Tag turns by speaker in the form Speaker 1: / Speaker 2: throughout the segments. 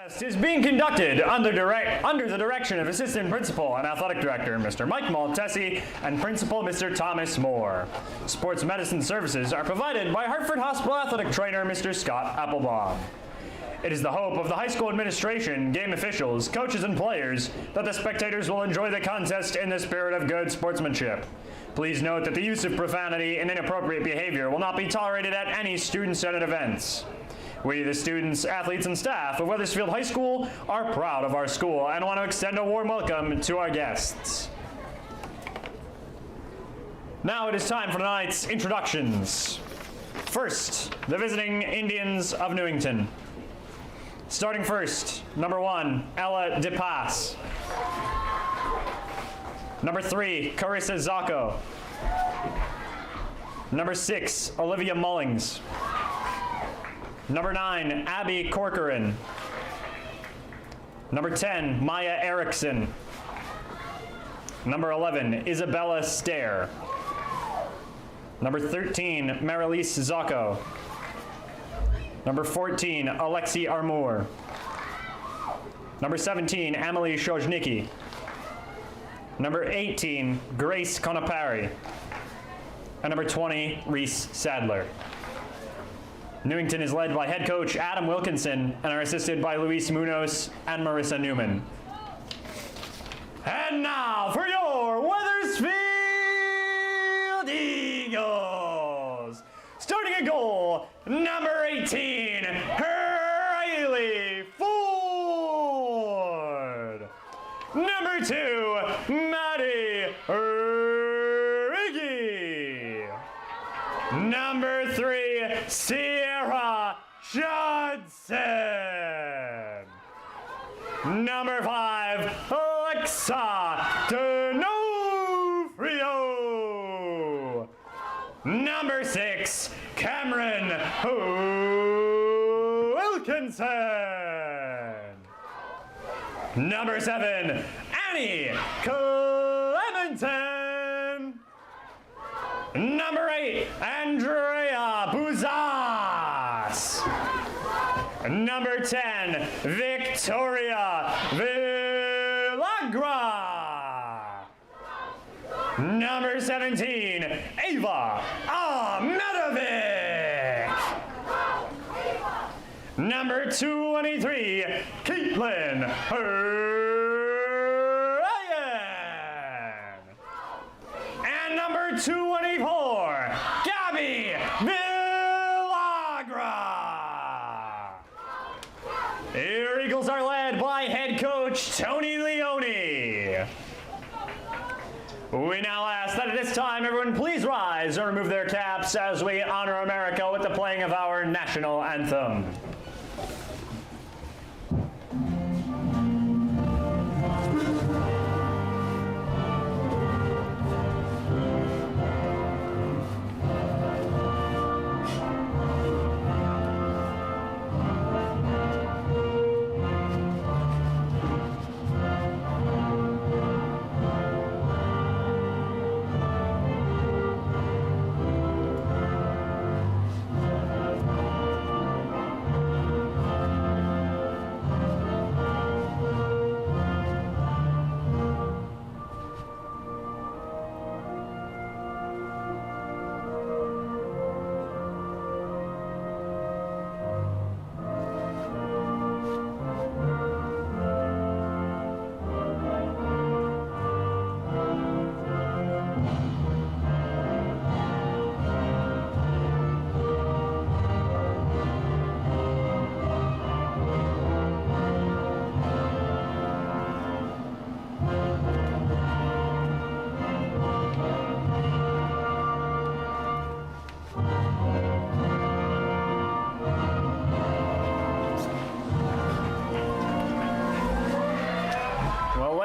Speaker 1: Contest is being conducted under the direction of Assistant Principal and Athletic Director Mr. Mike Maltesi and Principal Mr. Thomas Moore. Sports medicine services are provided by Hartford Hospital Athletic Trainer Mr. Scott Applebaum. It is the hope of the high school administration, game officials, coaches, and players that the spectators will enjoy the contest in the spirit of good sportsmanship. Please note that the use of profanity and inappropriate behavior will not be tolerated at any student-centered events. We, the students, athletes, and staff of Wethersfield High School, are proud of our school and want to extend a warm welcome to our guests. Now it is time for tonight's introductions. First, the visiting Indians of Newington. Starting first, number 1, Ella DePass. Number 3, Carissa Zacco. Number 6, Olivia Mullings. Number 9, Abby Corcoran. Number 10, Maya Erickson. Number 11, Isabella Stair. Number 13, Marilise Zacco. Number 14, Alexi Armour. Number 17, Emily Shojnicki. Number 18, Grace Conapari. And number 20, Reese Sadler. Newington is led by head coach Adam Wilkinson and are assisted by Luis Munoz and Marissa Newman. And now for your Wethersfield Eagles. Starting at goal, number 18, Riley Ford. Number 2, Maddie Riggi. Number 3, Sierra Judson. Number 5, Alexa D'Onofrio. Number 6, Cameron Wilkinson. Number 7, Annie Clementon. Number 8, Andrea Buzas. Number 10, Victoria Villagra. Number 17, Ava Ahmedovic. Number 23, Caitlin Ryan. And number 224, Gabby Villagra. Your Eagles are led by head coach Tony Leone. We now ask that at this time everyone please rise and remove their caps as we honor America with the playing of our national anthem.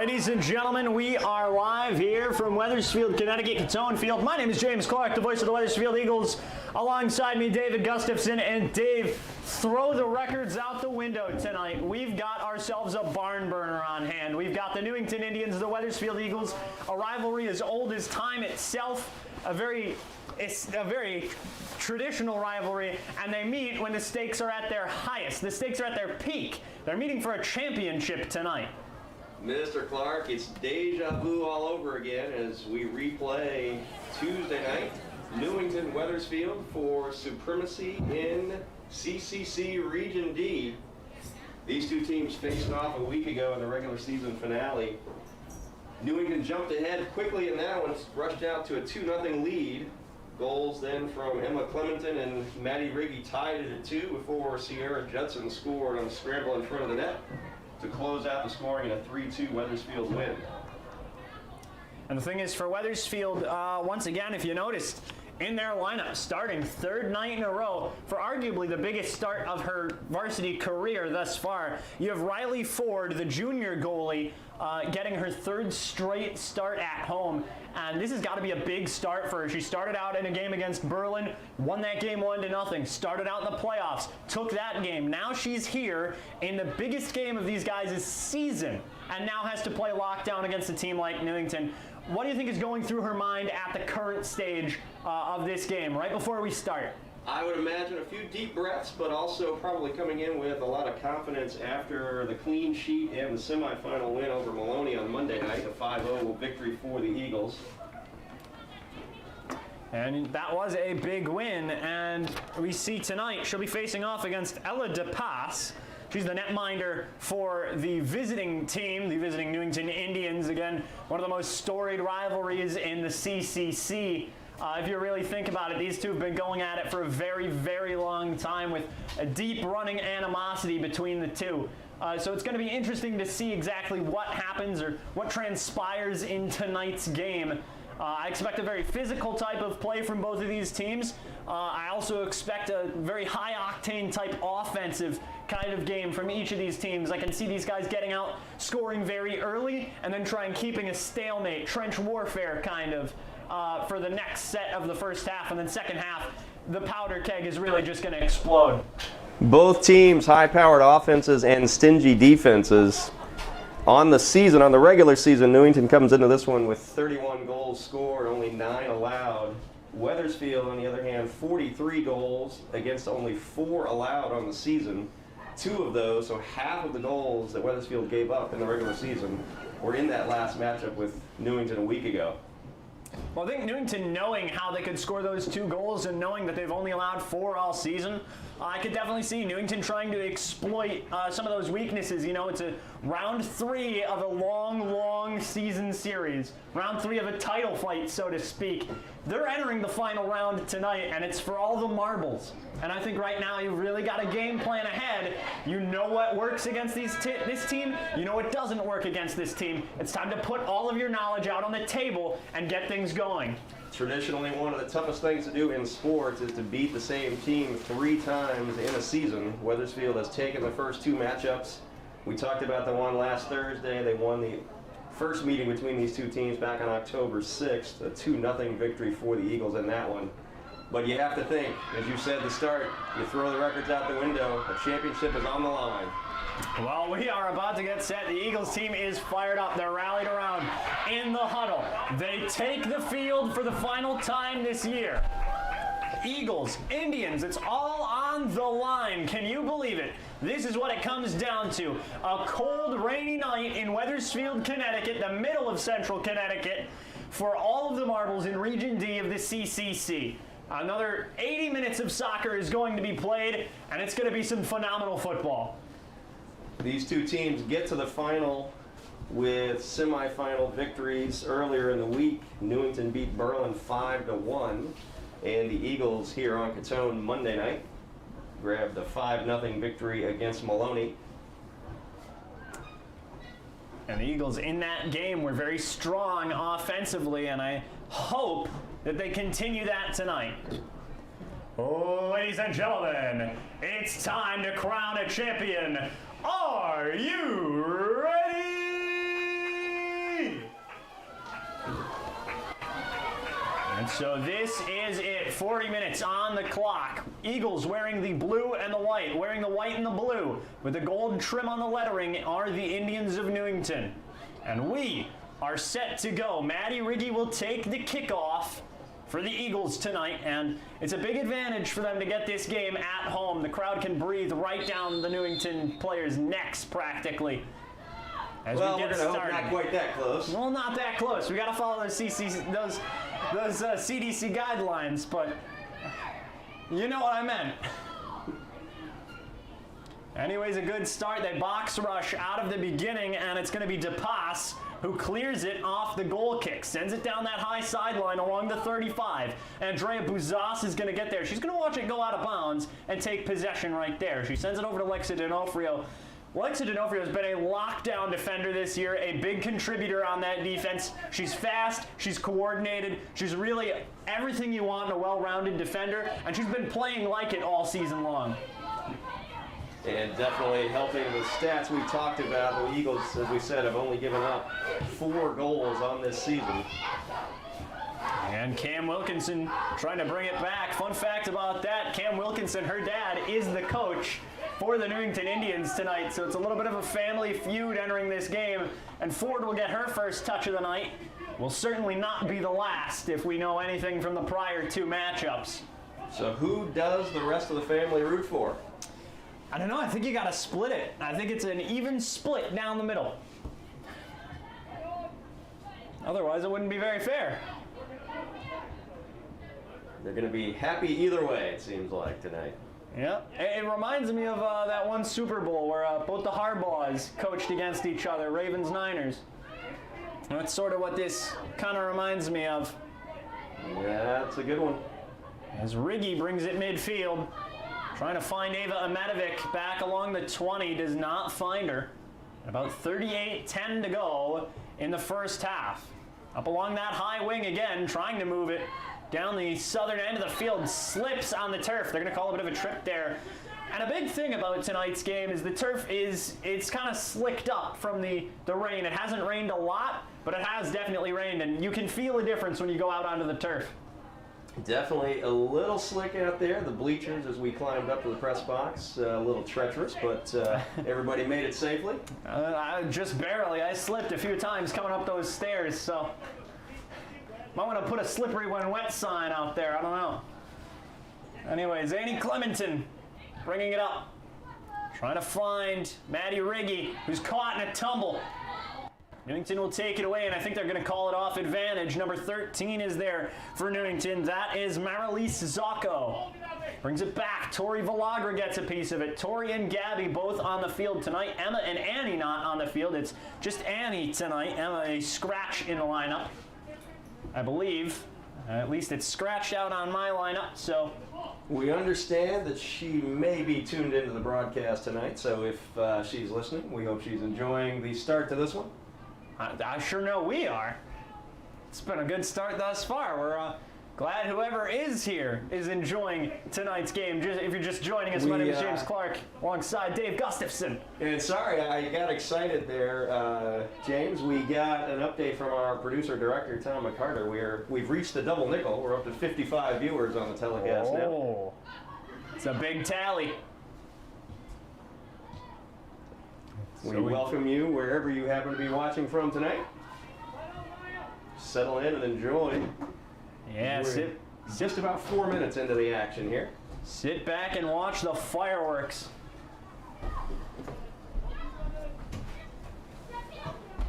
Speaker 1: Ladies and gentlemen, we are live here from Wethersfield, Connecticut, Cottone Field. My name is James Clark, the voice of the Wethersfield Eagles. Alongside me, David Gustafson. And Dave, throw the records out the window tonight. We've got ourselves a barn burner on hand. We've got the Newington Indians, the Wethersfield Eagles, a rivalry as old as time itself, a very traditional rivalry, and they meet when the stakes are at their highest. The stakes are at their peak. They're meeting for a championship tonight.
Speaker 2: Mr. Clark, it's deja vu all over again as we replay Tuesday night, Newington Wethersfield for supremacy in CCC Region D. These two teams faced off a week ago in the regular season finale. Newington jumped ahead quickly in that one, rushed out to a 2-0 lead. Goals then from Emma Clementon and Maddie Riggy tied it at 2 before Sierra Judson scored on a scramble in front of the net to close out the scoring in a 3-2 Wethersfield win.
Speaker 1: And the thing is, for Wethersfield, once again, if you noticed, in their lineup, starting third night in a row for arguably the biggest start of her varsity career thus far, you have Riley Ford, the junior goalie, getting her third straight start at home. And this has got to be a big start for her. She started out in a game against Berlin, won that game 1-0, started out in the playoffs, took that game. Now she's here in the biggest game of these guys' season, and now has to play lockdown against a team like Newington. What do you think is going through her mind at the current stage of this game, right before we start?
Speaker 2: I would imagine a few deep breaths, but also probably coming in with a lot of confidence after the clean sheet and the semifinal win over Maloney on Monday night, a 5-0 victory for the Eagles.
Speaker 1: And that was a big win, and we see tonight she'll be facing off against Ella DePass. She's the netminder for the visiting team, the visiting Newington Indians. Again, one of the most storied rivalries in the CCC. If you really think about it, these two have been going at it for a very, very long time with a deep running animosity between the two. So it's going to be interesting to see exactly what happens or what transpires in tonight's game. I expect a very physical type of play from both of these teams. I also expect a very high-octane type offensive kind of game from each of these teams. I can see these guys getting out, scoring very early, and then trying keeping a stalemate, trench warfare kind of, for the next set of the first half. And then second half, the powder keg is really just going to explode.
Speaker 2: Both teams, high-powered offenses and stingy defenses. On the season, on the regular season, Newington comes into this one with 31 goals scored, only 9 allowed. Wethersfield, on the other hand, 43 goals against only 4 allowed on the season. 2 of those, so half of the goals that Wethersfield gave up in the regular season, were in that last matchup with Newington a week ago.
Speaker 1: Well, I think Newington, knowing how they could score those 2 goals and knowing that they've only allowed 4 all season, I could definitely see Newington trying to exploit some of those weaknesses. You know, it's a round 3 of a long season series. Round 3 of a title fight, so to speak. They're entering the final round tonight, and it's for all the marbles. And I think right now you've really got a game plan ahead. You know what works against this team. You know what doesn't work against this team. It's time to put all of your knowledge out on the table and get things going.
Speaker 2: Traditionally, one of the toughest things to do in sports is to beat the same team 3 times in a season. Wethersfield has taken the first 2 matchups. We talked about the one last Thursday. They won the first meeting between these 2 teams back on October 6th, a 2-0 victory for the Eagles in that one. But you have to think, as you said at the start, you throw the records out the window, a championship is on the line.
Speaker 1: Well, we are about to get set. The Eagles team is fired up. They're rallied around in the huddle. They take the field for the final time this year. Eagles, Indians, it's all on the line. Can you believe it? This is what it comes down to. A cold, rainy night in Wethersfield, Connecticut, the middle of central Connecticut, for all of the marbles in Region D of the CCC. Another 80 minutes of soccer is going to be played, and it's going to be some phenomenal football.
Speaker 2: These 2 teams get to the final with semifinal victories earlier in the week. Newington beat Berlin 5-1, and the Eagles here on Cottone Monday night grabbed the 5-0 victory against Maloney.
Speaker 1: And the Eagles in that game were very strong offensively, and I hope that they continue that tonight. Oh, ladies and gentlemen, it's time to crown a champion. Are you ready? And so this is it, 40 minutes on the clock. Eagles wearing the blue and the white, wearing the white and the blue, with the gold trim on the lettering are the Indians of Newington. And we are set to go. Maddie Riggy will take the kickoff for the Eagles tonight, and it's a big advantage for them to get this game at home. The crowd can breathe right down the Newington players' necks, practically. As
Speaker 2: Well,
Speaker 1: we
Speaker 2: we're
Speaker 1: get
Speaker 2: going to hope
Speaker 1: started.
Speaker 2: not quite that close.
Speaker 1: Well, not that close. We got to follow those CDC guidelines, but you know what I meant. Anyways, a good start. They box rush out of the beginning, and it's going to be DePass who clears it off the goal kick, sends it down that high sideline along the 35. Andrea Buzas is going to get there. She's going to watch it go out of bounds and take possession right there. She sends it over to Lexa D'Onofrio. Lexa D'Onofrio has been a lockdown defender this year, a big contributor on that defense. She's fast, she's coordinated, she's really everything you want in a well-rounded defender, and she's been playing like it all season long.
Speaker 2: And definitely helping the stats we talked about. The Eagles, as we said, have only given up 4 goals on this season.
Speaker 1: And Cam Wilkinson trying to bring it back. Fun fact about that, Cam Wilkinson, her dad, is the coach for the Newington Indians tonight, so it's a little bit of a family feud entering this game, and Ford will get her first touch of the night. Will certainly not be the last if we know anything from the prior 2 matchups.
Speaker 2: So who does the rest of the family root for?
Speaker 1: I don't know, I think you gotta split it. I think it's an even split down the middle. Otherwise it wouldn't be very fair.
Speaker 2: They're going to be happy either way, it seems like, tonight.
Speaker 1: Yeah, it reminds me of that one Super Bowl where both the Harbaughs coached against each other, Ravens-Niners. That's sort of what this kind of reminds me of.
Speaker 2: Yeah, that's a good one.
Speaker 1: As Riggy brings it midfield, trying to find Ava Ametovic back along the 20, does not find her. About 38-10 to go in the first half. Up along that high wing again, trying to move it down the southern end of the field, slips on the turf. They're going to call a bit of a trip there. And a big thing about tonight's game is the turf it's kind of slicked up from the rain. It hasn't rained a lot, but it has definitely rained, and you can feel a difference when you go out onto the turf.
Speaker 2: Definitely a little slick out there. The bleachers, as we climbed up to the press box, a little treacherous, but everybody made it safely.
Speaker 1: Just barely. I slipped a few times coming up those stairs, so might want to put a slippery when wet sign out there. I don't know. Anyways, Annie Clementon bringing it up. Trying to find Maddie Riggy, who's caught in a tumble. Newington will take it away, and I think they're going to call it off advantage. Number 13 is there for Newington. That is Marilise Zacco. Brings it back. Tori Villagra gets a piece of it. Tori and Gabby both on the field tonight. Emma and Annie not on the field. It's just Annie tonight. Emma a scratch in the lineup, I believe. At least it's scratched out on my lineup, so.
Speaker 2: We understand that she may be tuned into the broadcast tonight, so if she's listening, we hope she's enjoying the start to this one.
Speaker 1: I sure know we are. It's been a good start thus far. We're glad whoever is here is enjoying tonight's game. If you're just joining us, my name is James Clark, alongside Dave Gustafson.
Speaker 2: And sorry, I got excited there, James. We got an update from our producer-director, Tom McCarter. We've reached the double nickel. We're up to 55 viewers on the telecast now.
Speaker 1: It's a big tally.
Speaker 2: We welcome you wherever you happen to be watching from tonight. Settle in and enjoy.
Speaker 1: Yeah,
Speaker 2: Just about 4 minutes into the action here.
Speaker 1: Sit back and watch the fireworks.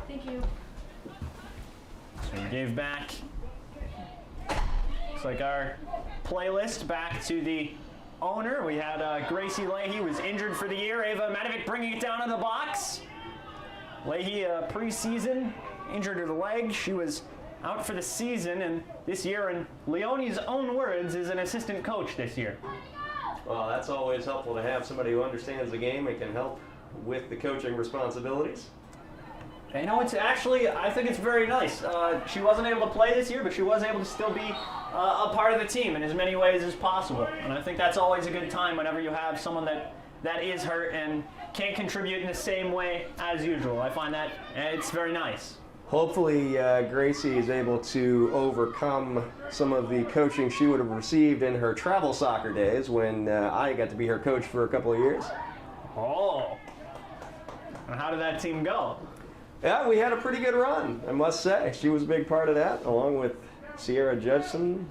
Speaker 3: Thank you.
Speaker 1: So we gave back, looks like our playlist back to the owner. We had Gracie Leahy, was injured for the year. Ava Ametovic bringing it down in the box. Leahy, preseason, injured her leg. She was out for the season, and this year, in Leone's own words, is an assistant coach this year.
Speaker 2: Well, that's always helpful to have somebody who understands the game and can help with the coaching responsibilities.
Speaker 1: And, you know, it's actually, I think it's very nice. She wasn't able to play this year, but she was able to still be a part of the team in as many ways as possible. And I think that's always a good time whenever you have someone that is hurt and can't contribute in the same way as usual. I find that it's very nice.
Speaker 2: Hopefully, Gracie is able to overcome some of the coaching she would have received in her travel soccer days when I got to be her coach for a couple of years.
Speaker 1: Oh. And how did that team go?
Speaker 2: Yeah, we had a pretty good run, I must say. She was a big part of that, along with Sierra Judson,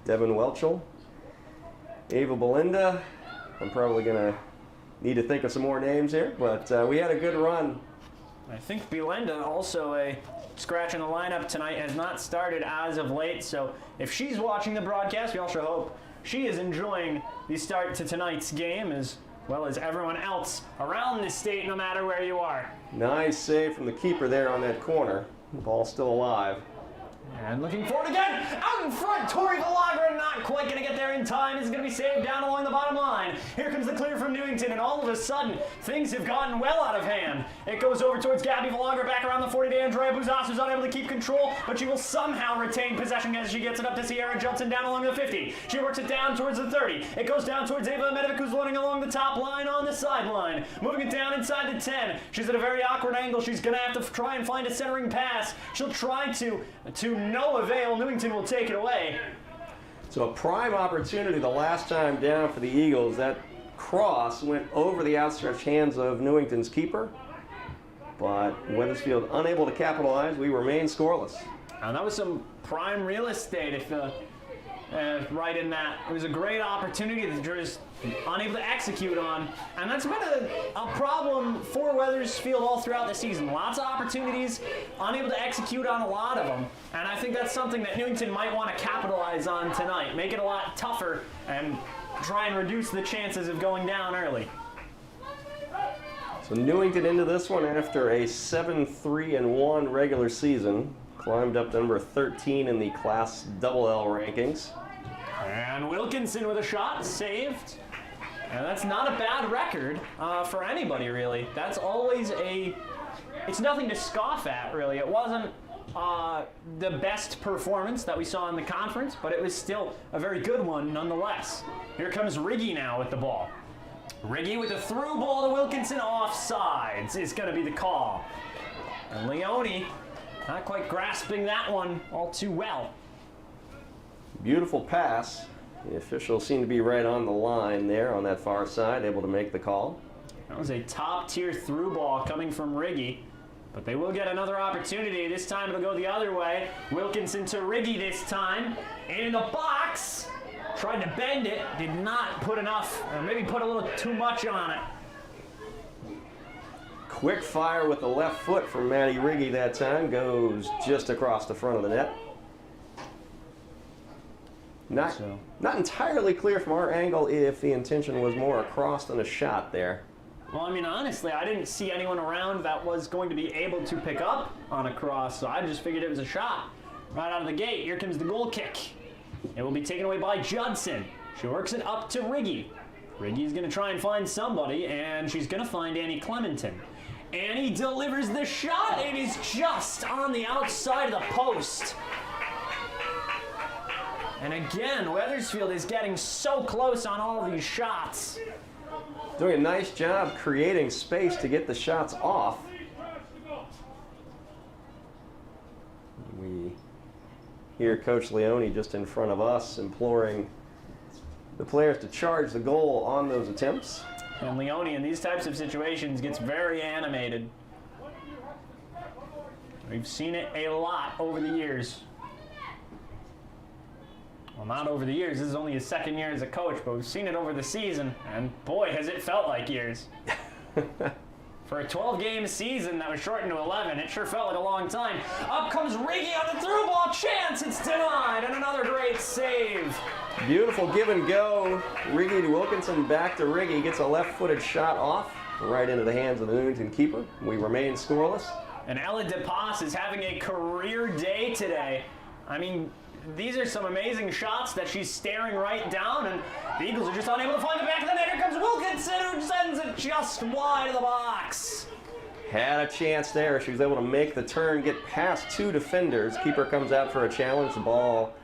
Speaker 2: Devin Welchel, Ava Belinda. I'm probably going to need to think of some more names here, but we had a good run.
Speaker 1: I think Belinda, also a scratch in the lineup tonight, has not started as of late, so if she's watching the broadcast, we also hope she is enjoying the start to tonight's game as well as everyone else around the state, no matter where you are.
Speaker 2: Nice save from the keeper there on that corner. The ball's still alive.
Speaker 1: And looking forward again, out in front, Tori Villagra not quite going to get there in time. It's going to be saved down along the bottom line. Here comes the clear from Newington, and all of a sudden, things have gotten well out of hand. It goes over towards Gabby Villagra, back around the 40 to Andrea Buzas, who's unable to keep control, but she will somehow retain possession as she gets it up to Sierra Judson down along the 50. She works it down towards the 30. It goes down towards Ava Medovic, who's running along the top line on the sideline. Moving it down inside the 10. She's at a very awkward angle. She's going to have to try and find a centering pass. She'll try to no avail. Newington will take it away.
Speaker 2: So a prime opportunity the last time down for the Eagles. That cross went over the outstretched hands of Newington's keeper, but Wethersfield unable to capitalize. We remain scoreless.
Speaker 1: And that was some prime real estate, if right in that. It was a great opportunity that they're just unable to execute on. And that's been a problem for Wethersfield all throughout the season. Lots of opportunities, unable to execute on a lot of them. And I think that's something that Newington might want to capitalize on tonight. Make it a lot tougher and try and reduce the chances of going down early.
Speaker 2: So Newington into this one after a 7-3-1 regular season. Climbed up to number 13 in the Class LL rankings.
Speaker 1: And Wilkinson with a shot, saved. And that's not a bad record for anybody, really. That's always it's nothing to scoff at, really. It wasn't the best performance that we saw in the conference, but it was still a very good one nonetheless. Here comes Riggy now with the ball. Riggy with the through ball to Wilkinson, offsides is going to be the call. And Leone not quite grasping that one all too well.
Speaker 2: Beautiful pass. The officials seem to be right on the line there on that far side, able to make the call.
Speaker 1: That was a top-tier through ball coming from Riggy, but they will get another opportunity. This time it'll go the other way. Wilkinson to Riggy this time. In the box. Tried to bend it, did not put enough, or maybe put a little too much on it.
Speaker 2: Quick fire with the left foot from Maddie Riggy that time. Goes just across the front of the net. Not entirely clear from our angle if the intention was more across than a shot there.
Speaker 1: Well, I mean, honestly, I didn't see anyone around that was going to be able to pick up on a cross, so I just figured it was a shot. Right out of the gate, here comes the goal kick. It will be taken away by Judson. She works it up to Riggy. Riggy's going to try and find somebody, and she's going to find Annie Clementon. Annie delivers the shot. It is just on the outside of the post. And again, Wethersfield is getting so close on all of these shots.
Speaker 2: Doing a nice job creating space to get the shots off. We hear Coach Leone just in front of us imploring the players to charge the goal on those attempts.
Speaker 1: And Leone in these types of situations gets very animated. We've seen it a lot over the years. Well, not over the years. This is only his second year as a coach, but we've seen it over the season, and boy, has it felt like years. For a 12-game season that was shortened to 11, it sure felt like a long time. Up comes Riggy on the through ball chance. It's denied, and another great save.
Speaker 2: Beautiful give and go. Riggy to Wilkinson, back to Riggy. Gets a left-footed shot off, right into the hands of the Newington keeper. We remain scoreless.
Speaker 1: And Ella DePass is having a career day today. I mean, these are some amazing shots that she's staring right down, and the Eagles are just unable to find the back of the net. Here comes Wilkinson, who sends it just wide of the box.
Speaker 2: Had a chance there. She was able to make the turn, get past two defenders. Keeper comes out for a challenge. The ball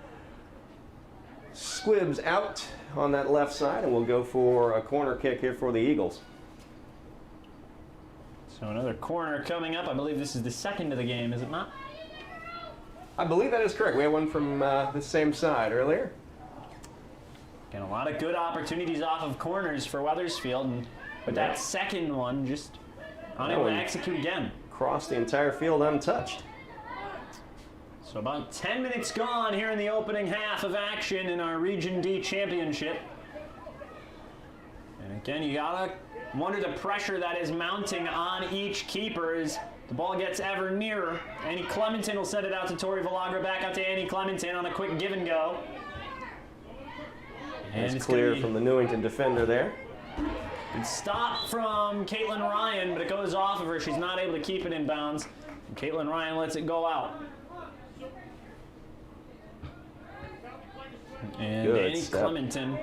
Speaker 2: squibs out on that left side, and we'll go for a corner kick here for the Eagles.
Speaker 1: So another corner coming up. I believe this is the second of the game, is it not?
Speaker 2: I believe that is correct. We had one from the same side earlier.
Speaker 1: And a lot of good opportunities off of corners for Wethersfield, but that second one just unable to execute again.
Speaker 2: Across the entire field untouched.
Speaker 1: So about 10 minutes gone here in the opening half of action in our Region D championship. And again, you gotta wonder the pressure that is mounting on each keeper as the ball gets ever nearer. Annie Clementon will send it out to Tori Villagra, back out to Annie Clementon on a quick give and go.
Speaker 2: And it's clear from the Newington defender there.
Speaker 1: Good stop from Caitlin Ryan, but it goes off of her. She's not able to keep it in bounds. And Caitlin Ryan lets it go out. And Annie Clementon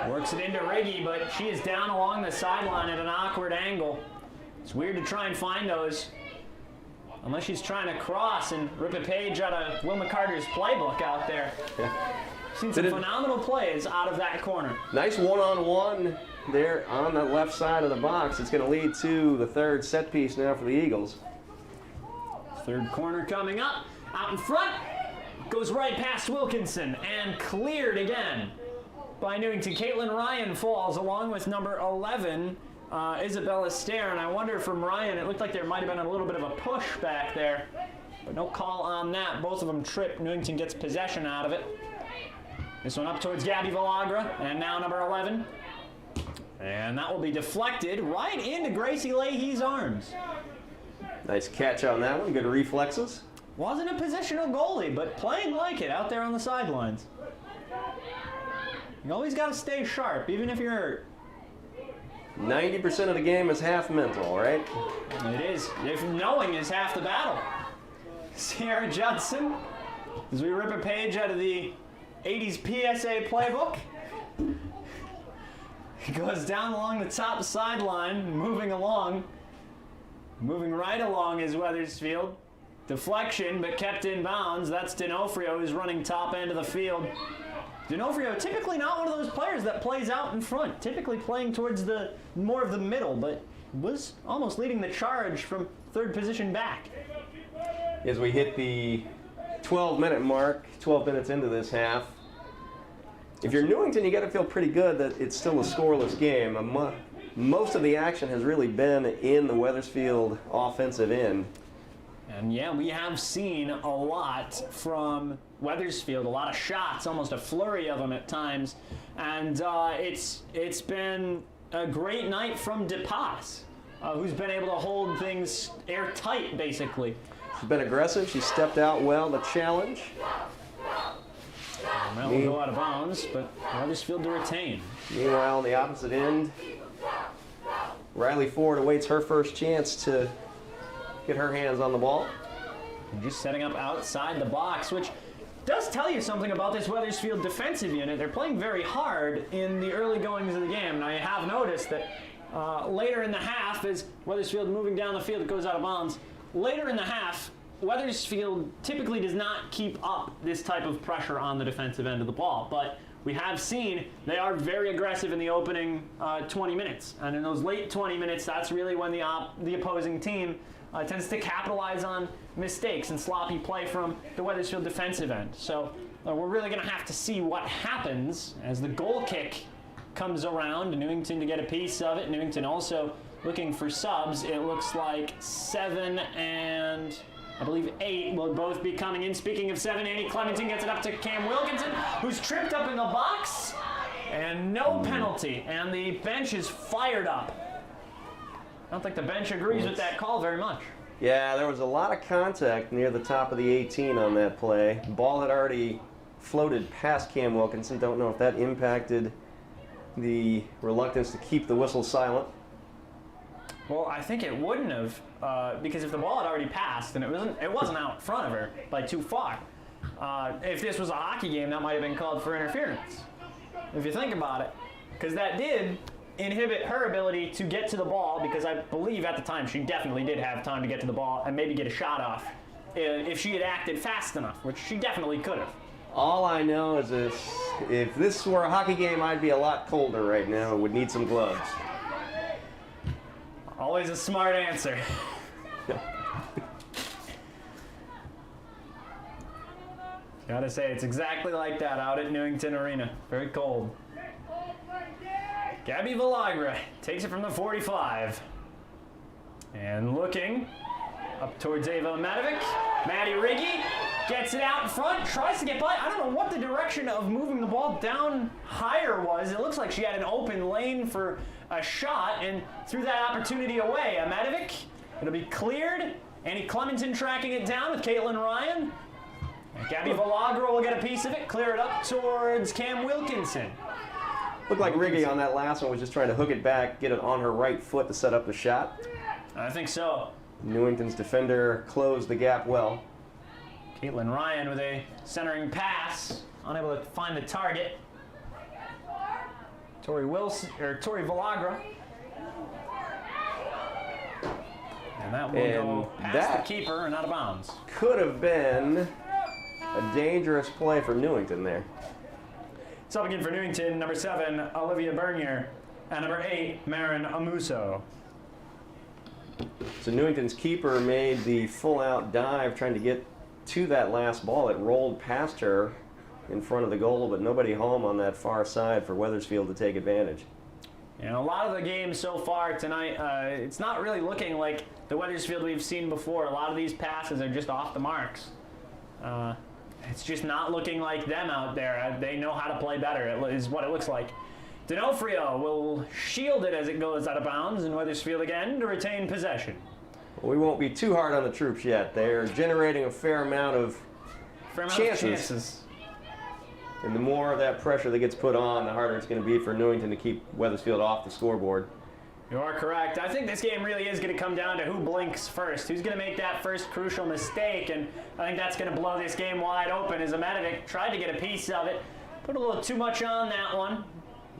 Speaker 1: works it into Riggy, but she is down along the sideline at an awkward angle. It's weird to try and find those, unless she's trying to cross and rip a page out of Wilma Carter's playbook out there. Seen some phenomenal plays out of that corner.
Speaker 2: Nice one-on-one there on the left side of the box. It's going to lead to the third set piece now for the Eagles.
Speaker 1: Third corner coming up. Out in front. Goes right past Wilkinson and cleared again by Newington. Caitlin Ryan falls along with number 11, Isabella Stair. And I wonder from Ryan, it looked like there might have been a little bit of a push back there, but no call on that. Both of them tripped. Newington gets possession out of it. This one up towards Gabby Villagra, and now number 11. And that will be deflected right into Gracie Leahy's arms.
Speaker 2: Nice catch on that one. Good reflexes.
Speaker 1: Wasn't a positional goalie, but playing like it out there on the sidelines. You always got to stay sharp, even if you're hurt.
Speaker 2: 90% of the game is half mental, right?
Speaker 1: It is. If knowing is half the battle. Sierra Judson, as we rip a page out of the 80s PSA playbook. He goes down along the top sideline, moving along. Moving right along is Wethersfield. Deflection, but kept in bounds. That's D'Onofrio, who's running top end of the field. D'Onofrio, typically not one of those players that plays out in front, typically playing towards the more of the middle, but was almost leading the charge from third position back.
Speaker 2: As we hit the 12-minute mark, 12 minutes into this half, if you're Newington, you got to feel pretty good that it's still a scoreless game. Most of the action has really been in the Wethersfield offensive end.
Speaker 1: And yeah, we have seen a lot from Wethersfield, a lot of shots, almost a flurry of them at times. And it's been a great night from DePass, who's been able to hold things airtight, basically.
Speaker 2: She's been aggressive. She stepped out well to challenge.
Speaker 1: And that will go out of bounds, but Wethersfield to retain.
Speaker 2: Meanwhile, on the opposite end, Riley Ford awaits her first chance to get her hands on the ball.
Speaker 1: And just setting up outside the box, which does tell you something about this Wethersfield defensive unit. They're playing very hard in the early goings of the game. Now, you have noticed that later in the half, as Wethersfield moving down the field, it goes out of bounds. Later in the half, Wethersfield typically does not keep up this type of pressure on the defensive end of the ball, but we have seen they are very aggressive in the opening 20 minutes. And in those late 20 minutes, that's really when the opposing team tends to capitalize on mistakes and sloppy play from the Wethersfield defensive end. So we're really going to have to see what happens as the goal kick comes around. Newington to get a piece of it. Newington also looking for subs. It looks like 7 and I believe 8 will both be coming in. Speaking of 7, Annie Clementon gets it up to Cam Wilkinson, who's tripped up in the box, and no penalty. And the bench is fired up. I don't think the bench agrees with that call very much.
Speaker 2: Yeah, there was a lot of contact near the top of the 18 on that play. The ball had already floated past Cam Wilkinson. Don't know if that impacted the reluctance to keep the whistle silent.
Speaker 1: Well, I think it wouldn't have, because if the ball had already passed and it wasn't out in front of her by too far. If this was a hockey game, that might have been called for interference, if you think about it, because that did inhibit her ability to get to the ball, because I believe at the time she definitely did have time to get to the ball and maybe get a shot off if she had acted fast enough, which she definitely could have.
Speaker 2: All I know is if this were a hockey game, I'd be a lot colder right now and would need some gloves.
Speaker 1: Always a smart answer. Gotta say, it's exactly like that out at Newington Arena. Very cold. Gabby Villagra takes it from the 45. And looking up towards Ava Madovic. Maddie Riggy gets it out in front, tries to get by. I don't know what the direction of moving the ball down higher was. It looks like she had an open lane for a shot and threw that opportunity away. Madovic, it'll be cleared. Annie Clementon tracking it down with Caitlin Ryan. And Gabby Villagra will get a piece of it, clear it up towards Cam Wilkinson.
Speaker 2: Looked like Riggy on that last one was just trying to hook it back, get it on her right foot to set up the shot.
Speaker 1: I think so.
Speaker 2: Newington's defender closed the gap well.
Speaker 1: Caitlin Ryan with a centering pass, unable to find the target. Tori Villagra. And that will go past the keeper and out of bounds.
Speaker 2: Could have been a dangerous play for Newington there.
Speaker 1: It's up again for Newington, number 7, Olivia Bernier, and number 8, Marin Amuso.
Speaker 2: So Newington's keeper made the full-out dive trying to get to that last ball. It rolled past her in front of the goal, but nobody home on that far side for Wethersfield to take advantage.
Speaker 1: And a lot of the games so far tonight, it's not really looking like the Wethersfield we've seen before. A lot of these passes are just off the marks. It's just not looking like them out there. They know how to play better, is what it looks like. D'Onofrio will shield it as it goes out of bounds, and Wethersfield again to retain possession.
Speaker 2: We won't be too hard on the troops yet. They're generating a fair amount of chances. And the more of that pressure that gets put on, the harder it's going to be for Newington to keep Wethersfield off the scoreboard.
Speaker 1: You are correct. I think this game really is going to come down to who blinks first. Who's going to make that first crucial mistake? And I think that's going to blow this game wide open as Amadovic tried to get a piece of it. Put a little too much on that one.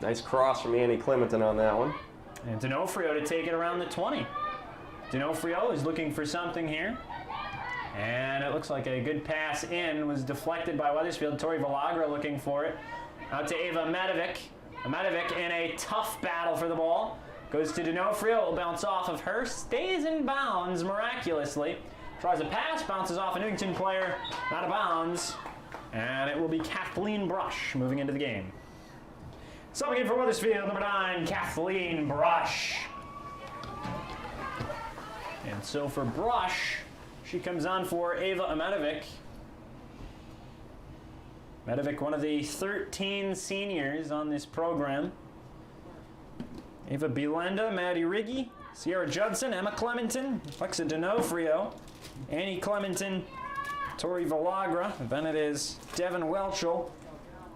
Speaker 2: Nice cross from Annie Clementon on that one.
Speaker 1: And D'Onofrio to take it around the 20. D'Onofrio is looking for something here. And it looks like a good pass in was deflected by Wethersfield. Tori Villagra looking for it. Out to Ava Madovic. Madovic in a tough battle for the ball. Goes to D'Onofrio, it will bounce off of her, stays in bounds miraculously. Tries a pass, bounces off a Newington player, out of bounds. And it will be Kathleen Brush moving into the game. Subbing in for Wethersfield, number 9, Kathleen Brush. And so for Brush, she comes on for Ava Amadovic. Amadovic, one of the 13 seniors on this program. Ava Belenda, Maddie Riggy, Sierra Judson, Emma Clementon, Alexa D'Onofrio, Annie Clementon, Tori Villagra. Then it is Devin Welchel,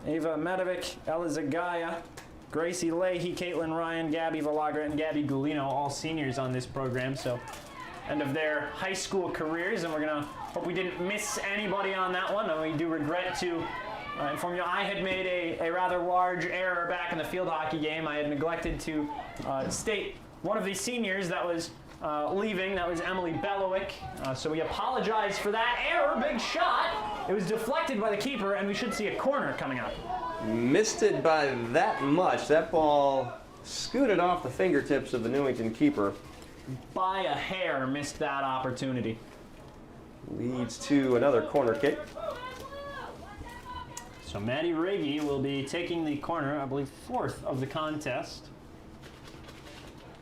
Speaker 1: Ava Madovic, Ella Zagaya, Gracie Leahy, Caitlin Ryan, Gabby Villagra, and Gabby Gulino, all seniors on this program. So end of their high school careers, and we're going to hope we didn't miss anybody on that one. And we do regret to inform you, I had made a rather large error back in the field hockey game. I had neglected to state one of the seniors that was leaving. That was Emily Belowick. So we apologize for that error. Big shot. It was deflected by the keeper, and we should see a corner coming up.
Speaker 2: Missed it by that much. That ball scooted off the fingertips of the Newington keeper.
Speaker 1: By a hair, missed that opportunity.
Speaker 2: Leads to another corner kick.
Speaker 1: So Maddie Riggy will be taking the corner, I believe 4th of the contest.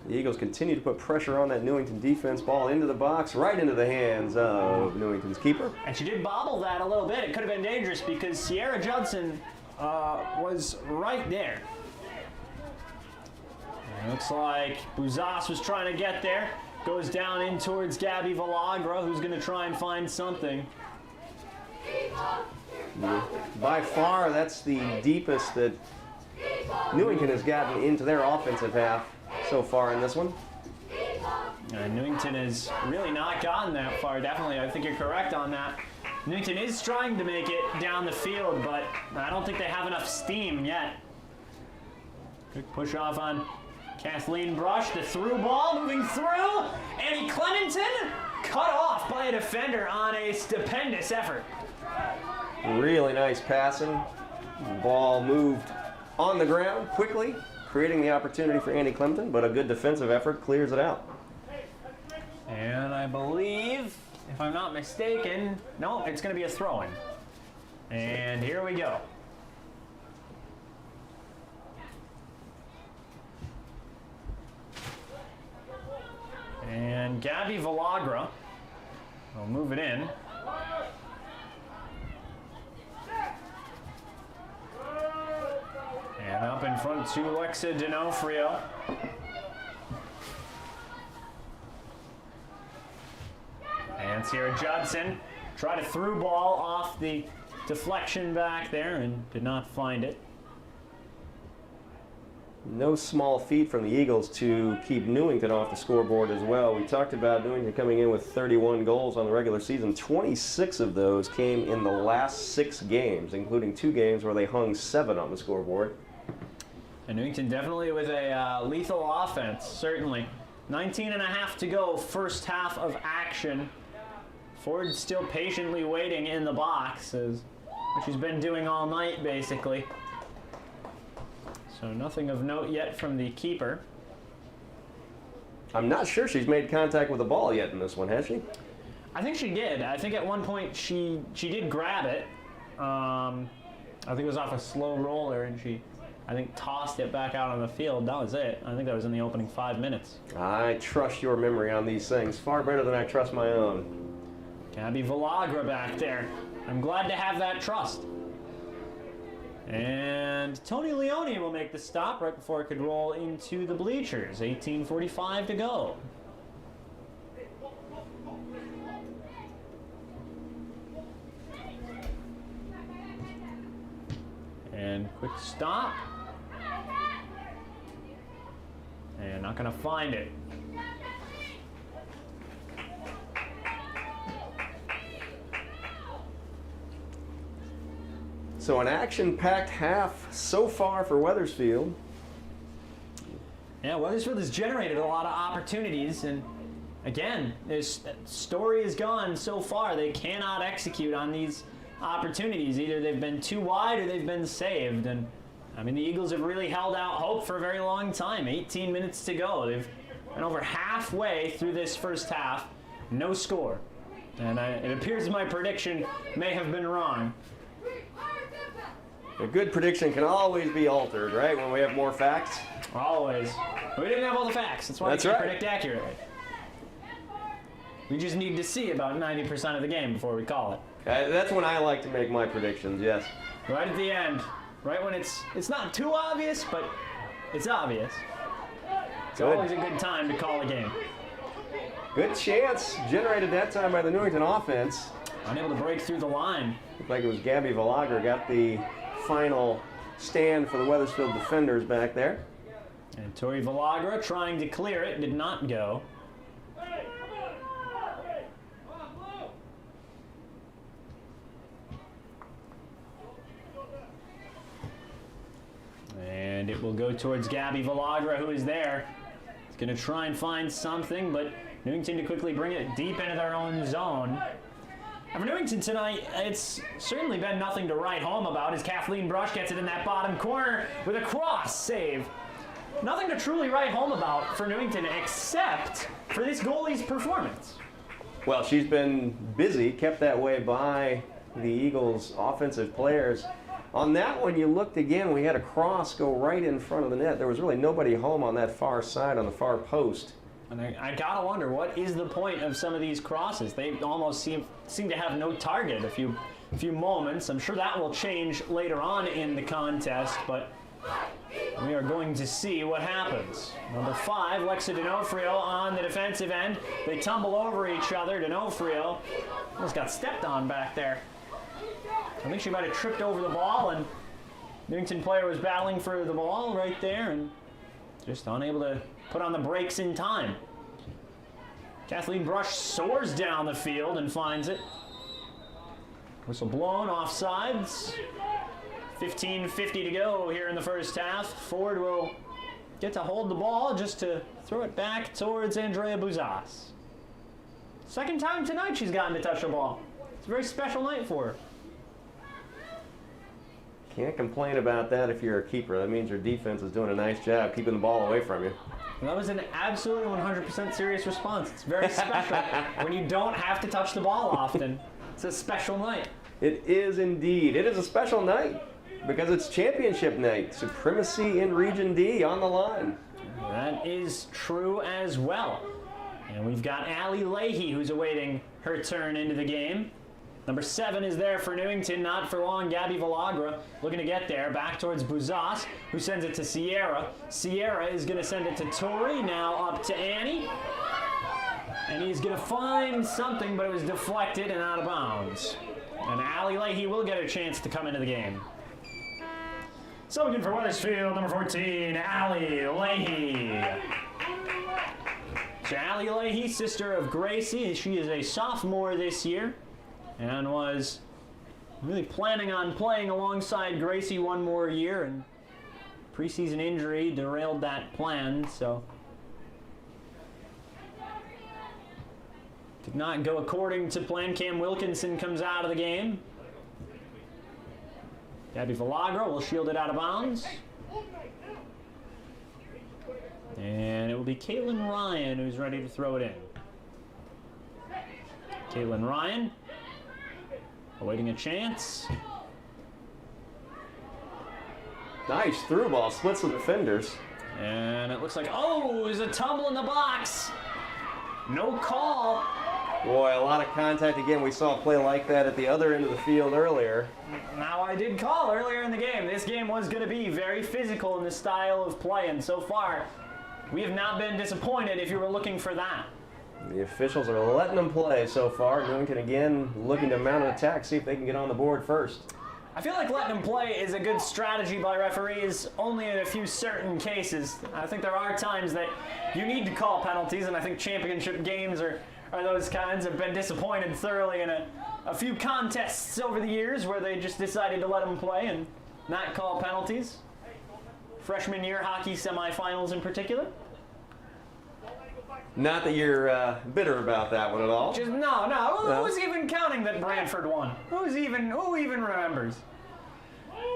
Speaker 2: The Eagles continue to put pressure on that Newington defense. Ball into the box, right into the hands of Newington's keeper.
Speaker 1: And she did bobble that a little bit. It could have been dangerous because Sierra Judson was right there. And it looks like Bouzas was trying to get there. Goes down in towards Gabby Villagra, who's going to try and find something.
Speaker 2: By far, that's the deepest that Newington has gotten into their offensive half so far in this one.
Speaker 1: Newington has really not gotten that far, definitely. I think you're correct on that. Newington is trying to make it down the field, but I don't think they have enough steam yet. Quick push off on Kathleen Brush, the through ball, moving through. Annie Clementon cut off by a defender on a stupendous effort.
Speaker 2: Really nice passing. Ball moved on the ground quickly, creating the opportunity for Annie Clementon, but a good defensive effort clears it out.
Speaker 1: And I believe, if I'm not mistaken, no, it's going to be a throw-in. And here we go. And Gabby Villagra will move it in. And up in front to Alexa D'Onofrio. And Sierra Judson tried a through ball off the deflection back there and did not find it.
Speaker 2: No small feat from the Eagles to keep Newington off the scoreboard as well. We talked about Newington coming in with 31 goals on the regular season. 26 of those came in the last 6 games, including 2 games where they hung 7 on the scoreboard.
Speaker 1: And Newington definitely with a lethal offense, certainly. 19 and a half to go, first half of action. Ford still patiently waiting in the box, as she's been doing all night, basically. So nothing of note yet from the keeper.
Speaker 2: I'm not sure she's made contact with the ball yet in this one, has she?
Speaker 1: I think she did. I think at one point she did grab it. I think it was off a slow roller, and she, I think, tossed it back out on the field. That was it. I think that was in the opening 5 minutes.
Speaker 2: I trust your memory on these things far better than I trust my own.
Speaker 1: Gabby Villagra back there. I'm glad to have that trust. And Tony Leone will make the stop right before it could roll into the bleachers. 18:45 to go. And quick stop. And not going to find it.
Speaker 2: So an action-packed half so far for Wethersfield.
Speaker 1: Yeah, Wethersfield has generated a lot of opportunities, and again, this story is gone so far. They cannot execute on these opportunities. Either they've been too wide or they've been saved. And I mean, the Eagles have really held out hope for a very long time. 18 minutes to go. They've been over halfway through this first half. No score. And it appears my prediction may have been wrong.
Speaker 2: A good prediction can always be altered, right, when we have more facts?
Speaker 1: Always. We didn't have all the facts. That's why we can't predict accurately. We just need to see about 90% of the game before we call it.
Speaker 2: That's when I like to make my predictions, yes.
Speaker 1: Right at the end. Right when it's not too obvious, but it's obvious. It's always a good time to call a game.
Speaker 2: Good chance generated that time by the Newington offense.
Speaker 1: Unable to break through the line.
Speaker 2: Looked like it was Gabby Villagra got the final stand for the Wethersfield defenders back there.
Speaker 1: And Tori Villagra trying to clear it, did not go. And it will go towards Gabby Villagra, who is there. He's going to try and find something, but Newington to quickly bring it deep into their own zone. And for Newington tonight, it's certainly been nothing to write home about as Kathleen Brush gets it in that bottom corner with a cross save. Nothing to truly write home about for Newington except for this goalie's performance.
Speaker 2: Well, she's been busy, kept that way by the Eagles' offensive players. On that one, you looked again, we had a cross go right in front of the net. There was really nobody home on that far side, on the far post.
Speaker 1: And I gotta wonder, what is the point of some of these crosses? They almost seem to have no target. A few moments. I'm sure that will change later on in the contest, but we are going to see what happens. Number 5, Lexa D'Onofrio on the defensive end. They tumble over each other. D'Onofrio almost got stepped on back there. I think she might have tripped over the ball, and Newington player was battling for the ball right there and just unable to put on the brakes in time. Kathleen Brush soars down the field and finds it. Whistle blown, offsides. 15:50 to go here in the first half. Ford will get to hold the ball just to throw it back towards Andrea Buzas. Second time tonight she's gotten to touch the ball. It's a very special night for her.
Speaker 2: Can't complain about that if you're a keeper. That means your defense is doing a nice job keeping the ball away from you.
Speaker 1: Well, that was an absolutely 100% serious response. It's very special when you don't have to touch the ball often. It's a special night.
Speaker 2: It is indeed. It is a special night because it's championship night. Supremacy in Region D on the line.
Speaker 1: That is true as well. And we've got Allie Leahy, who's awaiting her turn into the game. Number 7 is there for Newington, not for long. Gabby Villagra looking to get there. Back towards Bouzas, who sends it to Sierra. Sierra is going to send it to Tori, now up to Annie. And he's going to find something, but it was deflected and out of bounds. And Allie Leahy will get a chance to come into the game. So again for Wethersfield, number 14, Allie Leahy. So Allie Leahy, sister of Gracie. She is a sophomore this year and was really planning on playing alongside Gracie one more year, and preseason injury derailed that plan, so did not go according to plan. Cam Wilkinson comes out of the game. Gabby Villagra will shield it out of bounds. And it will be Caitlin Ryan who's ready to throw it in. Caitlin Ryan awaiting a chance.
Speaker 2: Nice through ball, splits the defenders.
Speaker 1: And it looks like, oh, there's a tumble in the box. No call.
Speaker 2: Boy, a lot of contact again. We saw a play like that at the other end of the field earlier.
Speaker 1: Now, I did call earlier in the game. This game was going to be very physical in the style of play, and so far, we have not been disappointed if you were looking for that.
Speaker 2: The officials are letting them play so far. Newington again looking to mount an attack, see if they can get on the board first.
Speaker 1: I feel like letting them play is a good strategy by referees, only in a few certain cases. I think there are times that you need to call penalties, and I think championship games are those kinds. Have been disappointed thoroughly in a few contests over the years where they just decided to let them play and not call penalties. Freshman year hockey semifinals in particular.
Speaker 2: Not that you're bitter about that one at all.
Speaker 1: Just no. Who's even counting that Brantford won? Who even remembers?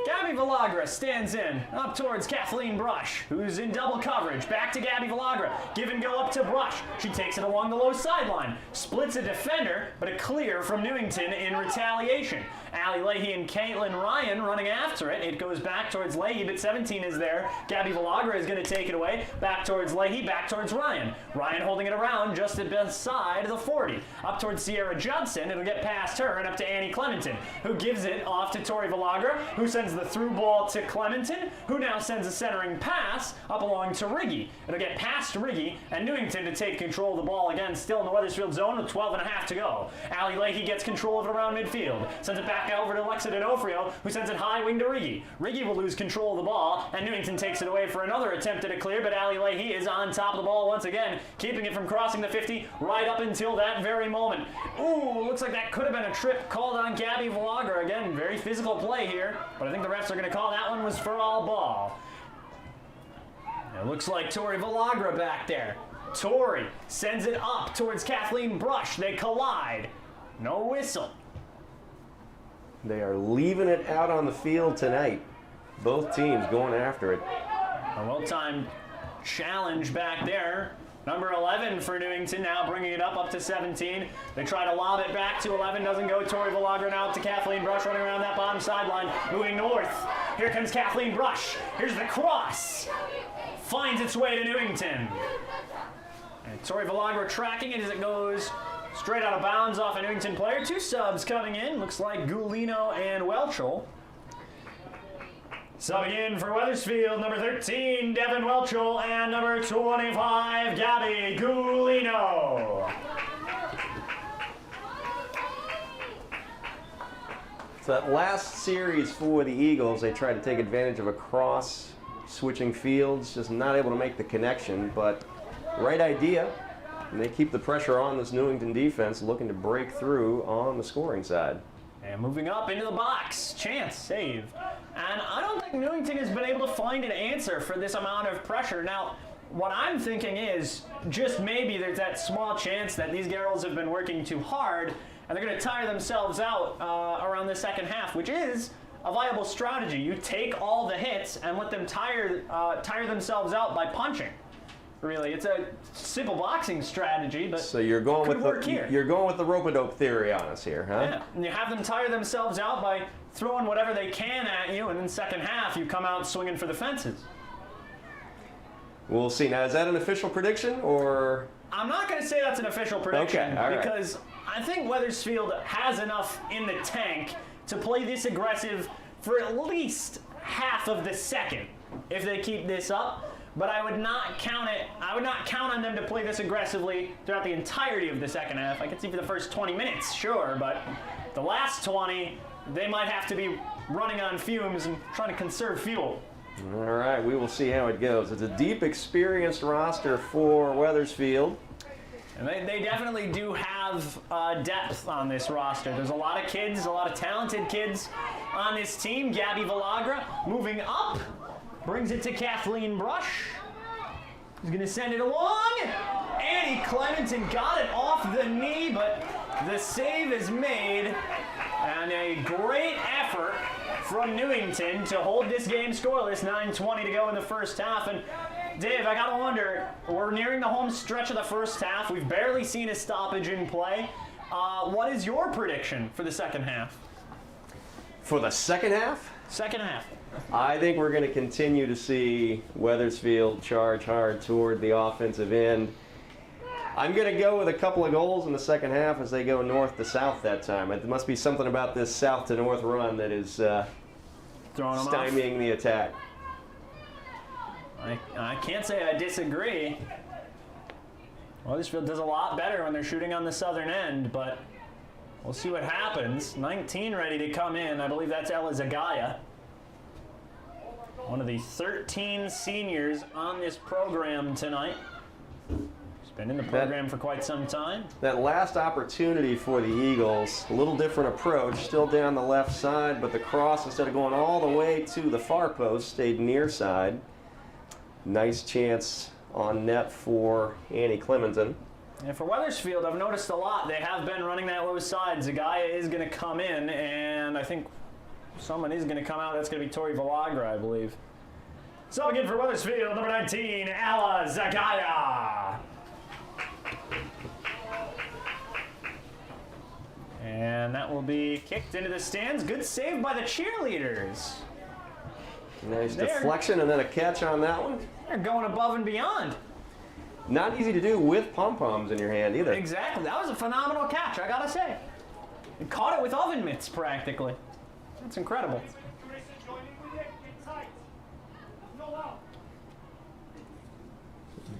Speaker 1: Gabby Villagra stands in, up towards Kathleen Brush, who's in double coverage. Back to Gabby Villagra. Give and go up to Brush. She takes it along the low sideline. Splits a defender, but a clear from Newington in retaliation. Allie Leahy and Caitlin Ryan running after it. It goes back towards Leahy, but 17 is there. Gabby Villagra is going to take it away. Back towards Leahy, back towards Ryan. Ryan holding it around just beside the 40. Up towards Sierra Judson. It'll get past her and up to Annie Clementon, who gives it off to Tori Villagra, who sends the through ball to Clementon, who now sends a centering pass up along to Riggy. It'll get past Riggy and Newington to take control of the ball again, still in the Wethersfield zone with 12.5 to go. Allie Leahy gets control of it around midfield. Sends it back over to Alexa D'Onofrio, who sends it high wing to Riggy. Riggy will lose control of the ball, and Newington takes it away for another attempt at a clear, but Allie Leahy is on top of the ball once again, keeping it from crossing the 50 right up until that very moment. Ooh, looks like that could have been a trip called on Gabby Villagra. Again, very physical play here, but I think the refs are going to call that one was for all ball. It looks like Tori Villagra back there. Tori sends it up towards Kathleen Brush. They collide. No whistle.
Speaker 2: They are leaving it out on the field tonight. Both teams going after it.
Speaker 1: A well-timed challenge back there. Number 11 for Newington now bringing it up to 17. They try to lob it back to 11. Doesn't go. Tori Villagra now up to Kathleen Brush running around that bottom sideline. Moving north. Here comes Kathleen Brush. Here's the cross. Finds its way to Newington. And Tori Villagra tracking it as it goes straight out of bounds off a Newington player. 2 subs coming in. Looks like Gulino and Welchel. Subbing in for Wethersfield, number 13, Devin Welchel, and number 25, Gabby Gulino.
Speaker 2: So that last series for the Eagles, they tried to take advantage of a cross, switching fields, just not able to make the connection, but right idea. And they keep the pressure on this Newington defense, looking to break through on the scoring side.
Speaker 1: And moving up into the box, chance, save. And I don't think Newington has been able to find an answer for this amount of pressure. Now, what I'm thinking is just maybe there's that small chance that these girls have been working too hard and they're going to tire themselves out around the second half, which is a viable strategy. You take all the hits and let them tire themselves out by punching. really. It's a simple boxing strategy, but
Speaker 3: So you're going
Speaker 1: could
Speaker 3: with
Speaker 1: work here.
Speaker 3: you're going with the rope-a-dope theory on us here, huh?
Speaker 1: Yeah, and you have them tire themselves out by throwing whatever they can at you, and in the second half, you come out swinging for the fences.
Speaker 3: We'll see. Now, is that an official prediction, or?
Speaker 1: I'm not going to say that's an official prediction,
Speaker 3: Okay, all right.
Speaker 1: because I think Wethersfield has enough in the tank to play this aggressive for at least half of the second if they keep this up. But I would not count it. I would not count on them to play this aggressively throughout the entirety of the second half. I could see for the first 20 minutes, sure, but the last 20, they might have to be running on fumes and trying to conserve fuel.
Speaker 3: All right, we will see how it goes. It's a deep, experienced roster for Wethersfield.
Speaker 1: And they definitely do have depth on this roster. There's a lot of kids, a lot of talented kids on this team. Gabby Villagra moving up, brings it to Kathleen Brush. He's going to send it along. Annie Clementon got it off the knee, but the save is made. And a great effort from Newington to hold this game scoreless. 9:20 to go in the first half. And Dave, I gotta wonder, we're nearing the home stretch of the first half. We've barely seen a stoppage in play. What is your prediction for the second half?
Speaker 3: For the second half?
Speaker 1: Second half.
Speaker 3: I think we're going to continue to see Wethersfield charge hard toward the offensive end. I'm going to go with a couple of goals in the second half as they go north to south that time. It must be something about this south to north run that is stymieing the attack.
Speaker 1: I can't say I disagree. Wethersfield does a lot better when they're shooting on the southern end, but we'll see what happens. 19 ready to come in. I believe that's Ella Zagaya, one of the 13 seniors on this program tonight. She's been in the program for quite some time.
Speaker 3: That last opportunity for the Eagles, a little different approach, still down the left side, but the cross, instead of going all the way to the far post, stayed near side. Nice chance on net for Annie Clementon.
Speaker 1: And for Wethersfield, I've noticed a lot. They have been running that low side. Zagaya is going to come in, and I think someone is going to come out. That's going to be Tori Villagra, I believe. So again for Wethersfield, number 19, Ella Zagaya. And that will be kicked into the stands. Good save by the cheerleaders.
Speaker 3: Nice deflection and then a catch on that one.
Speaker 1: They're going above and beyond.
Speaker 3: Not easy to do with pom-poms in your hand either.
Speaker 1: Exactly. That was a phenomenal catch, I gotta say. They caught it with oven mitts, practically. That's incredible.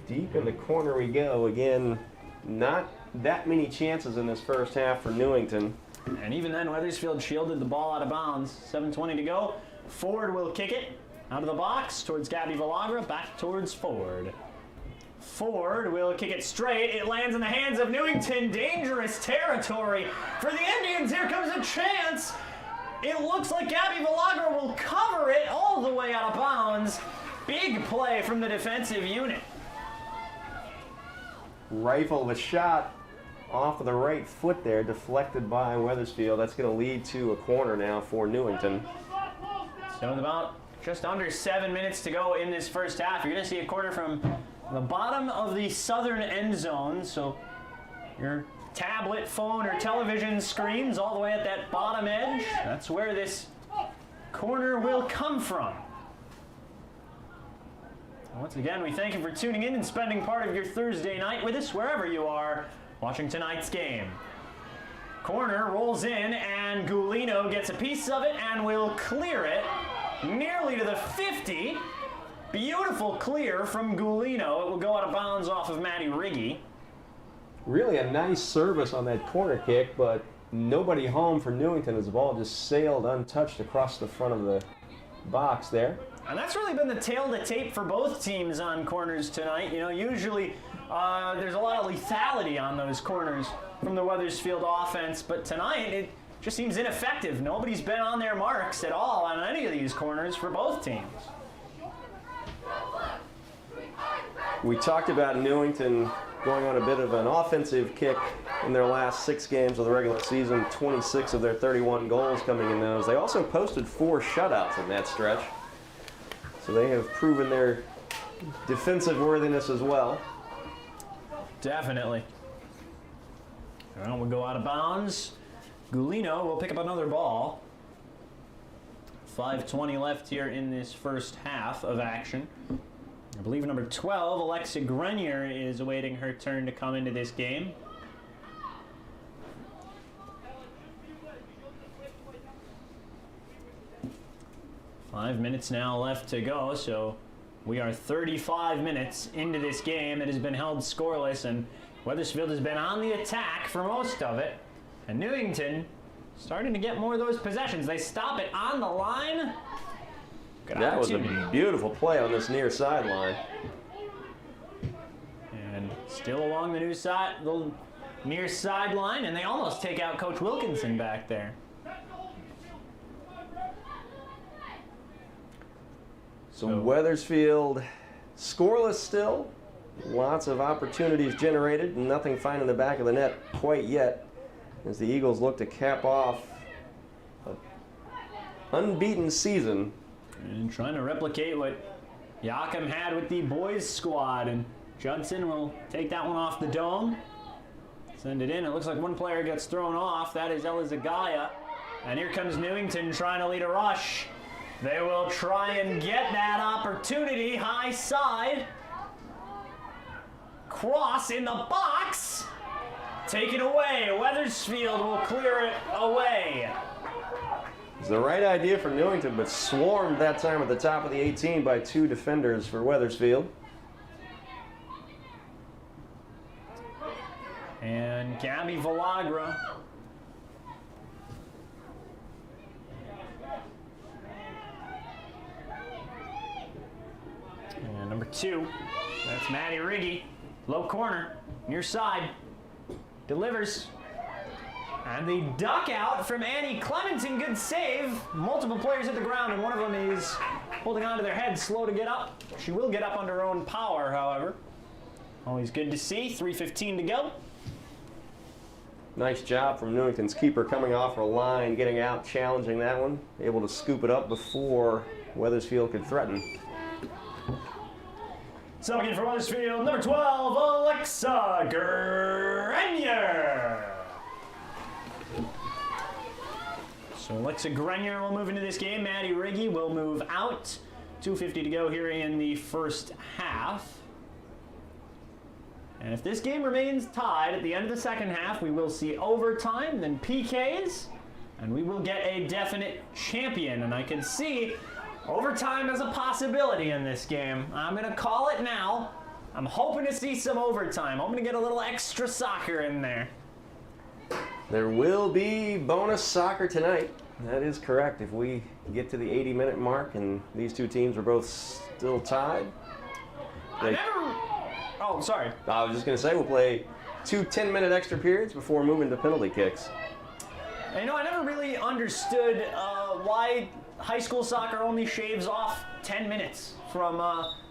Speaker 3: Deep in the corner we go. Again, not that many chances in this first half for Newington.
Speaker 1: And even then, Wethersfield shielded the ball out of bounds. 7:20 to go. Ford will kick it out of the box towards Gabby Villagra, back towards Ford. Ford will kick it straight. It lands in the hands of Newington. Dangerous territory for the Indians. Here comes a chance. It looks like Gabby Villagra will cover it all the way out of bounds. Big play from the defensive unit.
Speaker 3: Rifle the shot off of the right foot there, deflected by Wethersfield. That's going to lead to a corner now for Newington.
Speaker 1: So with about just under 7 minutes to go in this first half, you're going to see a corner from the bottom of the southern end zone. So your tablet, phone, or television screens all the way at that bottom edge. That's where this corner will come from. Once again, we thank you for tuning in and spending part of your Thursday night with us, wherever you are watching tonight's game. Corner rolls in, and Gulino gets a piece of it and will clear it nearly to the 50. Beautiful clear from Gulino. It will go out of bounds off of Maddie Riggy.
Speaker 3: Really a nice service on that corner kick, but nobody home for Newington as the ball just sailed untouched across the front of the box there.
Speaker 1: And that's really been the tail of the tape for both teams on corners tonight. You know, usually there's a lot of lethality on those corners from the Wethersfield offense, but tonight it just seems ineffective. Nobody's been on their marks at all on any of these corners for both teams.
Speaker 3: We talked about Newington going on a bit of an offensive kick in their last 6 games of the regular season, 26 of their 31 goals coming in those. They also posted 4 shutouts in that stretch. So they have proven their defensive worthiness as well.
Speaker 1: Definitely. Well, we'll go out of bounds. Gulino will pick up another ball. 5:20 left here in this first half of action. I believe number 12, Alexa Grenier, is awaiting her turn to come into this game. Five minutes now left to go, so we are 35 minutes into this game. It has been held scoreless, and Wethersfield has been on the attack for most of it. And Newington starting to get more of those possessions. They stop it on the line. Good
Speaker 3: That was a
Speaker 1: opportunity.
Speaker 3: beautiful play on this near sideline.
Speaker 1: And still along the near sideline, and they almost take out Coach Wilkinson back there.
Speaker 3: So Wethersfield scoreless still. Lots of opportunities generated. Nothing finding the back of the net quite yet as the Eagles look to cap off an unbeaten season.
Speaker 1: And trying to replicate what Yakum had with the boys squad. And Judson will take that one off the dome. Send it in. It looks like one player gets thrown off. That is Elizagaya. And here comes Newington trying to lead a rush. They will try and get that opportunity. High side. Cross in the box. Take it away. Wethersfield will clear it away.
Speaker 3: It's the right idea for Newington, but swarmed that time at the top of the 18 by two defenders for Wethersfield.
Speaker 1: And Gabby Villagra. And number 2, that's Maddie Riggy. Low corner, near side. Delivers. And the duck out from Annie Clementon. Good save. Multiple players at the ground, and one of them is holding onto their head, slow to get up. She will get up under her own power, however. Always good to see. 3:15 to go.
Speaker 3: Nice job from Newington's keeper coming off her line, getting out, challenging that one. Able to scoop it up before Wethersfield could threaten.
Speaker 1: Subbing for Wethersfield, number 12, Alexa Grenier. So Alexa Grenier will move into this game. Maddie Riggy will move out. 2:50 to go here in the first half. And if this game remains tied at the end of the second half, we will see overtime, then PKs, and we will get a definite champion. And I can see overtime as a possibility in this game. I'm going to call it now. I'm hoping to see some overtime. I'm going to get a little extra soccer in there.
Speaker 3: There will be bonus soccer tonight. That is correct. If we get to the 80-minute mark and these two teams are both still tied.
Speaker 1: Oh, sorry.
Speaker 3: I was just going to say we'll play 2 10-minute extra periods before moving to penalty kicks.
Speaker 1: You know, I never really understood why high school soccer only shaves off 10 minutes from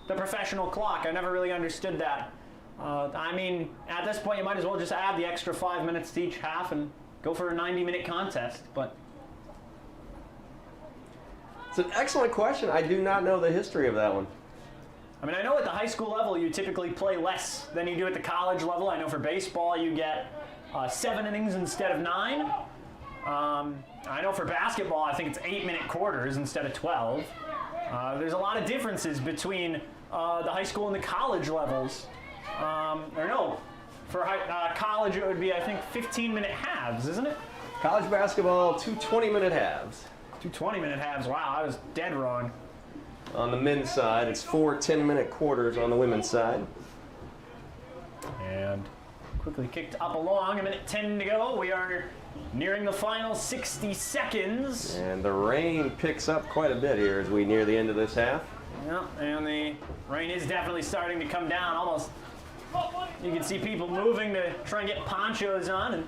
Speaker 1: the professional clock. I never really understood that. I mean, at this point, you might as well just add the extra 5 minutes to each half and go for a 90-minute contest. But
Speaker 3: it's an excellent question. I do not know the history of that one.
Speaker 1: I mean, I know at the high school level you typically play less than you do at the college level. I know for baseball you get 7 innings instead of 9. I know for basketball I think it's 8-minute quarters instead of 12. There's a lot of differences between the high school and the college levels. Or no, for college it would be, I think, 15-minute halves, isn't it?
Speaker 3: College basketball, 2 20-minute halves.
Speaker 1: 2 20-minute halves. Wow, I was dead wrong.
Speaker 3: On the men's side, it's 4 10-minute quarters on the women's side.
Speaker 1: And quickly kicked up along. 1:10 to go. We are nearing the final 60 seconds.
Speaker 3: And the rain picks up quite a bit here as we near the end of this half.
Speaker 1: Yeah, and the rain is definitely starting to come down. Almost, you can see people moving to try and get ponchos on. And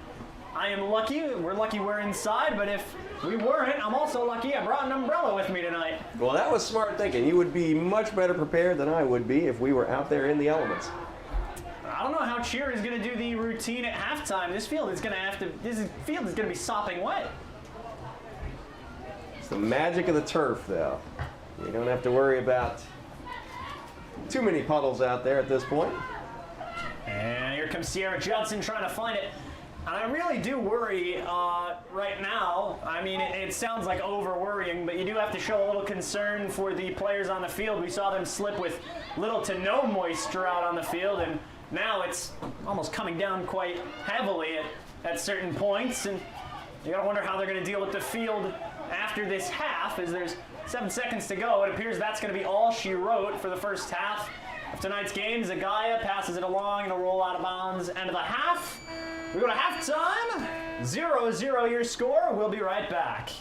Speaker 1: I am lucky. We're lucky we're inside, but if we weren't, I'm also lucky I brought an umbrella with me tonight.
Speaker 3: Well, that was smart thinking. You would be much better prepared than I would be if we were out there in the elements.
Speaker 1: I don't know how Cheer is going to do the routine at halftime. This field is going to be sopping wet.
Speaker 3: It's the magic of the turf, though. You don't have to worry about too many puddles out there at this point.
Speaker 1: And here comes Sierra Judson trying to find it. And I really do worry right now. I mean, it sounds like over-worrying, but you do have to show a little concern for the players on the field. We saw them slip with little to no moisture out on the field, and now it's almost coming down quite heavily at certain points. And you gotta wonder how they're gonna deal with the field after this half, as there's 7 seconds to go. It appears that's gonna be all she wrote for the first half of tonight's game. Zagaya passes it along and a roll out of bounds. End of the half. We go to halftime. 0-0 your score. We'll be right back.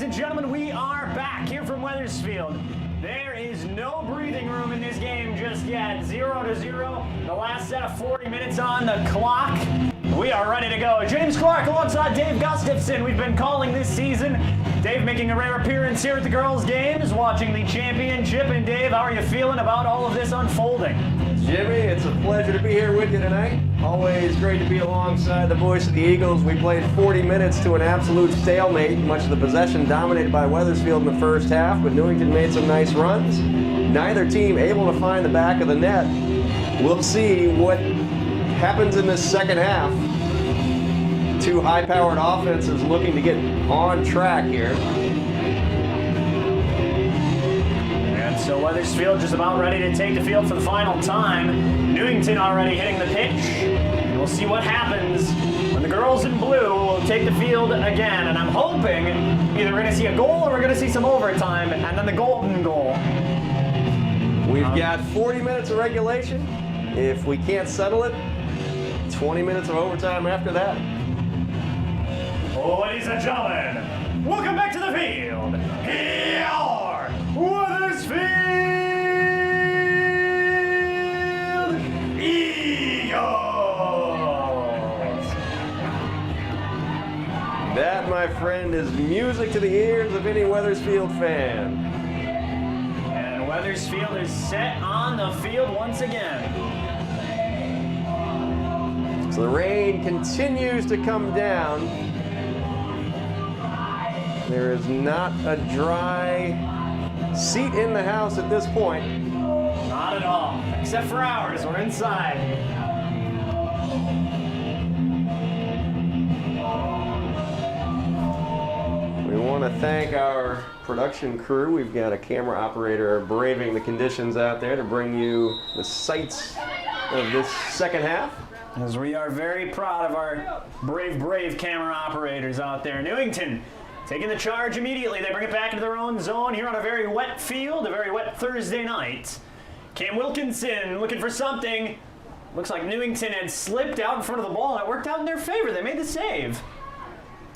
Speaker 1: and gentlemen, we are back here from Wethersfield. There is no breathing room in this game just yet. 0-0. The last set of 40 minutes on the clock. We are ready to go. James Clark alongside Dave Gustafson. We've been calling this season. Dave making a rare appearance here at the girls' games, watching the championship. And Dave, how are you feeling about all of this unfolding?
Speaker 3: Jimmy, it's a pleasure to be here with you tonight. Always great to be alongside the voice of the Eagles. We played 40 minutes to an absolute stalemate. Much of the possession dominated by Wethersfield in the first half, but Newington made some nice runs. Neither team able to find the back of the net. We'll see what happens in this second half. Two high-powered offenses looking to get on track here.
Speaker 1: And so Wethersfield just about ready to take the field for the final time. Newington already hitting the pitch. And we'll see what happens when the girls in blue will take the field again. And I'm hoping either we're going to see a goal or we're going to see some overtime and then the golden goal.
Speaker 3: We've got 40 minutes of regulation. If we can't settle it, 20 minutes of overtime after that.
Speaker 1: Ladies and gentlemen, welcome back to the field. Here are Wethersfield Eagles.
Speaker 3: That, my friend, is music to the ears of any Wethersfield fan.
Speaker 1: And Wethersfield is set on the field once again.
Speaker 3: So the rain continues to come down. There is not a dry seat in the house at this point.
Speaker 1: Not at all, except for ours. We're inside.
Speaker 3: We want to thank our production crew. We've got a camera operator braving the conditions out there to bring you the sights of this second half.
Speaker 1: As we are very proud of our brave camera operators out there. Newington taking the charge immediately. They bring it back into their own zone here on a very wet field, a very wet Thursday night. Cam Wilkinson looking for something. Looks like Newington had slipped out in front of the ball and it worked out in their favor. They made the save.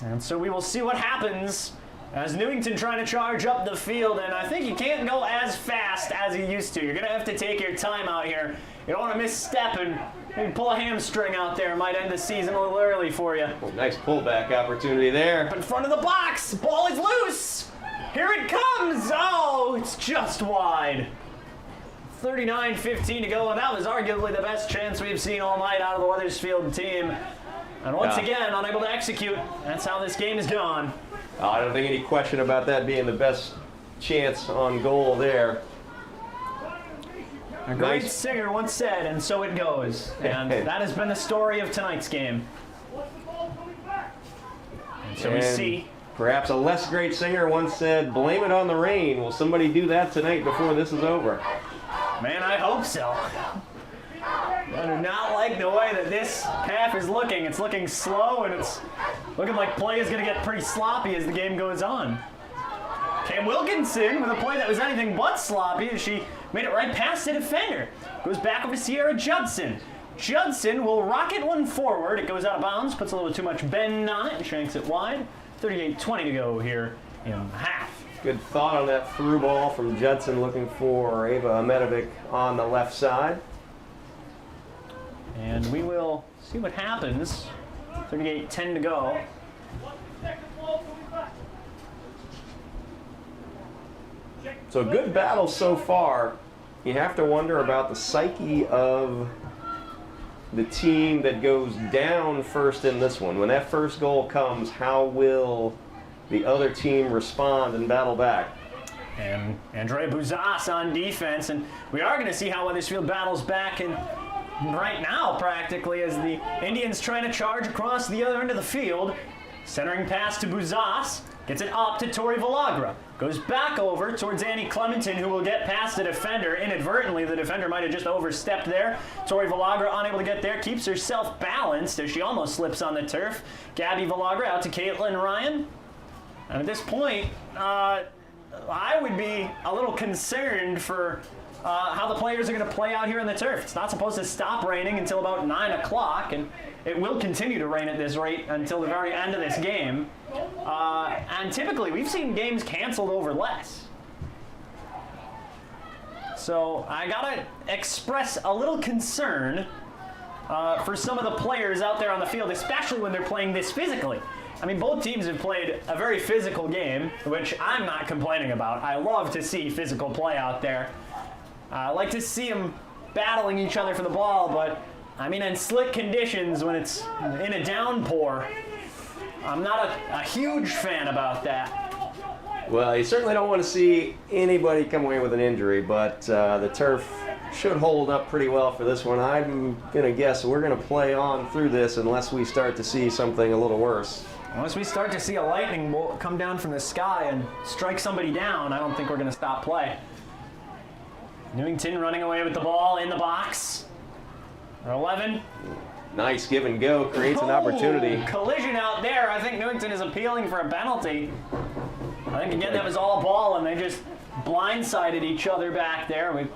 Speaker 1: And so we will see what happens as Newington trying to charge up the field. And I think you can't go as fast as you used to. You're going to have to take your time out here. You don't want to misstep and maybe pull a hamstring out there. It might end the season a little early for you.
Speaker 3: Well, nice pullback opportunity there.
Speaker 1: Up in front of the box. Ball is loose. Here it comes. Oh, it's just wide. 39:15 to go, and that was arguably the best chance we've seen all night out of the Wethersfield team. And once again, unable to execute. That's how this game is gone.
Speaker 3: I don't think any question about that being the best chance on goal there.
Speaker 1: A great singer once said, and so it goes. And that has been the story of tonight's game. And so we see.
Speaker 3: Perhaps a less great singer once said, "Blame it on the rain." Will somebody do that tonight before this is over?
Speaker 1: Man, I hope so. I do not like the way that this half is looking. It's looking slow, and it's looking like play is going to get pretty sloppy as the game goes on. Cam Wilkinson with a play that was anything but sloppy as she made it right past the defender. Goes back over to Sierra Judson. Judson will rocket one forward. It goes out of bounds, puts a little too much bend on it, and shanks it wide. 38:20 to go here in the half.
Speaker 3: Good thought on that through ball from Judson, looking for Ava Ahmetovic on the left side.
Speaker 1: And we will see what happens. 38:10 to go.
Speaker 3: So a good battle so far. You have to wonder about the psyche of the team that goes down first in this one. When that first goal comes, how will the other team respond and battle back?
Speaker 1: And Andrea Buzas on defense, and we are going to see how Wethersfield battles back and right now practically as the Indians trying to charge across the other end of the field. Centering pass to Buzas, gets it up to Tori Villagra. Goes back over towards Annie Clementon, who will get past the defender inadvertently. The defender might have just overstepped there. Tori Villagra unable to get there, keeps herself balanced as she almost slips on the turf. Gabby Villagra out to Caitlin Ryan. And at this point, I would be a little concerned for how the players are going to play out here on the turf. It's not supposed to stop raining until about 9 o'clock, and it will continue to rain at this rate until the very end of this game. And typically, we've seen games canceled over less. So I gotta express a little concern for some of the players out there on the field, especially when they're playing this physically. I mean, both teams have played a very physical game, which I'm not complaining about. I love to see physical play out there. I like to see them battling each other for the ball, but I mean, in slick conditions when it's in a downpour, I'm not a huge fan about that.
Speaker 3: Well, you certainly don't want to see anybody come away with an injury, but the turf should hold up pretty well for this one. I'm going to guess we're going to play on through this unless we start to see something a little worse.
Speaker 1: Once we start to see a lightning bolt come down from the sky and strike somebody down, I don't think we're going to stop play. Newington running away with the ball in the box. 11.
Speaker 3: Nice give and go, creates an opportunity.
Speaker 1: Collision out there. I think Newington is appealing for a penalty. I think, again, that was all ball, and they just blindsided each other back there.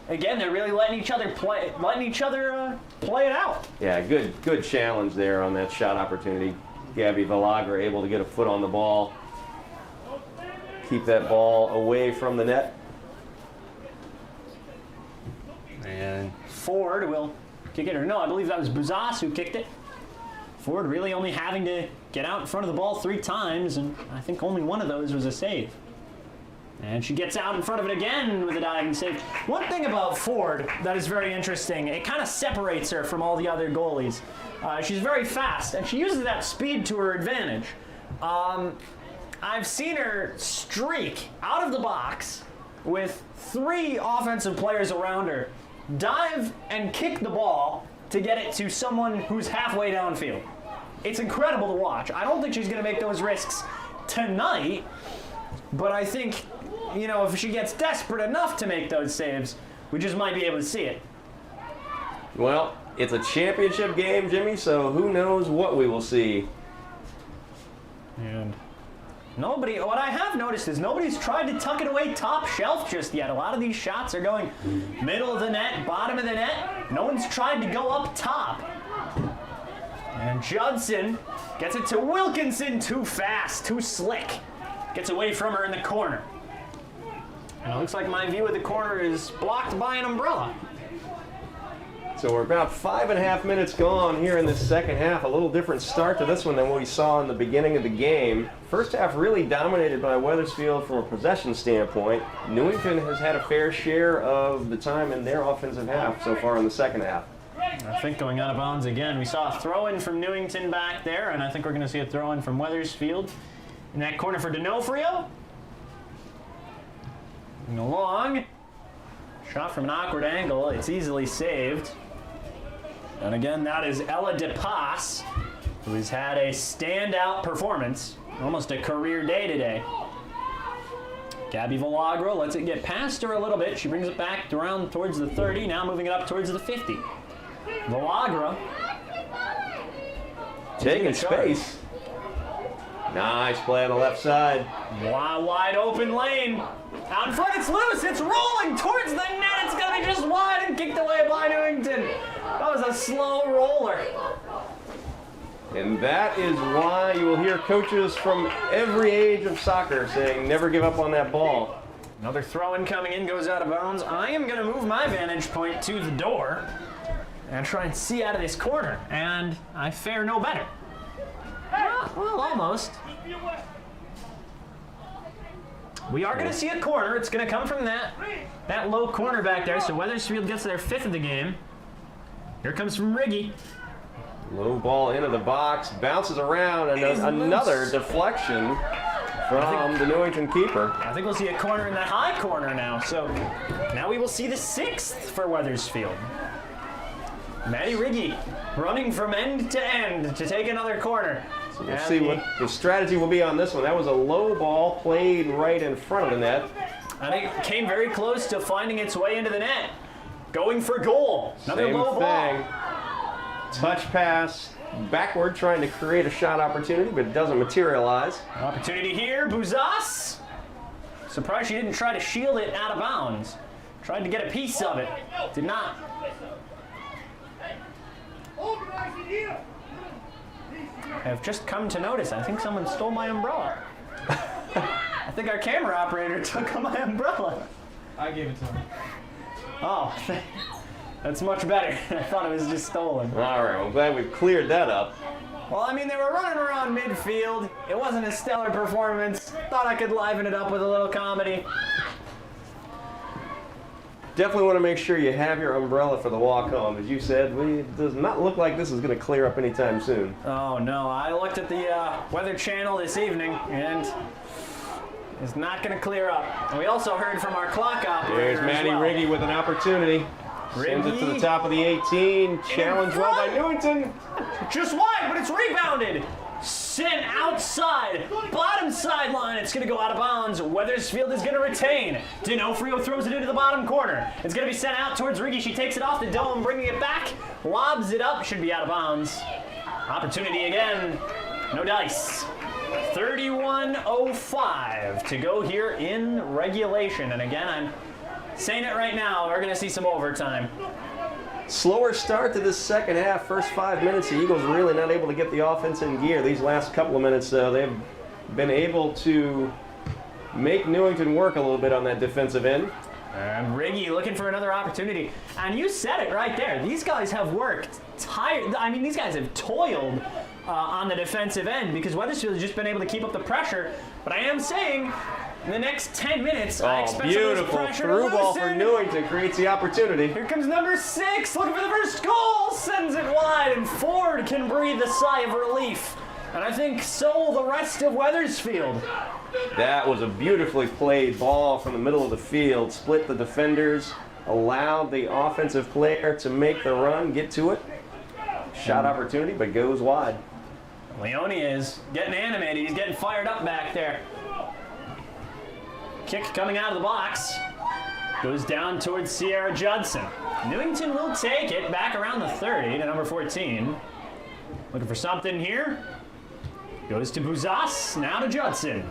Speaker 1: Again, they're really letting each other play it out.
Speaker 3: Yeah, good challenge there on that shot opportunity. Gabby Villagra able to get a foot on the ball, keep that ball away from the net.
Speaker 1: And Ford will kick it, or no, I believe that was Buzas who kicked it. Ford really only having to get out in front of the ball 3 times, and I think only one of those was a save. And she gets out in front of it again with a diving save. One thing about Ford that is very interesting, it kind of separates her from all the other goalies. She's very fast, and she uses that speed to her advantage. I've seen her streak out of the box with 3 offensive players around her, dive and kick the ball to get it to someone who's halfway downfield. It's incredible to watch. I don't think she's going to make those risks tonight, but I think, you know, if she gets desperate enough to make those saves, we just might be able to see it.
Speaker 3: Well, it's a championship game, Jimmy, so who knows what we will see.
Speaker 1: And what I have noticed is nobody's tried to tuck it away top shelf just yet. A lot of these shots are going middle of the net, bottom of the net. No one's tried to go up top. And Judson gets it to Wilkinson, too fast, too slick. Gets away from her in the corner. And it looks like my view of the corner is blocked by an umbrella.
Speaker 3: So we're about 5.5 minutes gone here in this second half. A little different start to this one than what we saw in the beginning of the game. First half really dominated by Wethersfield from a possession standpoint. Newington has had a fair share of the time in their offensive half so far in the second half.
Speaker 1: I think going out of bounds again. We saw a throw-in from Newington back there, and I think we're going to see a throw-in from Wethersfield. In that corner for D'Onofrio. Moving along. Shot from an awkward angle. It's easily saved. And again, that is Ella DePass, who has had a standout performance, almost a career day today. Gabby Villagra lets it get past her a little bit. She brings it back around towards the 30, now moving it up towards the 50. Villagra.
Speaker 3: Taking space. Nice play on the left side.
Speaker 1: Wide open lane. Out in front, it's loose. It's rolling towards the net. It's going to be just wide and kicked away by Newington. That was a slow roller.
Speaker 3: And that is why you will hear coaches from every age of soccer saying never give up on that ball.
Speaker 1: Another throw-in coming in, goes out of bounds. I am going to move my vantage point to the door and try and see out of this corner. And I fare no better. Well, almost. We are going to see a corner. It's going to come from that low corner back there. So Wethersfield gets their 5th of the game. Here comes from Riggy.
Speaker 3: Low ball into the box, bounces around, and another deflection from the Newington keeper.
Speaker 1: I think we'll see a corner in that high corner now. So now we will see the 6th for Wethersfield. Maddie Riggy running from end to end to take another corner.
Speaker 3: So we'll see what the strategy will be on this one. That was a low ball played right in front of the net.
Speaker 1: I think it came very close to finding its way into the net. Going for goal. Another
Speaker 3: Same
Speaker 1: low ball.
Speaker 3: thing. Touch pass backward, trying to create a shot opportunity, but it doesn't materialize.
Speaker 1: Opportunity here, Buzas. Surprised she didn't try to shield it out of bounds. Tried to get a piece of it. Did not. have just come to notice. I think someone stole my umbrella. I think our camera operator took my umbrella.
Speaker 4: I gave it to him.
Speaker 1: Oh, that's much better. I thought it was just stolen.
Speaker 3: All right, well, glad we've cleared that up.
Speaker 1: Well, I mean, they were running around midfield. It wasn't a stellar performance. Thought I could liven it up with a little comedy.
Speaker 3: Definitely want to make sure you have your umbrella for the walk home. As you said, it does not look like this is going to clear up anytime soon.
Speaker 1: Oh, no. I looked at the Weather Channel this evening, and it's not going to clear up. And we also heard from our clock operator.
Speaker 3: There's Matty
Speaker 1: as well.
Speaker 3: Riggy with an opportunity. Sends it to the top of the 18. Challenge well by Newington.
Speaker 1: Just wide, but it's rebounded. Sent outside, bottom sideline. It's going to go out of bounds. Wethersfield is going to retain. D'Onofrio throws it into the bottom corner. It's going to be sent out towards Riggy. She takes it off the dome, bringing it back. Lobs it up. Should be out of bounds. Opportunity again. No dice. 31:05 to go here in regulation. And again, I'm saying it right now. We're going to see some overtime.
Speaker 3: Slower start to this second half. First 5 minutes, the Eagles really not able to get the offense in gear. These last couple of minutes, they've been able to make Newington work a little bit on that defensive end.
Speaker 1: And Riggy looking for another opportunity. And you said it right there. These guys have worked tired. I mean, these guys have toiled on the defensive end because Wethersfield has just been able to keep up the pressure. But I am saying, in the next 10 minutes, I expect some of this pressure to
Speaker 3: through ball for
Speaker 1: loosen.
Speaker 3: Newington creates the opportunity.
Speaker 1: Here comes number 6, looking for the first goal, sends it wide, and Ford can breathe a sigh of relief. And I think so will the rest of Wethersfield.
Speaker 3: That was a beautifully played ball from the middle of the field. Split the defenders, allowed the offensive player to make the run, get to it. Shot opportunity, but goes wide.
Speaker 1: Leone is getting animated. He's getting fired up back there. Kick coming out of the box. Goes down towards Sierra Judson. Newington will take it back around the 30 to number 14. Looking for something here. Goes to Buzas, now to Judson.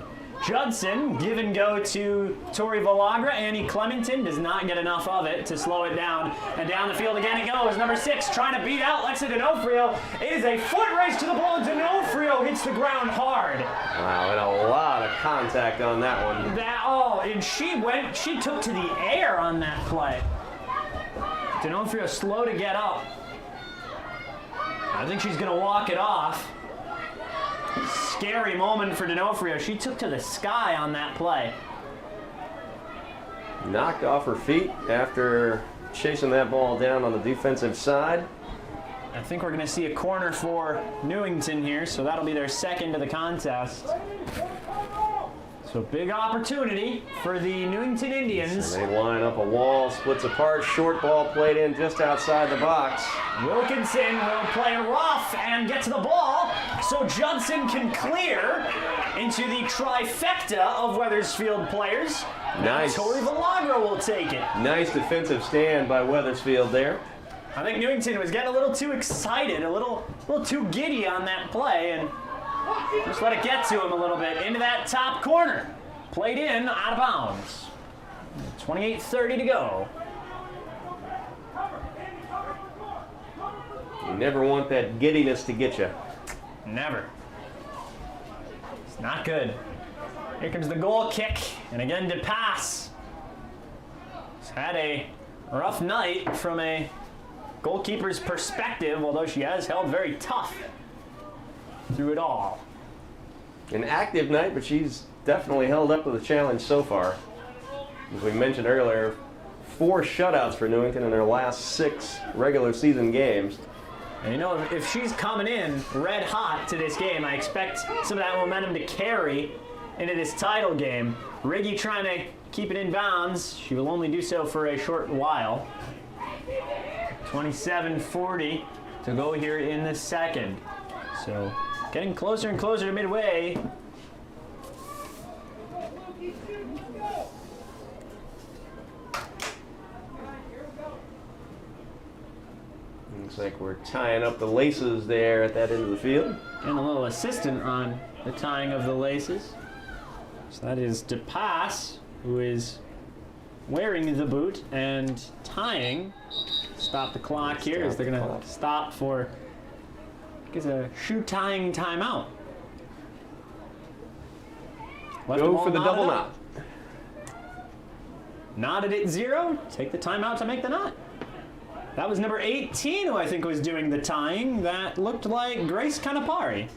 Speaker 1: Judson, give and go to Tori Villagra. Annie Clementon does not get enough of it to slow it down. And down the field again it goes. Number 6 trying to beat out Lexa D'Onofrio. It is a foot race to the ball. D'Onofrio hits the ground hard.
Speaker 3: Wow, and a lot of contact on that one.
Speaker 1: And she took to the air on that play. D'Onofrio slow to get up. I think she's going to walk it off. Scary moment for D'Onofrio. She took to the sky on that play.
Speaker 3: Knocked off her feet after chasing that ball down on the defensive side.
Speaker 1: I think we're going to see a corner for Newington here, so that'll be their second of the contest. So big opportunity for the Newington Indians.
Speaker 3: So they line up a wall, splits apart, short ball played in just outside the box.
Speaker 1: Wilkinson will play rough and get to the ball, so Judson can clear into the trifecta of Wethersfield players.
Speaker 3: Nice.
Speaker 1: Now Tori Villagra will take it.
Speaker 3: Nice defensive stand by Wethersfield there.
Speaker 1: I think Newington was getting a little too excited, a little too giddy on that play, and just let it get to him a little bit. Into that top corner. Played in, out of bounds. 28:30 to go.
Speaker 3: You never want that giddiness to get you.
Speaker 1: Never. It's not good. Here comes the goal kick, and again to pass. He's had a rough night from a goalkeeper's perspective, although she has held very tough through it all.
Speaker 3: An active night, but she's definitely held up to the challenge so far. As we mentioned earlier, 4 shutouts for Newington in their last 6 regular season games.
Speaker 1: And you know, if she's coming in red hot to this game, I expect some of that momentum to carry into this title game. Riggy trying to keep it in bounds. She will only do so for a short while. 27:40 to go here in the second. So getting closer and closer to midway.
Speaker 3: Looks like we're tying up the laces there at that end of the field.
Speaker 1: And a little assistant on the tying of the laces. So that is DePass, who is wearing the boot and tying. Stop the clock here as they're going to stop for Gets a shoe tying timeout. Left
Speaker 3: Go
Speaker 1: them all
Speaker 3: for the double
Speaker 1: knotted
Speaker 3: knot.
Speaker 1: up. Knotted at 0. Take the timeout to make the knot. That was number 18 who I think was doing the tying. That looked like Grace Canapari.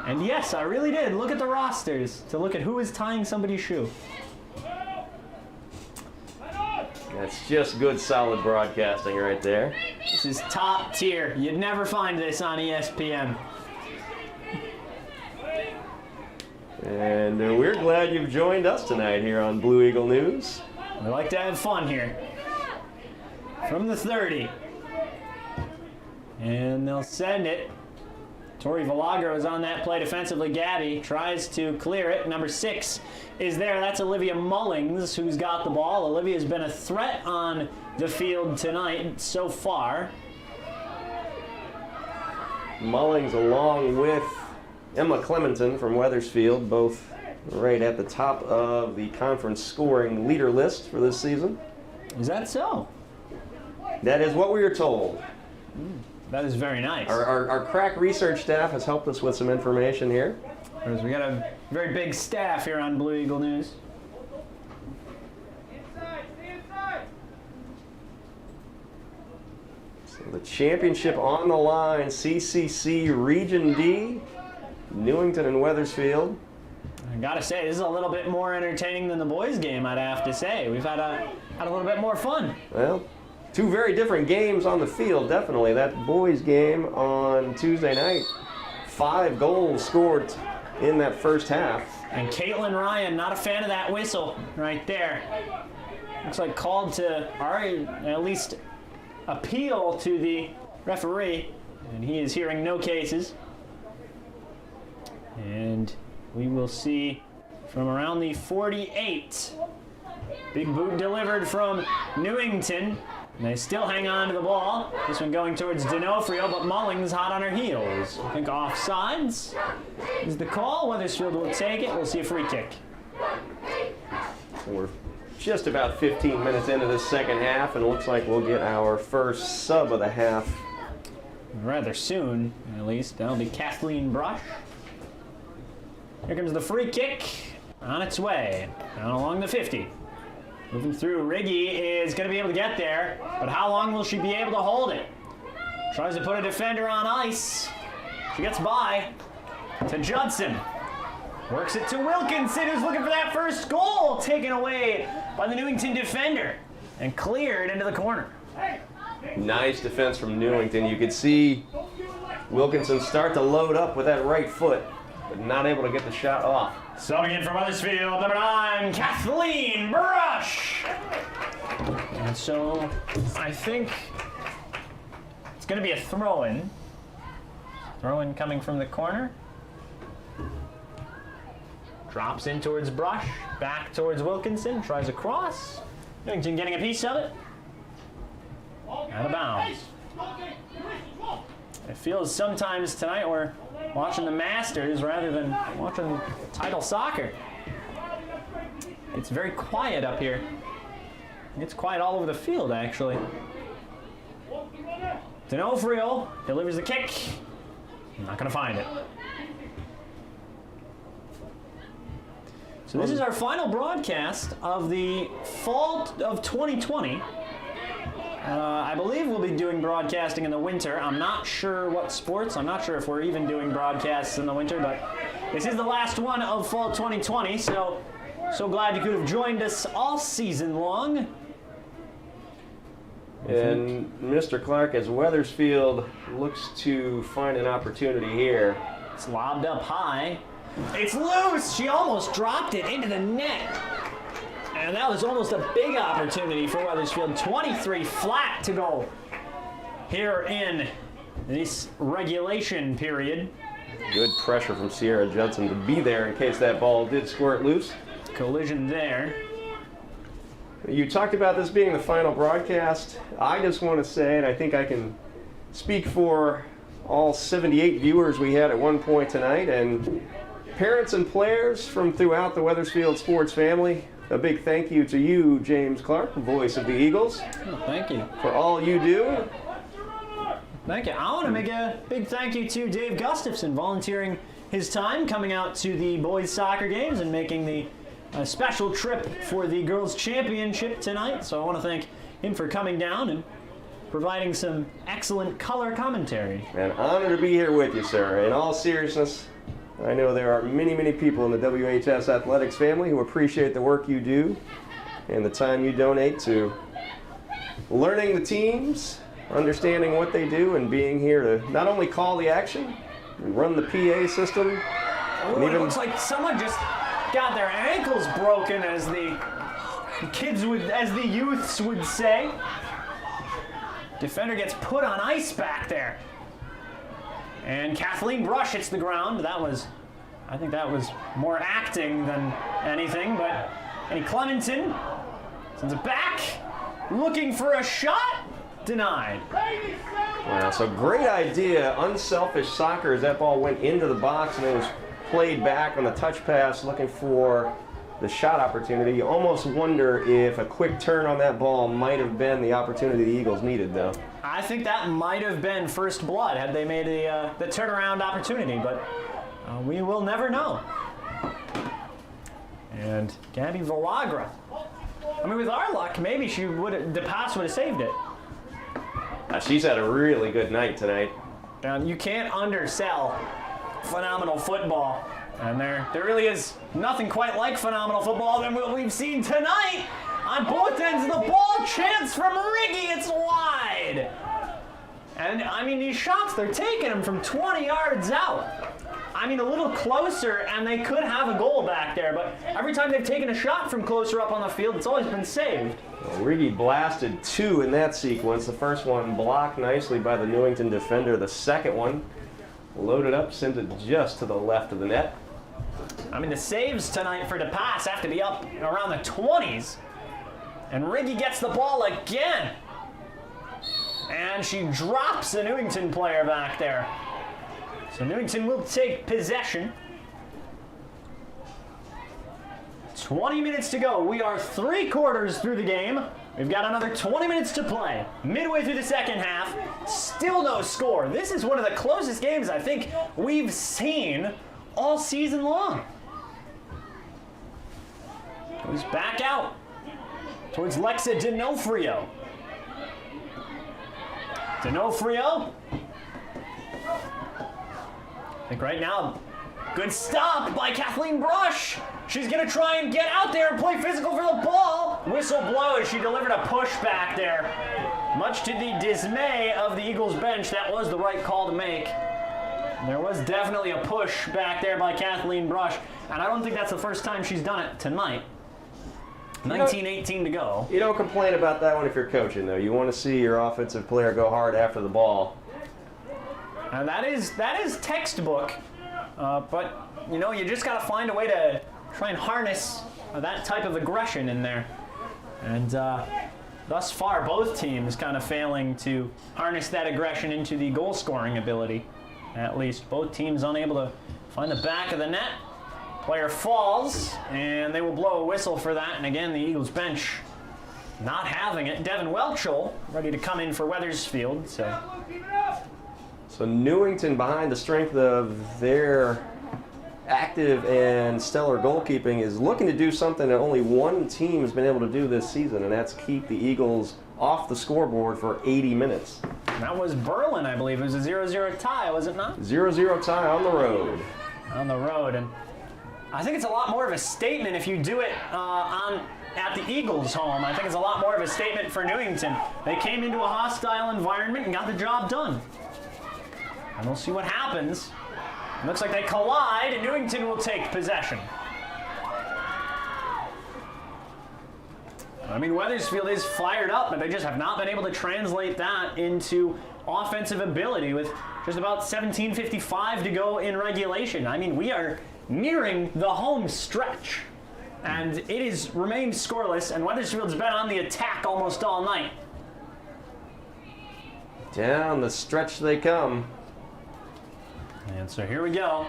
Speaker 1: And yes, I really did look at the rosters to look at who is tying somebody's shoe.
Speaker 3: That's just good, solid broadcasting right there.
Speaker 1: This is top tier. You'd never find this on ESPN.
Speaker 3: And we're glad you've joined us tonight here on Blue Eagle News.
Speaker 1: We like to have fun here. From the 30. And they'll send it. Tori Villagro is on that play defensively. Gabby tries to clear it. Number 6 is there. That's Olivia Mullings who's got the ball. Olivia's been a threat on the field tonight so far.
Speaker 3: Mullings along with Emma Clementon from Wethersfield, both right at the top of the conference scoring leader list for this season.
Speaker 1: Is that so?
Speaker 3: That is what we are told.
Speaker 1: That is very nice.
Speaker 3: Our crack research staff has helped us with some information here.
Speaker 1: We got a very big staff here on Blue Eagle News.
Speaker 3: So the championship on the line, CCC Region D, Newington and Wethersfield.
Speaker 1: I gotta say, this is a little bit more entertaining than the boys' game, I'd have to say. We've had a little bit more fun.
Speaker 3: Well, two very different games on the field, definitely. That boys' game on Tuesday night, 5 goals scored in that first half.
Speaker 1: And Caitlin Ryan, not a fan of that whistle right there. Looks like called to, or at least appeal to the referee, and he is hearing no cases. And we will see from around the 48. Big boot delivered from Newington. And they still hang on to the ball. This one going towards D'Onofrio, but Mullings hot on her heels. I think offsides is the call. Wethersfield will take it. We'll see a free kick.
Speaker 3: We're just about 15 minutes into the second half, and it looks like we'll get our first sub of the half.
Speaker 1: Rather soon, at least. That'll be Kathleen Brush. Here comes the free kick on its way. Down along the 50. Moving through, Riggy is going to be able to get there, but how long will she be able to hold it? Tries to put a defender on ice. She gets by to Judson. Works it to Wilkinson, who's looking for that first goal. Taken away by the Newington defender and cleared into the corner.
Speaker 3: Nice defense from Newington. You could see Wilkinson start to load up with that right foot, but not able to get the shot off.
Speaker 1: Subbing in from Wethersfield, number 9, Kathleen Brush. And so I think it's going to be a throw-in. Throw-in coming from the corner. Drops in towards Brush, back towards Wilkinson, tries a cross. Newington getting a piece of it. Out of bounds. It feels sometimes tonight we're watching the Masters rather than watching title soccer. It's very quiet up here. It's quiet all over the field, actually. D'Onofrio delivers the kick. Not going to find it. So this is our final broadcast of the fall of 2020. I believe we'll be doing broadcasting in the winter. I'm not sure what sports. I'm not sure if we're even doing broadcasts in the winter, but this is the last one of fall 2020, so glad you could have joined us all season long.
Speaker 3: And Mr. Clark, as Wethersfield looks to find an opportunity here.
Speaker 1: It's lobbed up high. It's loose! She almost dropped it into the net. And that was almost a big opportunity for Wethersfield. 23 flat to go here in this regulation period.
Speaker 3: Good pressure from Sierra Judson to be there in case that ball did squirt loose.
Speaker 1: Collision there.
Speaker 3: You talked about this being the final broadcast. I just want to say, and I think I can speak for all 78 viewers we had at one point tonight, and parents and players from throughout the Wethersfield sports family, a big thank you to you, James Clark, voice of the Eagles.
Speaker 1: Oh, thank you.
Speaker 3: For all you do,
Speaker 1: Thank you. I want to make a big thank you to Dave Gustafson volunteering his time, coming out to the boys' soccer games and making the special trip for the girls' championship tonight. So I want to thank him for coming down and providing some excellent color commentary.
Speaker 3: An honor to be here with you, sir. In all seriousness, I know there are many, many people in the WHS athletics family who appreciate the work you do and the time you donate to learning the teams, understanding what they do, and being here to not only call the action, run the PA system.
Speaker 1: Oh, it looks like someone just got their ankles broken, as the kids would, as the youths would say. Defender gets put on ice back there. And Kathleen Brush hits the ground. I think that was more acting than anything, but Annie Clementon sends it back, looking for a shot, denied.
Speaker 3: Wow, so great idea, unselfish soccer as that ball went into the box and it was played back on the touch pass looking for the shot opportunity. You almost wonder if a quick turn on that ball might have been the opportunity the Eagles needed, though.
Speaker 1: I think that might have been first blood had they made the turnaround opportunity, but we will never know. And Gabby Villagra. I mean, with our luck, maybe the pass would have saved it.
Speaker 3: She's had a really good night tonight.
Speaker 1: And you can't undersell phenomenal football. And there really is nothing quite like phenomenal football than what we've seen tonight. On both ends of the ball, chance from Riggy, it's wide. And I mean, these shots, they're taking them from 20 yards out. I mean, a little closer, and they could have a goal back there, but every time they've taken a shot from closer up on the field, it's always been saved.
Speaker 3: Well, Riggy blasted two in that sequence. The first one blocked nicely by the Newington defender. The second one loaded up, sent it just to the left of the net.
Speaker 1: I mean, the saves tonight for DePass have to be up around the 20s. And Riggy gets the ball again. And she drops a Newington player back there. So Newington will take possession. 20 minutes to go. We are 3/4 through the game. We've got another 20 minutes to play. Midway through the second half, still no score. This is one of the closest games I think we've seen all season long. Goes back out towards Lexa D'Onofrio. D'Onofrio. I think right now, good stop by Kathleen Brush. She's going to try and get out there and play physical for the ball. Whistle blows. She delivered a push back there. Much to the dismay of the Eagles bench, that was the right call to make. There was definitely a push back there by Kathleen Brush, and I don't think that's the first time she's done it tonight. 19:18 to go.
Speaker 3: You don't complain about that one if you're coaching, though. You want to see your offensive player go hard after the ball.
Speaker 1: And that is textbook, but you know, you just got to find a way to try and harness that type of aggression in there. And thus far, both teams kind of failing to harness that aggression into the goal-scoring ability. At least both teams unable to find the back of the net. Player falls, and they will blow a whistle for that. And again, the Eagles bench not having it. Devin Welchel ready to come in for Wethersfield. So
Speaker 3: Newington, behind the strength of their active and stellar goalkeeping, is looking to do something that only one team has been able to do this season, and that's keep the Eagles off the scoreboard for 80 minutes.
Speaker 1: That was Berlin, I believe. It was a 0-0 tie, was it not?
Speaker 3: 0-0 tie on the road.
Speaker 1: On the road, and I think it's a lot more of a statement if you do it at the Eagles' home. I think it's a lot more of a statement for Newington. They came into a hostile environment and got the job done. And we'll see what happens. It looks like they collide, and Newington will take possession. I mean, Wethersfield is fired up, but they just have not been able to translate that into offensive ability with just about 17:55 to go in regulation. I mean, we are nearing the home stretch, and it has remained scoreless, and Wethersfield's been on the attack almost all night.
Speaker 3: Down the stretch they come.
Speaker 1: And so here we go.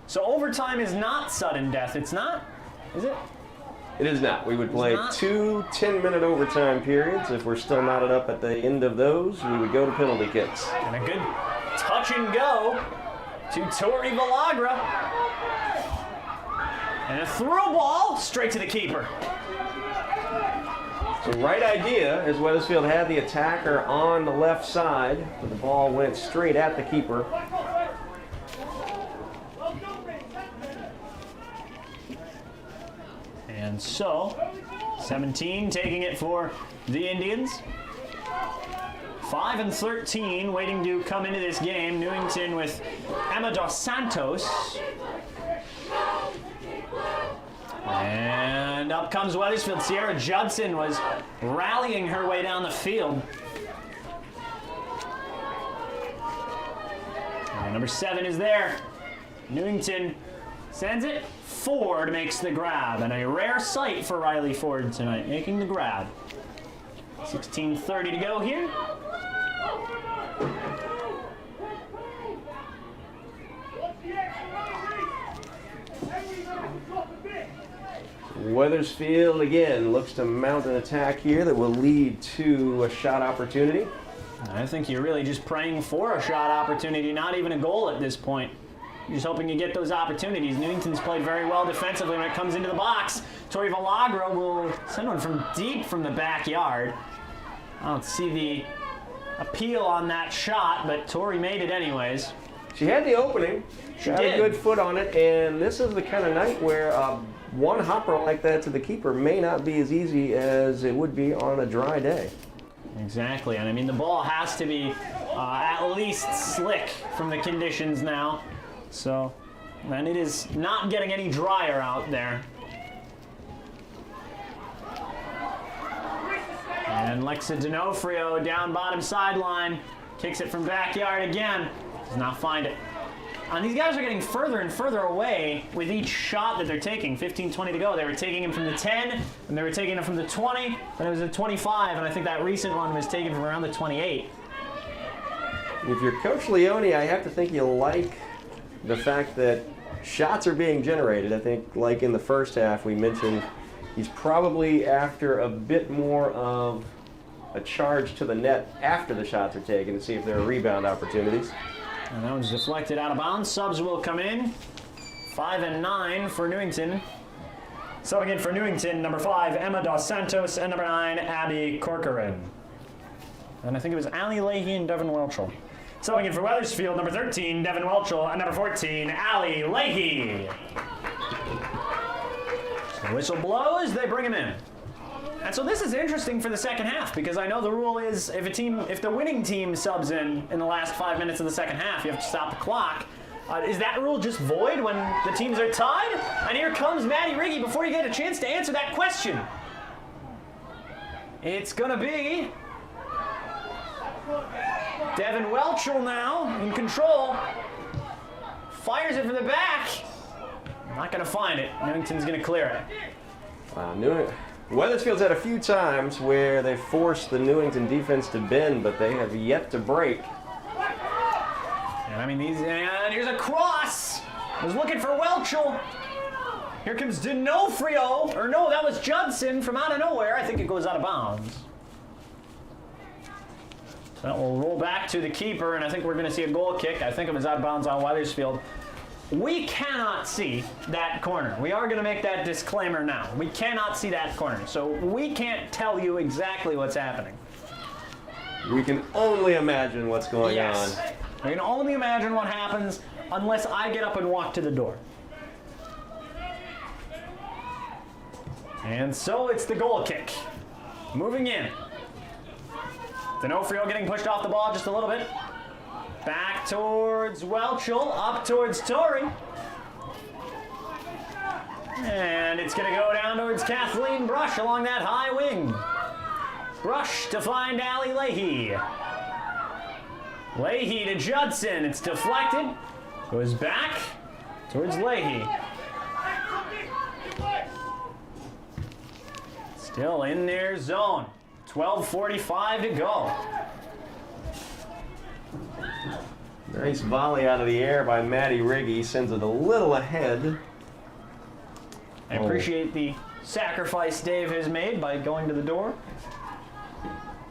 Speaker 1: So overtime is not sudden death. It's not, is it?
Speaker 3: It is not. We would play two 10-minute overtime periods. If we're still knotted up at the end of those, we would go to penalty kicks.
Speaker 1: And a good touch and go to Tori Villagra. And a through ball straight to the keeper.
Speaker 3: So right idea, as Wethersfield had the attacker on the left side, but the ball went straight at the keeper.
Speaker 1: And so, 17 taking it for the Indians. 5 and 13 waiting to come into this game. Newington with Emma Dos Santos. And up comes Wethersfield. Sierra Judson was rallying her way down the field. And number 7 is there. Newington sends it. Ford makes the grab, and a rare sight for Riley Ford tonight, making the grab. 16:30 to go here.
Speaker 3: Wethersfield again looks to mount an attack here that will lead to a shot opportunity.
Speaker 1: I think you're really just praying for a shot opportunity, not even a goal at this point. You're just hoping you get those opportunities. Newington's played very well defensively when it comes into the box. Tori Villagra will send one from deep from the backyard. I don't see the appeal on that shot, but Tori made it anyways.
Speaker 3: She had the opening. She had a good foot on it, and this is the kind of night where one hopper like that to the keeper may not be as easy as it would be on a dry day.
Speaker 1: Exactly, and I mean the ball has to be at least slick from the conditions now. So, and it is not getting any drier out there. And Lexa D'Onofrio down bottom sideline, kicks it from backyard again, does not find it. And these guys are getting further and further away with each shot that they're taking. 15-20 to go. They were taking him from the 10, and they were taking him from the 20, then it was the 25, and I think that recent one was taken from around the 28.
Speaker 3: If you're Coach Leone, I have to think you like the fact that shots are being generated. I think, like in the first half, we mentioned he's probably after a bit more of a charge to the net after the shots are taken to see if there are rebound opportunities.
Speaker 1: And that one's deflected out of bounds. Subs will come in. 5 and 9 for Newington. Subbing in for Newington, number 5, Emma Dos Santos, and number 9, Abby Corcoran. And I think it was Allie Leahy and Devin Welchel. Subbing in for Wethersfield, number 13, Devin Welchel, and number 14, Allie Leahy. The whistle blows, they bring him in. And so this is interesting for the second half, because I know the rule is if the winning team subs in the last 5 minutes of the second half, you have to stop the clock. Is that rule just void when the teams are tied? And here comes Maddie Riggy before you get a chance to answer that question. It's going to be Devin Welchel now in control. Fires it from the back. Not going to find it. Newington's going to clear it.
Speaker 3: Wow, Wethersfield's had a few times where they forced the Newington defense to bend, but they have yet to break.
Speaker 1: And I mean, and here's a cross. I was looking for Welchel. Here comes D'Onofrio. Or no, that was Judson from out of nowhere. I think it goes out of bounds. So that will roll back to the keeper, and I think we're going to see a goal kick. I think it was out of bounds on Wethersfield. We cannot see that corner. We are going to make that disclaimer now. We cannot see that corner, so we can't tell you exactly what's happening.
Speaker 3: We can only imagine what's going on.
Speaker 1: We can only imagine what happens unless I get up and walk to the door. And so it's the goal kick. Moving in. D'Onofrio getting pushed off the ball just a little bit. Back towards Welchel, up towards Tori. And it's going to go down towards Kathleen Brush along that high wing. Brush to find Allie Leahy. Leahy to Judson. It's deflected. Goes back towards Leahy. Still in their zone. 12:45 to go.
Speaker 3: Nice volley out of the air by Maddie Riggy. Sends it a little ahead.
Speaker 1: I appreciate the sacrifice Dave has made by going to the door.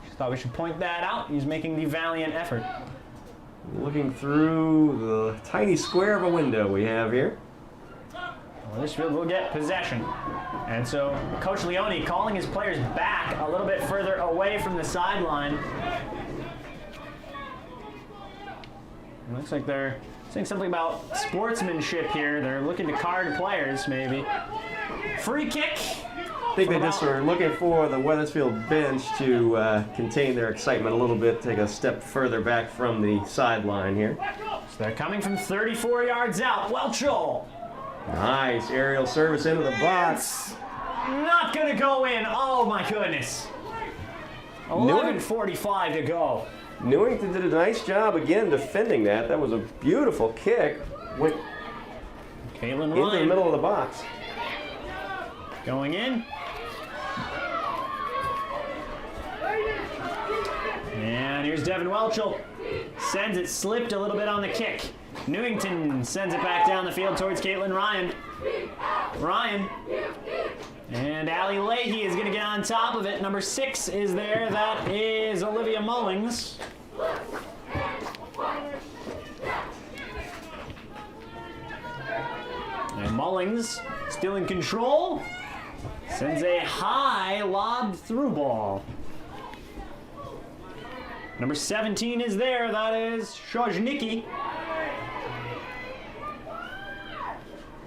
Speaker 1: Just thought we should point that out. He's making the valiant effort.
Speaker 3: Looking through the tiny square of a window we have here.
Speaker 1: Wethersfield will get possession. And so Coach Leone calling his players back a little bit further away from the sideline. It looks like they're saying something about sportsmanship here. They're looking to card players, maybe. Free kick.
Speaker 3: I think they just were looking for the Wethersfield bench to contain their excitement a little bit, take a step further back from the sideline here.
Speaker 1: So they're coming from 34 yards out. Welchel.
Speaker 3: Nice aerial service into the box.
Speaker 1: Not going to go in. Oh, my goodness. 11:45 to go.
Speaker 3: Newington did a nice job again defending that. That was a beautiful kick. Went
Speaker 1: Caitlin
Speaker 3: into
Speaker 1: Ryan
Speaker 3: the middle of the box.
Speaker 1: going in. And here's Devin Welchel. Sends it, slipped a little bit on the kick. Newington sends it back down the field towards Caitlin Ryan. Ryan. And Allie Leahy is going to get on top of it. Number 6 is there. That is Olivia Mullings. And Mullings still in control. Sends a high lobbed through ball. Number 17 is there. That is Shojnicki.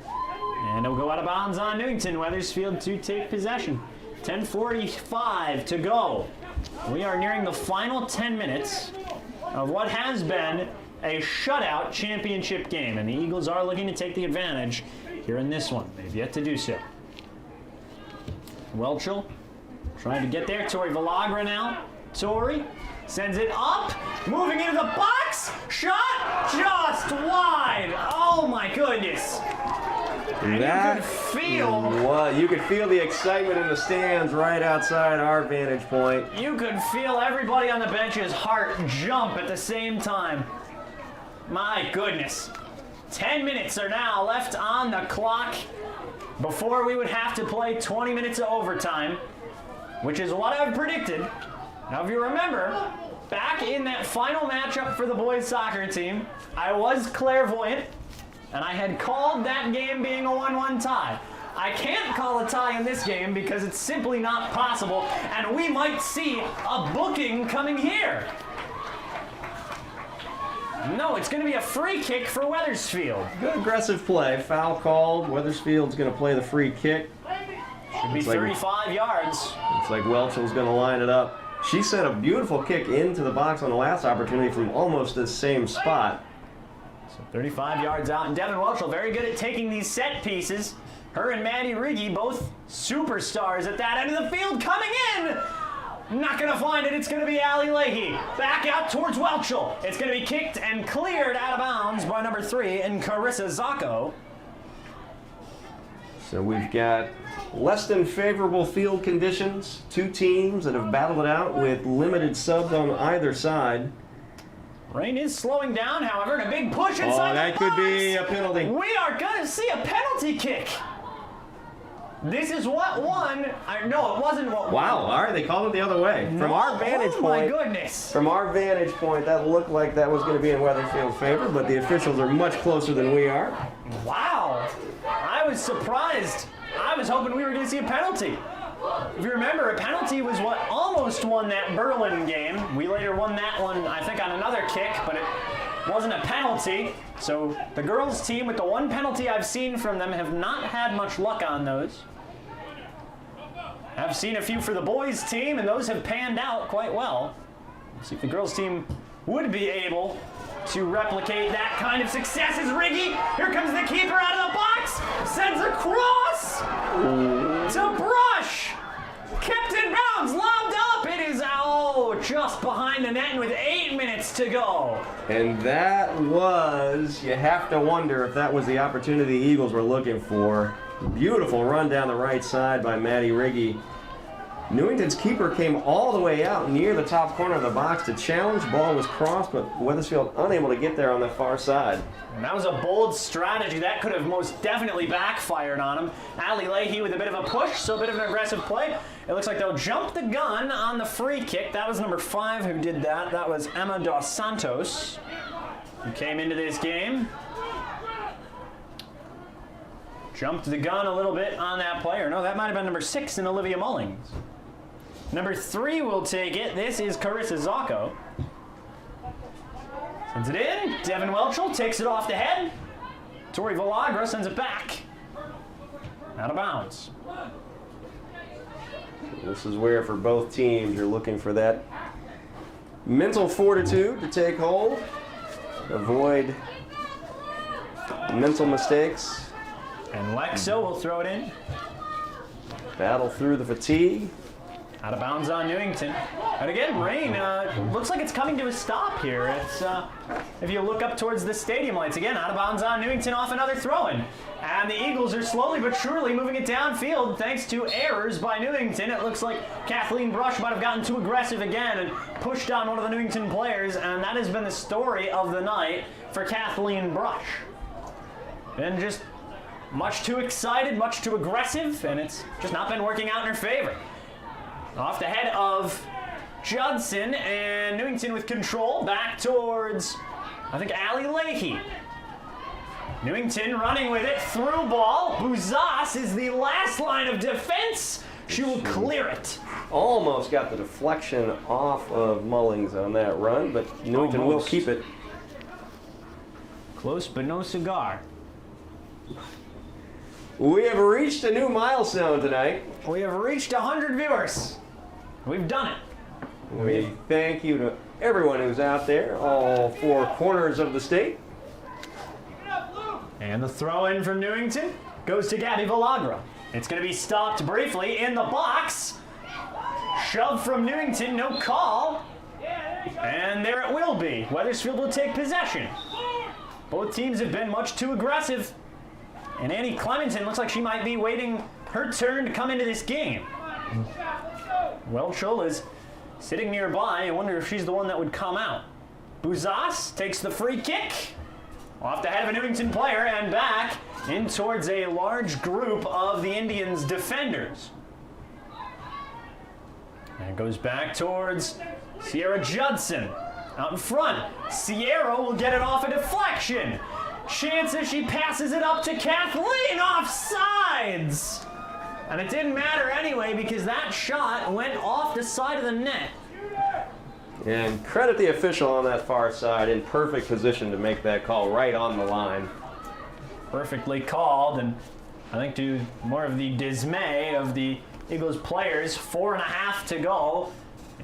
Speaker 1: And it'll go out of bounds on Newington. Wethersfield to take possession. 10:45 to go. We are nearing the final 10 minutes of what has been a shutout championship game. And the Eagles are looking to take the advantage here in this one. They've yet to do so. Welchel trying to get there. Tori Villagra now. Tori sends it up. Moving into the box. Shot just wide. Oh my goodness. And you could feel the excitement in the stands right outside our vantage point. You could feel everybody on the bench's heart jump at the same time. My goodness. 10 minutes are now left on the clock before we would have to play 20 minutes of overtime, which is what I've predicted. Now, if you remember, back in that final matchup for the boys soccer team, I was clairvoyant, and I had called that game being a 1-1 tie. I can't call a tie in this game because it's simply not possible, and we might see a booking coming here. No, it's going to be a free kick for Wethersfield.
Speaker 3: Good aggressive play. Foul called. Wethersfield's going to play the free kick.
Speaker 1: Should be 35 yards.
Speaker 3: Looks like Welchel's going to line it up. She sent a beautiful kick into the box on the last opportunity from almost the same spot.
Speaker 1: So 35 yards out, and Devin Welchel very good at taking these set pieces. Her and Maddie Riggi, both superstars at that end of the field, coming in. Not going to find it. It's going to be Allie Leahy. Back out towards Welchel. It's going to be kicked and cleared out of bounds by number 3 and Carissa Zacco.
Speaker 3: So we've got less than favorable field conditions. Two teams that have battled it out with limited subs on either side.
Speaker 1: Rain is slowing down, however, and a big push inside
Speaker 3: that
Speaker 1: the box.
Speaker 3: could be a penalty.
Speaker 1: We are going to see a penalty kick. This is what won. No, it wasn't what won.
Speaker 3: Wow, all right, they called it the other way. From our vantage point,
Speaker 1: my goodness.
Speaker 3: From our vantage point, that looked like that was going to be in Wethersfield's favor, but the officials are much closer than we are.
Speaker 1: Wow. I was surprised. I was hoping we were going to see a penalty. If you remember, a penalty was what almost won that Berlin game. We later won that one, I think, on another kick, but it wasn't a penalty. So the girls' team, with the one penalty I've seen from them, have not had much luck on those. I've seen a few for the boys' team, and those have panned out quite well. Let's see if the girls' team would be able to replicate that kind of success as Riggi. Here comes the keeper out of the box. Sends a cross to Brush. Kept in bounds, lobbed up. It is, just behind the net with 8 minutes to go.
Speaker 3: And that was, you have to wonder if that was the opportunity the Eagles were looking for. Beautiful run down the right side by Maddie Riggi. Newington's keeper came all the way out near the top corner of the box to challenge. Ball was crossed, but Wethersfield unable to get there on the far side.
Speaker 1: And that was a bold strategy. That could have most definitely backfired on him. Ali Leahy with a bit of a push, so a bit of an aggressive play. It looks like they'll jump the gun on the free kick. That was number 5 who did that. That was Emma dos Santos, who came into this game. Jumped the gun a little bit on that player. No, that might have been number 6 in Olivia Mullings. Number 3 will take it. This is Carissa Zacco. Sends it in. Devin Welchel takes it off the head. Tori Villagra sends it back. Out of bounds.
Speaker 3: This is where, for both teams, you're looking for that mental fortitude to take hold, avoid mental mistakes.
Speaker 1: And Lexo will throw it in.
Speaker 3: Battle through the fatigue.
Speaker 1: Out of bounds on Newington. And again, rain looks like it's coming to a stop here. It's if you look up towards the stadium lights, again, out of bounds on Newington off another throw-in. And the Eagles are slowly but surely moving it downfield thanks to errors by Newington. It looks like Kathleen Brush might have gotten too aggressive again and pushed on one of the Newington players, and that has been the story of the night for Kathleen Brush. And just much too excited, much too aggressive, and it's just not been working out in her favor. Off the head of Judson, and Newington with control back towards, I think, Ali Leahy. Newington running with it, through ball. Bouzas is the last line of defense. She will clear it.
Speaker 3: Almost got the deflection off of Mullings on that run, but Newington will keep it.
Speaker 1: Close but no cigar.
Speaker 3: We have reached a new milestone tonight.
Speaker 1: We have reached 100 viewers. We've done it.
Speaker 3: We thank you to everyone who's out there, all 4 corners of the state.
Speaker 1: And the throw in from Newington goes to Gabby Villagra. It's going to be stopped briefly in the box. Shove from Newington, no call. And there it will be. Wethersfield will take possession. Both teams have been much too aggressive. And Annie Clementon looks like she might be waiting her turn to come into this game. Welchel is sitting nearby. I wonder if she's the one that would come out. Bouzas takes the free kick off the head of a Newington player and back in towards a large group of the Indians' defenders. And goes back towards Sierra Judson. Out in front, Sierra will get it off a deflection. Chance as she passes it up to Kathleen, offsides! And it didn't matter anyway because that shot went off the side of the net.
Speaker 3: And credit the official on that far side, in perfect position to make that call right on the line.
Speaker 1: Perfectly called, and I think to more of the dismay of the Eagles players, 4.5 to go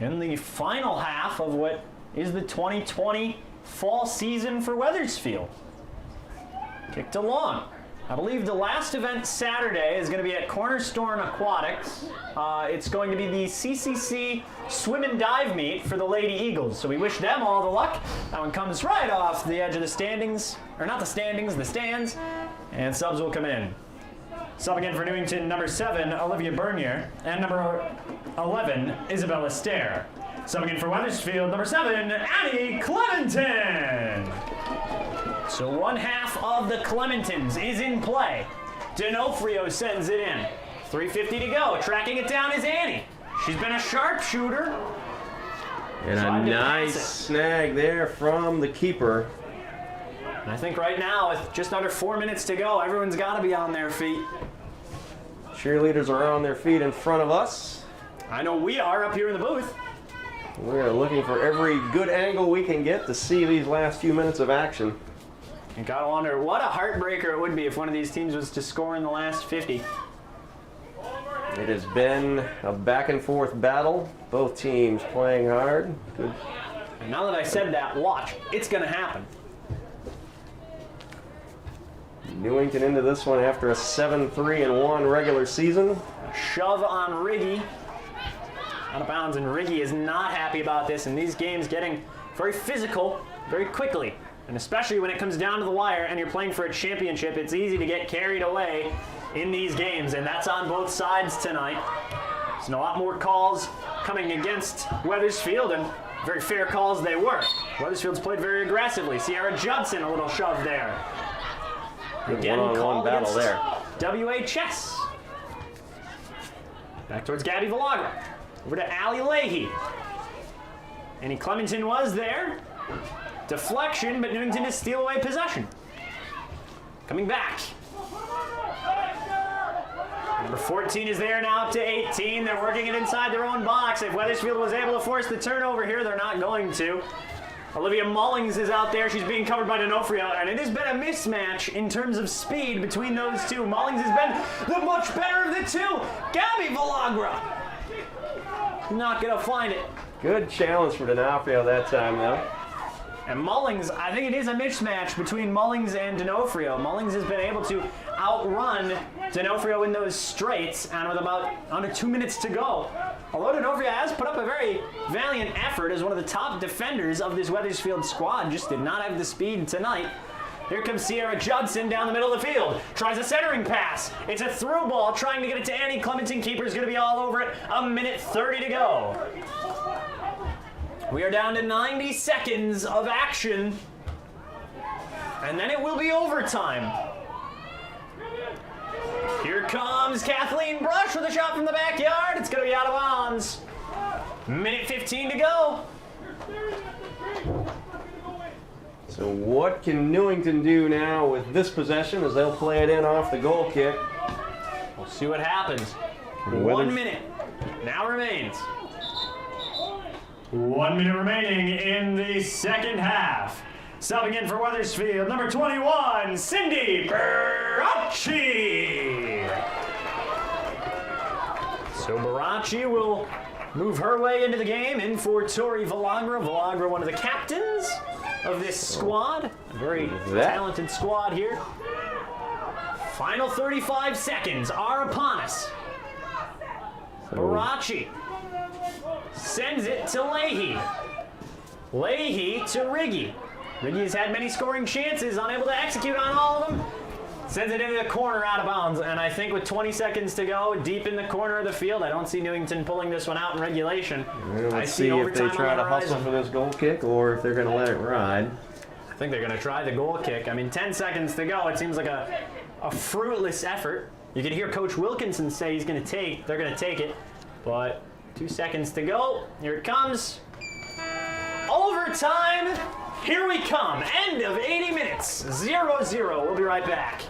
Speaker 1: in the final half of what is the 2020 fall season for Wethersfield. Kicked along. I believe the last event Saturday is going to be at Cornerstone Aquatics. It's going to be the CCC swim and dive meet for the Lady Eagles. So we wish them all the luck. That one comes right off the edge of the standings. Or not the standings, the stands. And subs will come in. Subbing in for Newington, number 7, Olivia Bernier. And number 11, Isabella Stair. Subbing in for Wethersfield, number 7, Annie Clementon. So one half of the Clementons is in play. D'Onofrio sends it in. 3:50 to go. Tracking it down is Annie. She's been a sharpshooter.
Speaker 3: And a nice snag there from the keeper.
Speaker 1: And I think right now, with just under 4 minutes to go, everyone's got to be on their feet.
Speaker 3: Cheerleaders are on their feet in front of us.
Speaker 1: I know we are up here in the booth.
Speaker 3: We are looking for every good angle we can get to see these last few minutes of action.
Speaker 1: You gotta wonder what a heartbreaker it would be if one of these teams was to score in the last 50.
Speaker 3: It has been a back and forth battle. Both teams playing hard. Good.
Speaker 1: And now that I said that, watch. It's gonna happen.
Speaker 3: Newington into this one after a 7-3-1 regular season.
Speaker 1: A shove on Riggy. Out of bounds, and Riggy is not happy about this, and these games getting very physical very quickly. And especially when it comes down to the wire and you're playing for a championship, it's easy to get carried away in these games, and that's on both sides tonight. Seen a lot more calls coming against Wethersfield, and very fair calls they were. Wethersfield's played very aggressively. Sierra Judson, a little shove there. Again,
Speaker 3: one-on-one battle there.
Speaker 1: WHS. Back towards Gabby Villagra. Over to Allie Leahy. Annie Clementon was there. Deflection, but Newington to steal away possession. Coming back. Number 14 is there now up to 18. They're working it inside their own box. If Wethersfield was able to force the turnover here, they're not going to. Olivia Mullings is out there. She's being covered by D'Onofrio, and it has been a mismatch in terms of speed between those two. Mullings has been the much better of the two. Gabby Villagra not going to find it.
Speaker 3: Good challenge for D'Onofrio that time, though.
Speaker 1: And Mullings, I think it is a mismatch between Mullings and D'Onofrio. Mullings has been able to outrun D'Onofrio in those straights, and with about under 2 minutes to go. Although D'Onofrio has put up a very valiant effort as one of the top defenders of this Wethersfield squad, just did not have the speed tonight. Here comes Sierra Judson down the middle of the field. Tries a centering pass. It's a through ball, trying to get it to Annie Clementon. Keeper's going to be all over it. 1:30 to go. We are down to 90 seconds of action. And then it will be overtime. Here comes Kathleen Brush with a shot from the backyard. It's going to be out of bounds. 1:15 to go.
Speaker 3: So what can Newington do now with this possession as they'll play it in off the goal kick?
Speaker 1: We'll see what happens.
Speaker 3: Weathers-
Speaker 1: 1 minute now remains. 1 minute remaining in the second half. Subbing in for Wethersfield, number 21, Cindy Baracci. So Baracci will move her way into the game, in for Tori Villagra. Villagra, one of the captains of this squad. A very talented squad here. Final 35 seconds are upon us. Baracci sends it to Leahy. Leahy to Riggy. Riggy has had many scoring chances, unable to execute on all of them. Sends it into the corner, out of bounds, and I think with 20 seconds to go, deep in the corner of the field, I don't see Newington pulling this one out in regulation.
Speaker 3: Let's see if they try to hustle for this goal kick or if they're going to let it ride.
Speaker 1: I think they're going to try the goal kick. I mean, 10 seconds to go. It seems like a fruitless effort. You can hear Coach Wilkinson say they're going to take it, but 2 seconds to go. Here it comes. Overtime. Here we come. End of 80 minutes. 0-0. We'll be right back.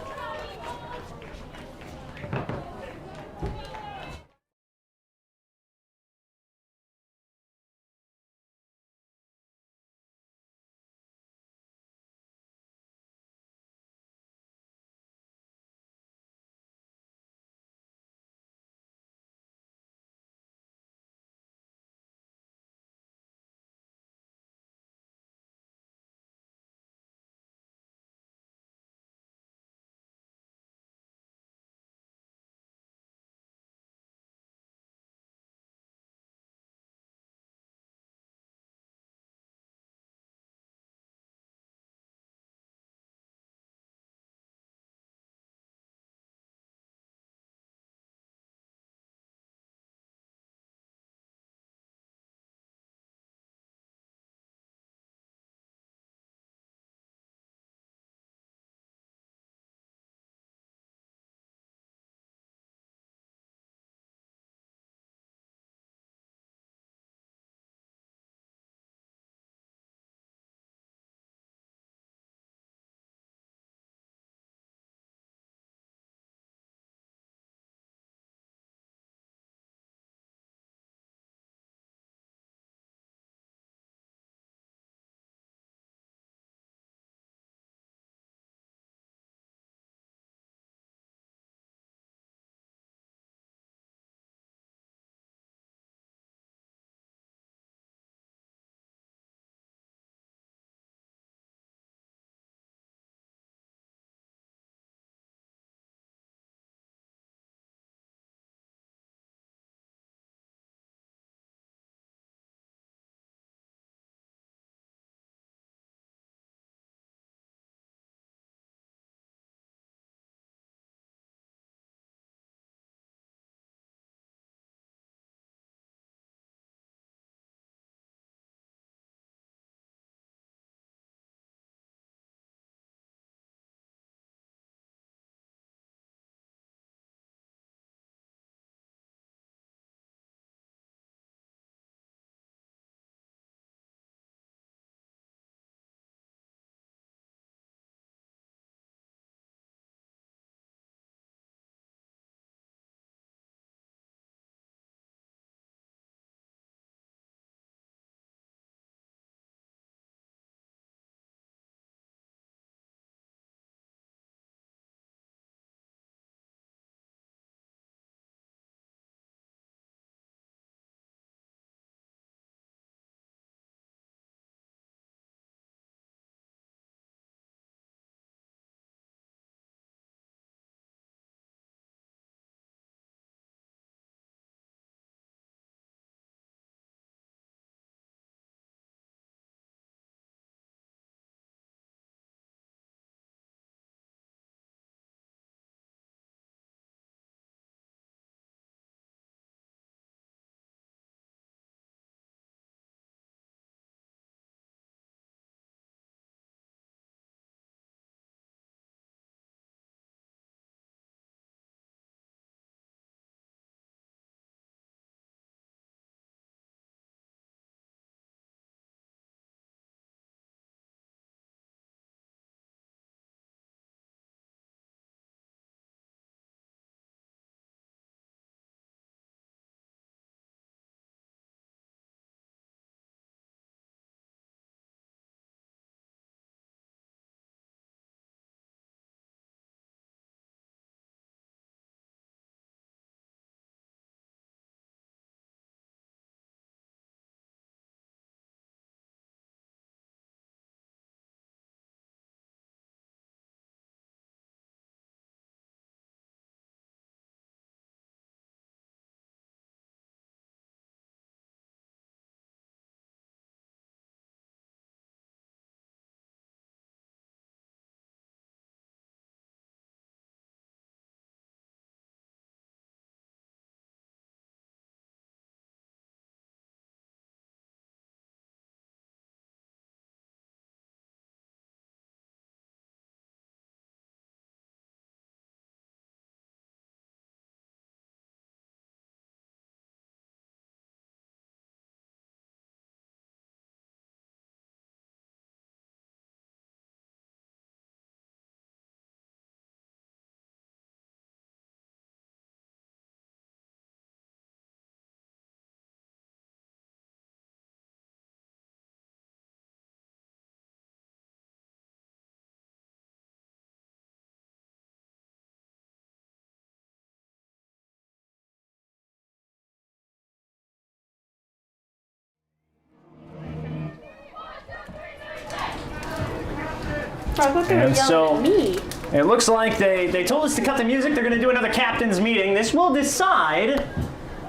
Speaker 4: I thought they were
Speaker 1: And
Speaker 4: yelling
Speaker 1: so-
Speaker 4: at me.
Speaker 1: It looks like they told us to cut the music. They're going to do another captain's meeting. This will decide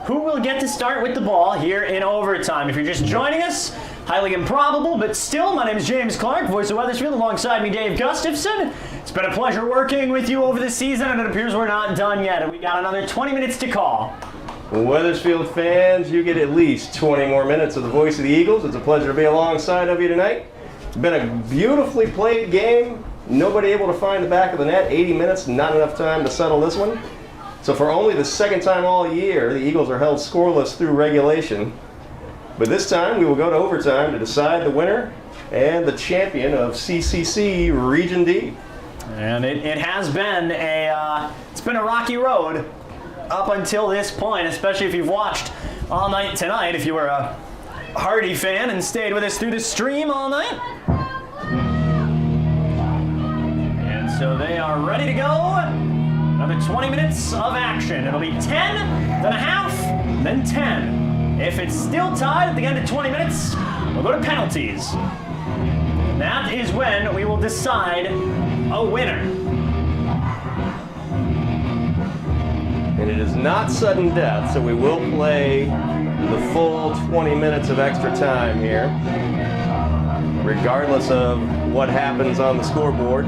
Speaker 1: who will get to start with the ball here in overtime. If you're just joining us, highly improbable, but still, my name is James Clark, voice of Wethersfield, alongside me, Dave Gustafson. It's been a pleasure working with you over the season, and it appears we're not done yet. And we got another 20 minutes to call.
Speaker 3: Wethersfield fans, you get at least 20 more minutes of the voice of the Eagles. It's a pleasure to be alongside of you tonight. It's been a beautifully played game. Nobody able to find the back of the net. 80 minutes, not enough time to settle this one. So for only the second time all year, the Eagles are held scoreless through regulation. But this time we will go to overtime to decide the winner and the champion of CCC Region D.
Speaker 1: And it has been it's been a rocky road up until this point, especially if you've watched all night tonight, if you were a Hardy fan and stayed with us through the stream all night. And so they are ready to go. Another 20 minutes of action. It'll be 10, then a half, then 10. If it's still tied at the end of 20 minutes, we'll go to penalties. And that is when we will decide a winner.
Speaker 3: And it is not sudden death, so we will play the full 20 minutes of extra time here, regardless of what happens on the scoreboard.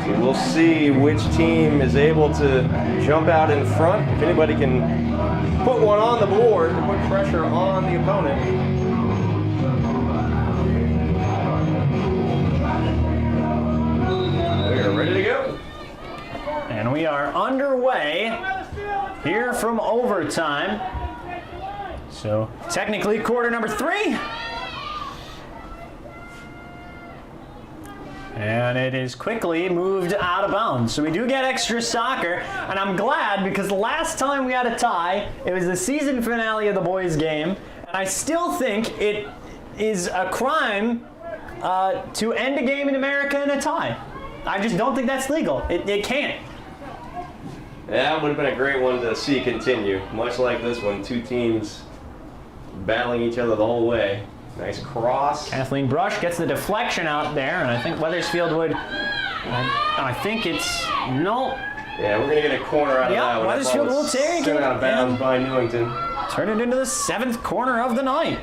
Speaker 3: So we'll see which team is able to jump out in front. If anybody can put one on the board to put pressure on the opponent. We are ready to go.
Speaker 1: And we are underway here from overtime. So technically quarter number 3. And it is quickly moved out of bounds. So we do get extra soccer, and I'm glad because the last time we had a tie, it was the season finale of the boys' game, and I still think it is a crime to end a game in America in a tie. I just don't think that's legal. It can't.
Speaker 3: That would have been a great one to see continue, much like this one. Two teams battling each other the whole way. Nice cross.
Speaker 1: Kathleen Brush gets the deflection out there, and I think Wethersfield would. I think it's no.
Speaker 3: Yeah, we're gonna get a corner out of that one.
Speaker 1: Wethersfield will take
Speaker 3: sent
Speaker 1: it.
Speaker 3: out of bounds by Newington.
Speaker 1: Turn it into the 7th corner of the night.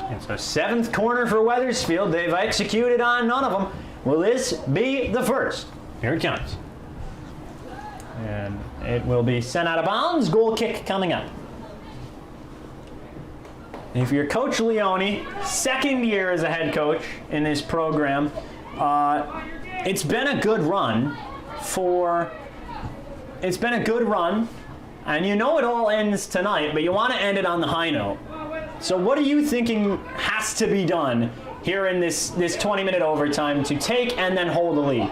Speaker 1: And so 7th corner for Wethersfield. They've executed on none of them. Will this be the first? Here it comes. And it will be sent out of bounds. Goal kick coming up. If you're Coach Leone, second year as a head coach in this program, it's been a good run and you know it all ends tonight, but you want to end it on the high note. So what are you thinking has to be done here in this 20-minute overtime to take and then hold the lead?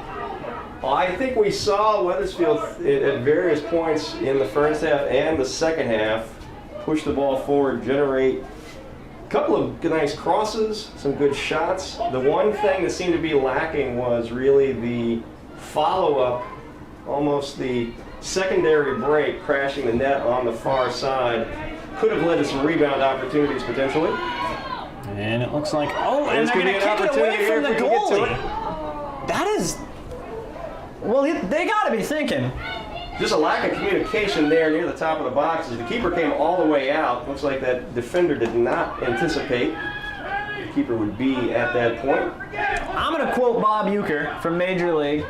Speaker 3: Well, I think we saw Wethersfield at various points in the first half and the second half push the ball forward, generate a couple of nice crosses, some good shots. The one thing that seemed to be lacking was really the follow-up, almost the secondary break, crashing the net on the far side. Could have led to some rebound opportunities potentially.
Speaker 1: And it looks like, and they're going to kick it away from the goalie. That is... Well, they got to be thinking.
Speaker 3: Just a lack of communication there near the top of the box as the keeper came all the way out. Looks like that defender did not anticipate the keeper would be at that point.
Speaker 1: I'm going to quote Bob Uecker from Major League.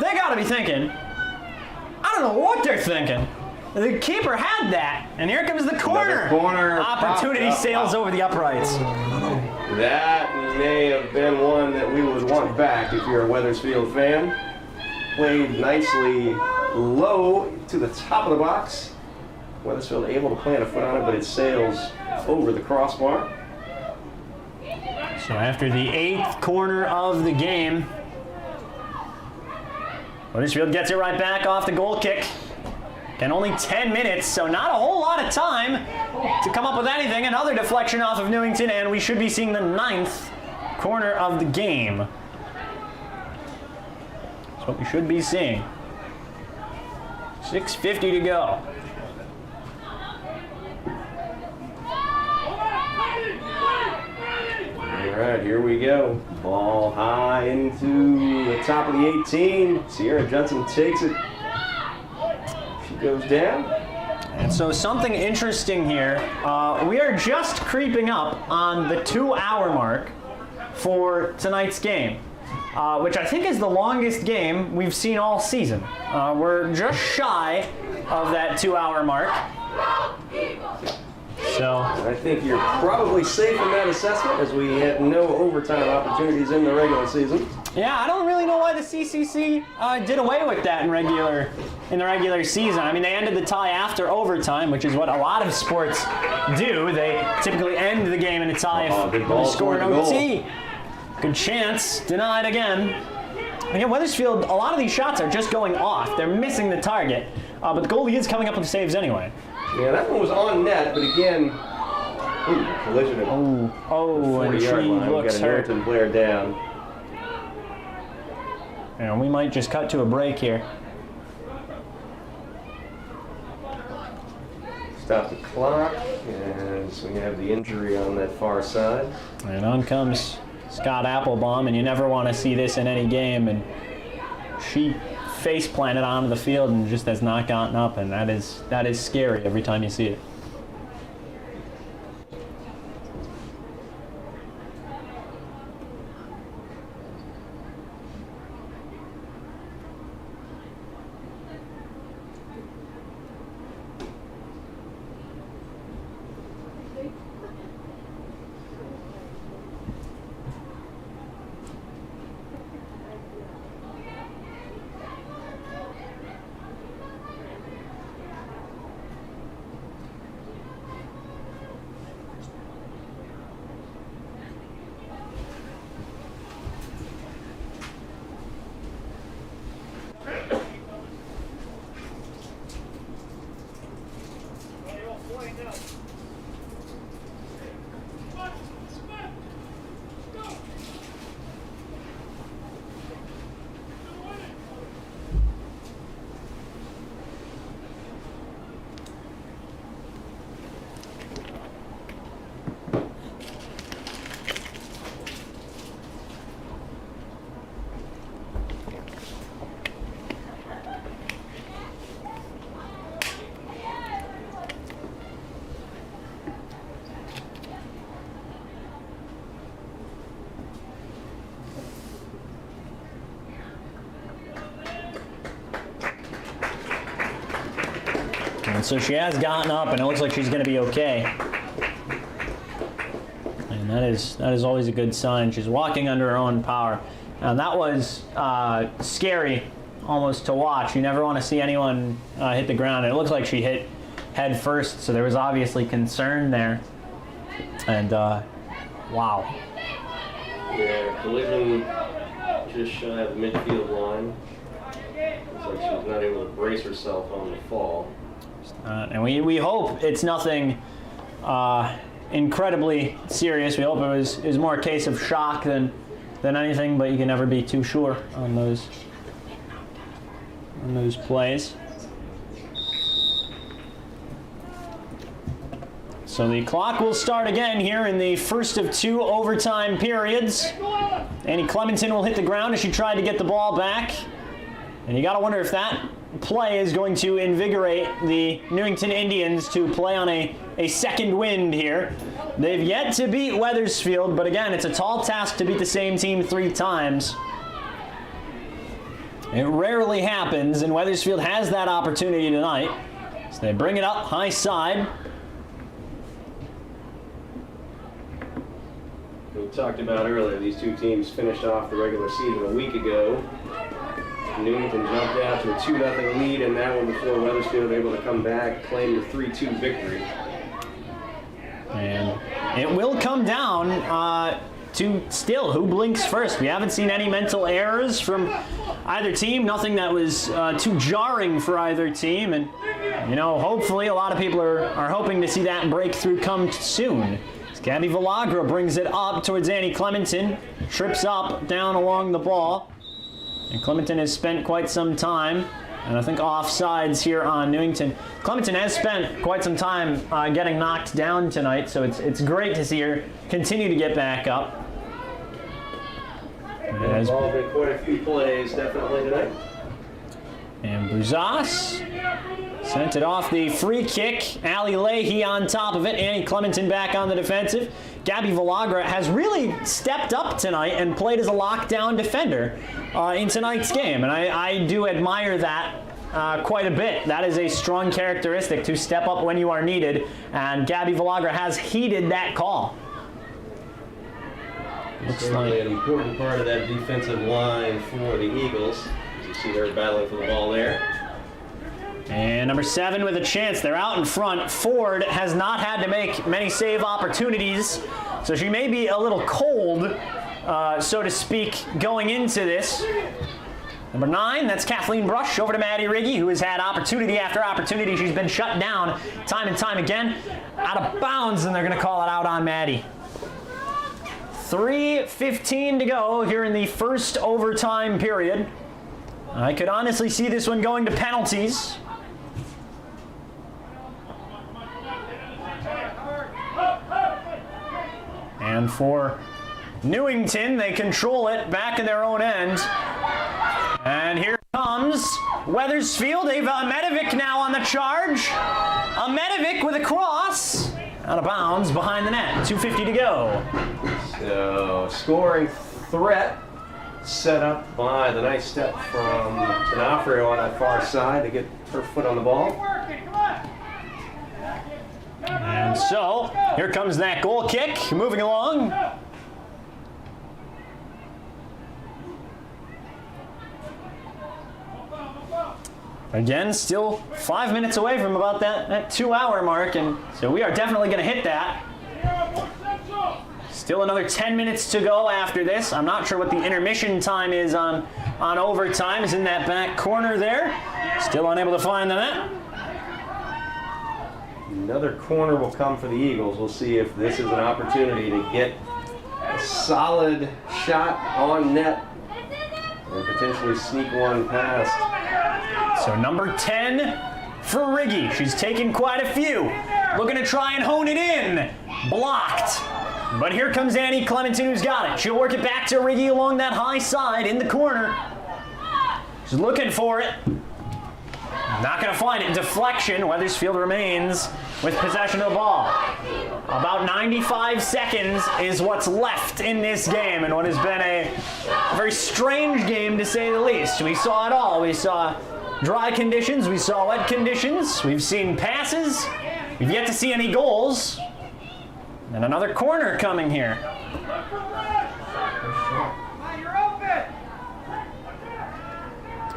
Speaker 1: They got to be thinking. I don't know what they're thinking. The keeper had that, and here comes the corner. Opportunity sails over the uprights.
Speaker 3: That may have been one that we would want back if you're a Wethersfield fan. Played nicely low to the top of the box. Wethersfield able to plant a foot on it, but it sails over the crossbar.
Speaker 1: So after the 8th corner of the game, Wethersfield gets it right back off the goal kick. And only 10 minutes, so not a whole lot of time to come up with anything. Another deflection off of Newington, and we should be seeing the 9th corner of the game. That's what we should be seeing. 6:50 to go.
Speaker 3: All right, here we go. Ball high into the top of the 18. Sierra Judson takes it. She goes down.
Speaker 1: And so something interesting here. We are just creeping up on the 2-hour mark for tonight's game, which I think is the longest game we've seen all season. We're just shy of that 2-hour mark. So
Speaker 3: I think you're probably safe in that assessment, as we had no overtime opportunities in the regular season.
Speaker 1: yeah, I don't really know why the CCC did away with that in the regular season. I mean, they ended the tie after overtime, which is what a lot of sports do. They typically end the game in a tie if they score an OT. Good chance, denied again. Again, Wethersfield, a lot of these shots are just going off. They're missing the target, but the goalie is coming up with saves anyway.
Speaker 3: Yeah, that one was on net, but again, collision at the
Speaker 1: And
Speaker 3: 40-yard
Speaker 1: she
Speaker 3: line.
Speaker 1: looks
Speaker 3: We got a
Speaker 1: hurt.
Speaker 3: Newington player down.
Speaker 1: And we might just cut to a break here.
Speaker 3: Stop the clock, as we have the injury on that far side.
Speaker 1: And on comes Scott Applebaum, and you never want to see this in any game. And she face planted onto the field and just has not gotten up, and that is scary every time you see it. And so she has gotten up, and it looks like she's going to be okay. And that is always a good sign. She's walking under her own power. And that was scary almost to watch. You never want to see anyone hit the ground. And it looks like she hit head first, so there was obviously concern there. And wow.
Speaker 3: Yeah, collision just shy of the midfield line. Looks like she was not able to brace herself on the fall.
Speaker 1: And we hope it's nothing incredibly serious. We hope it was more a case of shock than anything, but you can never be too sure on those plays. So the clock will start again here in the first of 2 overtime periods. Annie Clementon will hit the ground as she tried to get the ball back. And you got to wonder if that play is going to invigorate the Newington Indians to play on a second wind here. They've yet to beat Wethersfield, but again, it's a tall task to beat the same team 3 times. It rarely happens, and Wethersfield has that opportunity tonight. So they bring it up high side.
Speaker 3: We talked about earlier, these two teams finished off the regular season a week ago. Newington jumped out to a 2-0 lead in that one before Wethersfield able to come back, claim the 3-2 victory.
Speaker 1: And it will come down to still who blinks first. We haven't seen any mental errors from either team, nothing that was too jarring for either team. And, you know, hopefully a lot of people are hoping to see that breakthrough come soon. Gabby Villagra brings it up towards Annie Clementon. Trips up, down along the ball. And Clementon has spent quite some time, and I think offsides here on Newington. Clementon has spent quite some time getting knocked down tonight, so it's great to see her continue to get back up.
Speaker 3: There's been quite a few plays definitely tonight.
Speaker 1: And Buzas sent it off the free kick. Allie Leahy on top of it. Annie Clementon back on the defensive. Gabby Villagra has really stepped up tonight and played as a lockdown defender in tonight's game. And I do admire that quite a bit. That is a strong characteristic, to step up when you are needed. And Gabby Villagra has heeded that call.
Speaker 3: Looks certainly an important part of that defensive line for the Eagles. As you see her battling for the ball there.
Speaker 1: And number 7 with a chance. They're out in front. Ford has not had to make many save opportunities, so she may be a little cold, so to speak, going into this. Number 9, that's Kathleen Brush, over to Maddie Riggy, who has had opportunity after opportunity. She's been shut down time and time again. Out of bounds, and they're going to call it out on Maddie. 3:15 to go here in the first overtime period. I could honestly see this one going to penalties. And for Newington, they control it back in their own end. And here comes Wethersfield. They've Medovic now on the charge. Medovic with a cross. Out of bounds behind the net. 2:50 to go.
Speaker 3: So, scoring threat set up by the nice step from D'Onofrio on that far side to get her foot on the ball.
Speaker 1: And so, here comes that goal kick, moving along. Again, still 5 minutes away from about that 2-hour mark, and so we are definitely going to hit that. Still another 10 minutes to go after this. I'm not sure what the intermission time is on overtime. Is in that back corner there. Still unable to find the net.
Speaker 3: Another corner will come for the Eagles. We'll see if this is an opportunity to get a solid shot on net and potentially sneak one past.
Speaker 1: So number 10 for Riggy. She's taken quite a few. Looking to try and hone it in. Blocked. But here comes Annie Clementon, who's got it. She'll work it back to Riggy along that high side in the corner. She's looking for it. Not going to find it. Deflection. Wethersfield remains with possession of the ball. About 95 seconds is what's left in this game, and what has been a very strange game to say the least. We saw it all. We saw dry conditions. We saw wet conditions. We've seen passes. We've yet to see any goals. And another corner coming here.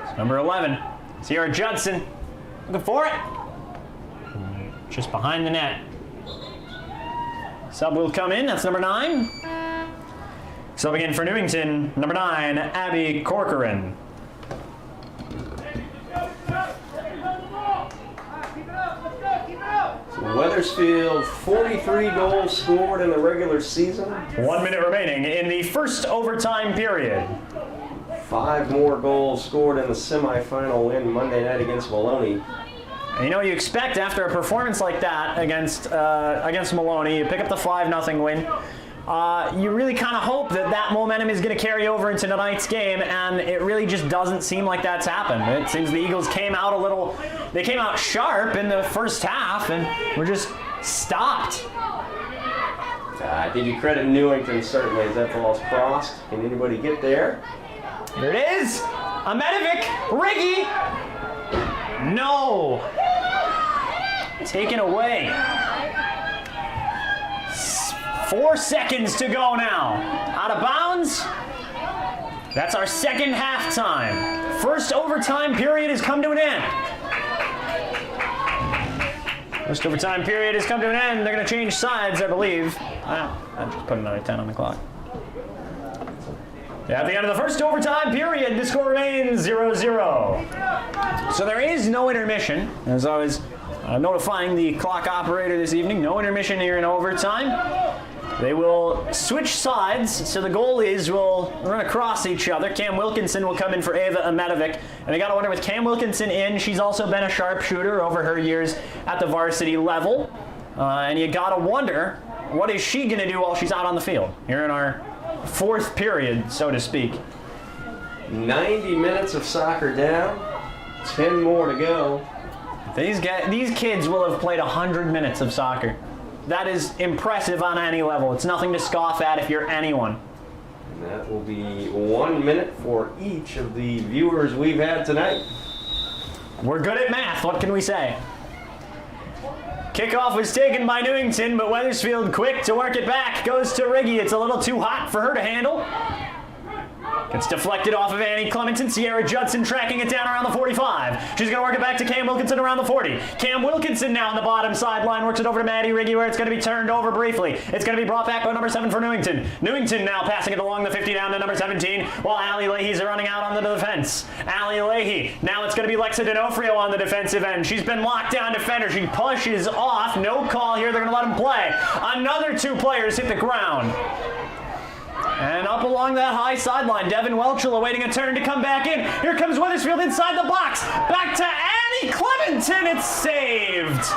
Speaker 1: It's number 11. Sierra Judson. Looking for it. Just behind the net. Sub will come in. That's number 9. Subbing in for Newington, number 9, Abby Corcoran.
Speaker 3: Wethersfield, 43 goals scored in the regular season.
Speaker 1: 1 minute remaining in the first overtime period.
Speaker 3: 5 more goals scored in the semifinal win Monday night against Maloney.
Speaker 1: And you know what you expect after a performance like that against Maloney. You pick up the 5-0 win. You really kind of hope that momentum is going to carry over into tonight's game, and it really just doesn't seem like that's happened. It seems the Eagles came out they came out sharp in the first half and were just stopped.
Speaker 3: Did you credit Newington, certainly, as that ball's crossed? Can anybody get there?
Speaker 1: There it is! Medovic, Riggy! No! Taken away. 4 seconds to go now. Out of bounds. That's our second halftime. First overtime period has come to an end. First overtime period has come to an end. They're going to change sides, I believe. I just put another 10 on the clock. At the end of the first overtime period, the score remains 0-0. So there is no intermission, as I was notifying the clock operator this evening. No intermission here in overtime. They will switch sides, so the goalies will run across each other. Cam Wilkinson will come in for Ava Ametovic. And I got to wonder, with Cam Wilkinson in, she's also been a sharpshooter over her years at the varsity level. And you got to wonder, what is she going to do while she's out on the field? Here in our fourth period, so to speak.
Speaker 3: 90 minutes of soccer down, 10 more to go.
Speaker 1: These kids will have played 100 minutes of soccer. That is impressive on any level. It's nothing to scoff at if you're anyone.
Speaker 3: And that will be 1 minute for each of the viewers we've had tonight.
Speaker 1: We're good at math, what can we say? Kickoff was taken by Newington, but Wethersfield quick to work it back. Goes to Riggy. It's a little too hot for her to handle. Gets deflected off of Annie Clementon. Sierra Judson tracking it down around the 45. She's going to work it back to Cam Wilkinson around the 40. Cam Wilkinson now on the bottom sideline. Works it over to Maddie Riggy, where it's going to be turned over briefly. It's going to be brought back by number 7 for Newington. Newington now passing it along the 50 down to number 17, while Allie Leahy's running out on the defense. Allie Leahy. Now it's going to be Lexa D'Onofrio on the defensive end. She's been locked down defender. She pushes off. No call here. They're going to let him play. Another 2 players hit the ground. And up along that high sideline, Devin Welchel awaiting a turn to come back in. Here comes Wethersfield inside the box. Back to Annie Clementon. It's saved.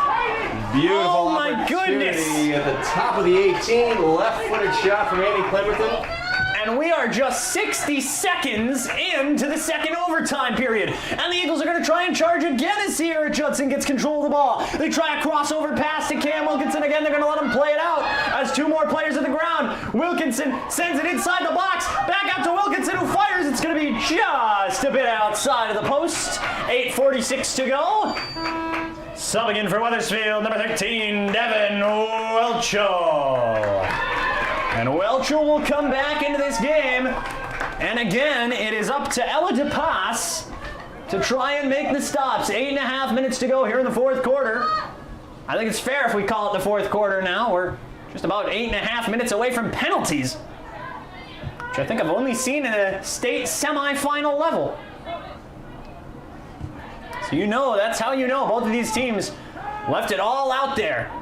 Speaker 3: Beautiful
Speaker 1: oh my goodness.
Speaker 3: At the top of the 18, left-footed shot from Annie Clementon.
Speaker 1: And we are just 60 seconds into the second overtime period. And the Eagles are going to try and charge again as Sierra Judson gets control of the ball. They try a crossover pass to Cam Wilkinson again. They're going to let him play it out as 2 more players at the ground. Wilkinson sends it inside the box. Back out to Wilkinson, who fires. It's going to be just a bit outside of the post. 8:46 to go. Subbing in for Wethersfield, number 13, Devin Welchel. And Welchel will come back into this game. And again, it is up to Ella DePass to try and make the stops. 8.5 minutes to go here in the fourth quarter. I think it's fair if we call it the fourth quarter now. We're just about 8.5 minutes away from penalties, which I think I've only seen in a state semifinal level. So you know, that's how you know both of these teams left it all out there.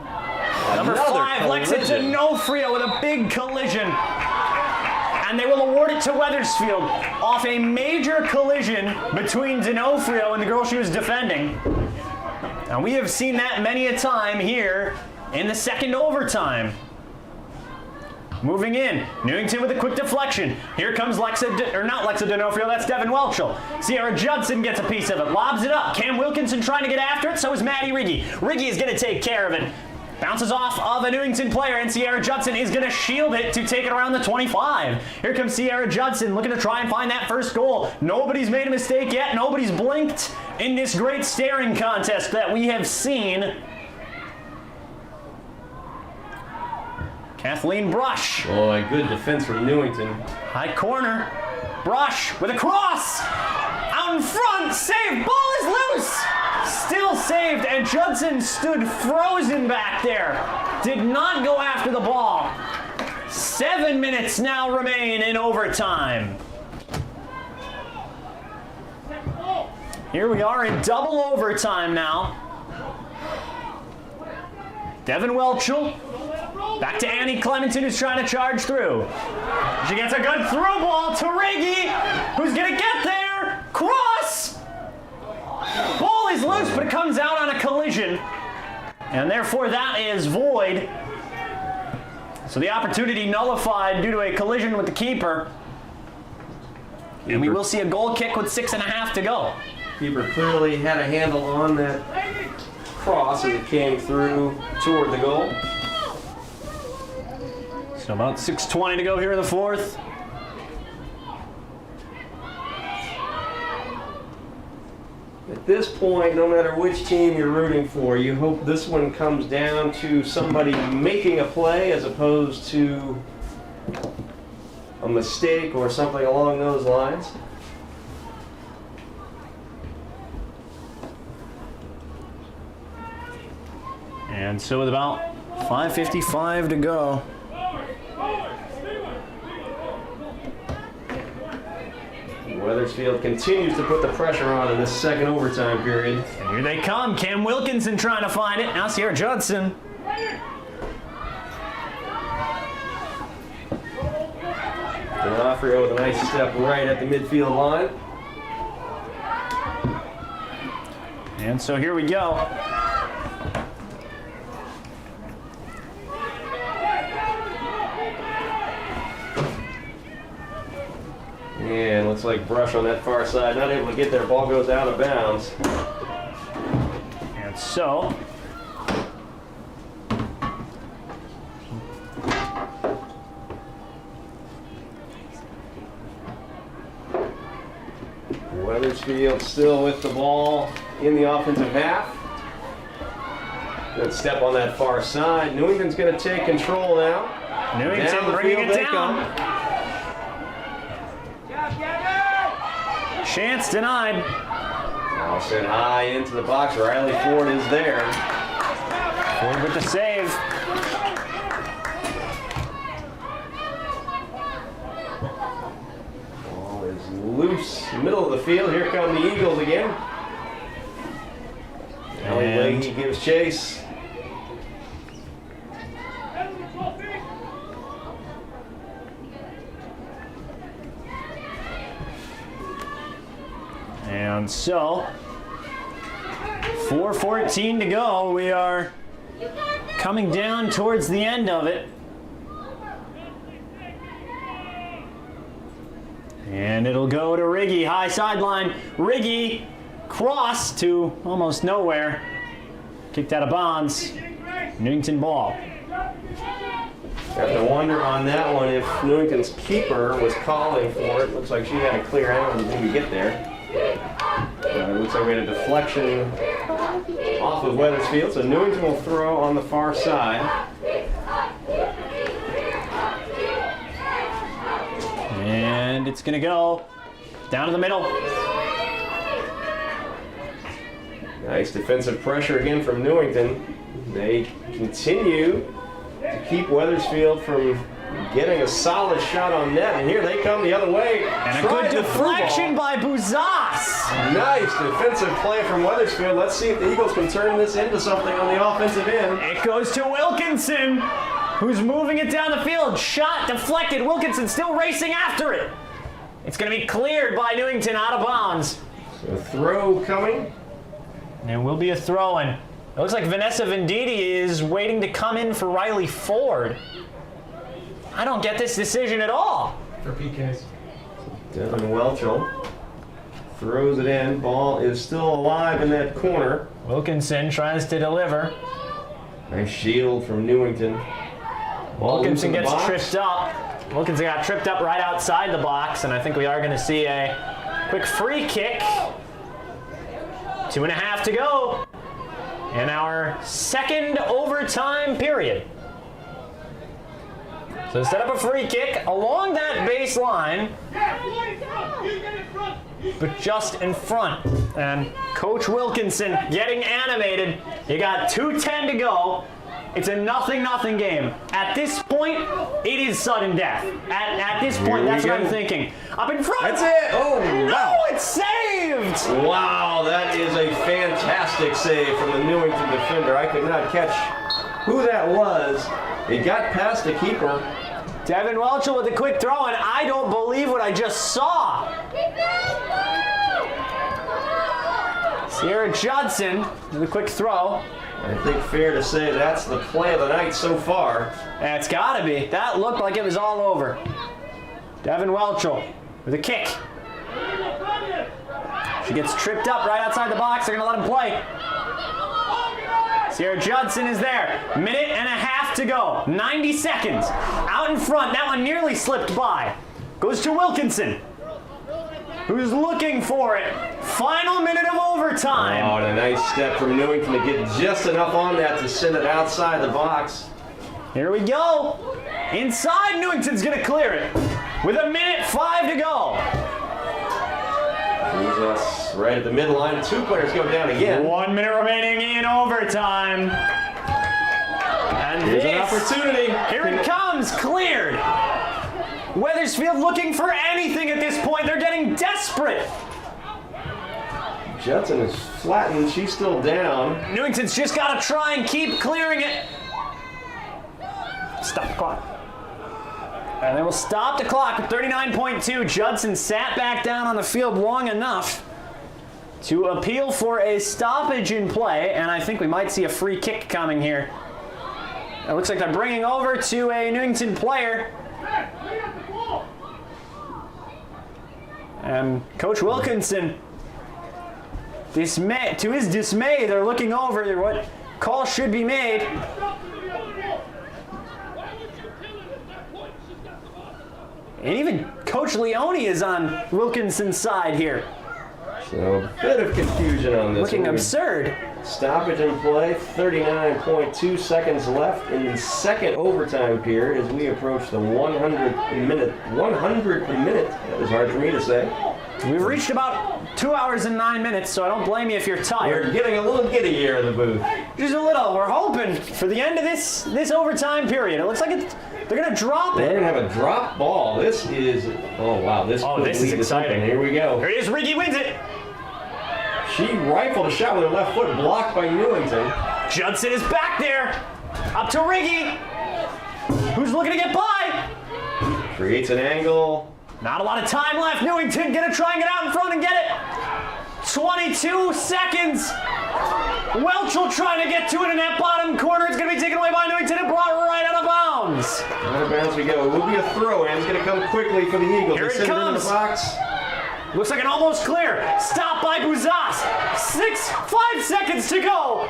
Speaker 1: Number 5, Lexa D'Onofrio with a big collision. And they will award it to Wethersfield off a major collision between D'Onofrio and the girl she was defending. And we have seen that many a time here in the second overtime. Moving in, Newington with a quick deflection. Here comes not Lexa D'Onofrio, that's Devin Welchel. Sierra Judson gets a piece of it, lobs it up. Cam Wilkinson trying to get after it, so is Maddie Riggy. Riggy is going to take care of it. Bounces off of a Newington player, and Sierra Judson is going to shield it to take it around the 25. Here comes Sierra Judson looking to try and find that first goal. Nobody's made a mistake yet. Nobody's blinked in this great staring contest that we have seen. Kathleen Brush.
Speaker 3: Boy, good defense from Newington.
Speaker 1: High corner. Brush with a cross. Out in front. Save. Ball is loose. Still saved, and Judson stood frozen back there. Did not go after the ball. 7 minutes now remain in overtime. Here we are in double overtime now. Devin Welchel. Back to Annie Clementon, who's trying to charge through. She gets a good through ball to Riggy, who's going to get there. Cross! Ball is loose, but it comes out on a collision. And therefore that is void. So the opportunity nullified due to a collision with the keeper. And we will see a goal kick with 6.5 to go.
Speaker 3: Keeper clearly had a handle on that cross as it came through toward the goal.
Speaker 1: So about 6:20 to go here in the fourth.
Speaker 3: At this point, no matter which team you're rooting for, you hope this one comes down to somebody making a play as opposed to a mistake or something along those lines.
Speaker 1: And so with about 5:55 to go.
Speaker 3: Wethersfield continues to put the pressure on in this second overtime period.
Speaker 1: And here they come. Cam Wilkinson trying to find it. Now Sierra Judson.
Speaker 3: D'Onofrio with a nice step right at the midfield line.
Speaker 1: And so here we go.
Speaker 3: And looks like Brush on that far side, not able to get there. Ball goes out of bounds.
Speaker 1: And so
Speaker 3: Wethersfield still with the ball in the offensive half. Good step on that far side. Newington's going to take control now.
Speaker 1: Newington bringing it down. Chance denied.
Speaker 3: Now sent high into the box. Riley Ford is there.
Speaker 1: Ford with the save.
Speaker 3: Ball is loose. Middle of the field. Here come the Eagles again. Ellie Leahy gives chase.
Speaker 1: And so, 4:14 to go. We are coming down towards the end of it. And it'll go to Riggy, high sideline. Riggy, cross to almost nowhere. Kicked out of bounds. Newington ball.
Speaker 3: Got to wonder on that one if Newington's keeper was calling for it. Looks like she had to clear out and maybe get there. It looks like we had a deflection off of Wethersfield, so Newington will throw on the far side.
Speaker 1: And it's going to go down to the middle.
Speaker 3: Nice defensive pressure again from Newington. They continue to keep Wethersfield from getting a solid shot on net, and here they come the other way.
Speaker 1: And a good deflection by Bouzas.
Speaker 3: Nice defensive play from Wethersfield. Let's see if the Eagles can turn this into something on the offensive end.
Speaker 1: It goes to Wilkinson, who's moving it down the field. Shot deflected. Wilkinson still racing after it. It's going to be cleared by Newington out of bounds.
Speaker 3: So throw coming.
Speaker 1: There will be a throw-in. It looks like Vanessa Venditti is waiting to come in for Riley Ford. I don't get this decision at all.
Speaker 4: For PKs.
Speaker 3: Devin Welchel throws it in. Ball is still alive in that corner.
Speaker 1: Wilkinson tries to deliver.
Speaker 3: Nice shield from Newington. Ball
Speaker 1: Wilkinson
Speaker 3: into the
Speaker 1: gets
Speaker 3: box.
Speaker 1: tripped up. Wilkinson got tripped up right outside the box, and I think we are going to see a quick free kick. 2.5 to go in our second overtime period. So set up a free kick along that baseline, but just in front. And Coach Wilkinson getting animated. You got 2:10 to go. It's a 0-0 game. At this point, it is sudden death. At this point, that's what I'm thinking. Up in front.
Speaker 3: That's it. Oh,
Speaker 1: No,
Speaker 3: wow.
Speaker 1: it's saved.
Speaker 3: Wow, that is a fantastic save from the Newington defender. I could not catch who that was. It got past the keeper.
Speaker 1: Devin Welchel with a quick throw, and I don't believe what I just saw. Sierra Judson with a quick throw.
Speaker 3: I think fair to say that's the play of the night so far.
Speaker 1: It's gotta be. That looked like it was all over. Devin Welchel with a kick. She gets tripped up right outside the box. They're gonna let him play. Sierra Judson is there. 1.5 to go. 90 seconds. Out in front. That one nearly slipped by. Goes to Wilkinson, who's looking for it. Final minute of overtime.
Speaker 3: Oh, and a nice step from Newington to get just enough on that to send it outside the box.
Speaker 1: Here we go. Inside, Newington's gonna clear it with 1:05 to go.
Speaker 3: Leaves us right at the midline. Two players go down again.
Speaker 1: 1 minute remaining in overtime. And
Speaker 3: Here's an
Speaker 1: this,
Speaker 3: opportunity.
Speaker 1: here it comes, cleared. Wethersfield looking for anything at this point. They're getting desperate.
Speaker 3: Judson is flattened. She's still down.
Speaker 1: Newington's just got to try and keep clearing it. Stop the clock. And they will stop the clock with 39.2. Judson sat back down on the field long enough to appeal for a stoppage in play, and I think we might see a free kick coming here. It looks like they're bringing over to a Newington player. And Coach Wilkinson, to his dismay, they're looking over what call should be made. And even Coach Leone is on Wilkinson's side here.
Speaker 3: So a bit of confusion on this.
Speaker 1: Looking absurd.
Speaker 3: Stoppage in play, 39.2 seconds left in the second overtime period as we approach the 100th minute. That was hard for me to say.
Speaker 1: We've reached about 2 hours and 9 minutes, so I don't blame you if you're tired.
Speaker 3: We're getting a little giddy here in the booth.
Speaker 1: Just a little. We're hoping for the end of this overtime period. It looks like they're going to drop it.
Speaker 3: They're going to have a drop ball. This is, oh wow, this could
Speaker 1: this
Speaker 3: lead
Speaker 1: is
Speaker 3: to
Speaker 1: exciting.
Speaker 3: something. Here we go.
Speaker 1: Here it is. Riggy wins it.
Speaker 3: She rifled a shot with her left foot, blocked by Newington.
Speaker 1: Judson is back there. Up to Riggy, who's looking to get by.
Speaker 3: Creates an angle.
Speaker 1: Not a lot of time left. Newington gonna try and get out in front and get it. 22 seconds. Welch will try to get to it in that bottom corner. It's gonna be taken away by Newington and brought right out of bounds.
Speaker 3: Out of bounds we go. It will be a throw, and it's gonna come quickly for the Eagles.
Speaker 1: Here
Speaker 3: They
Speaker 1: it
Speaker 3: send it into
Speaker 1: comes.
Speaker 3: the box.
Speaker 1: Looks like an almost clear. Stop by Bouzas. 5 seconds to go.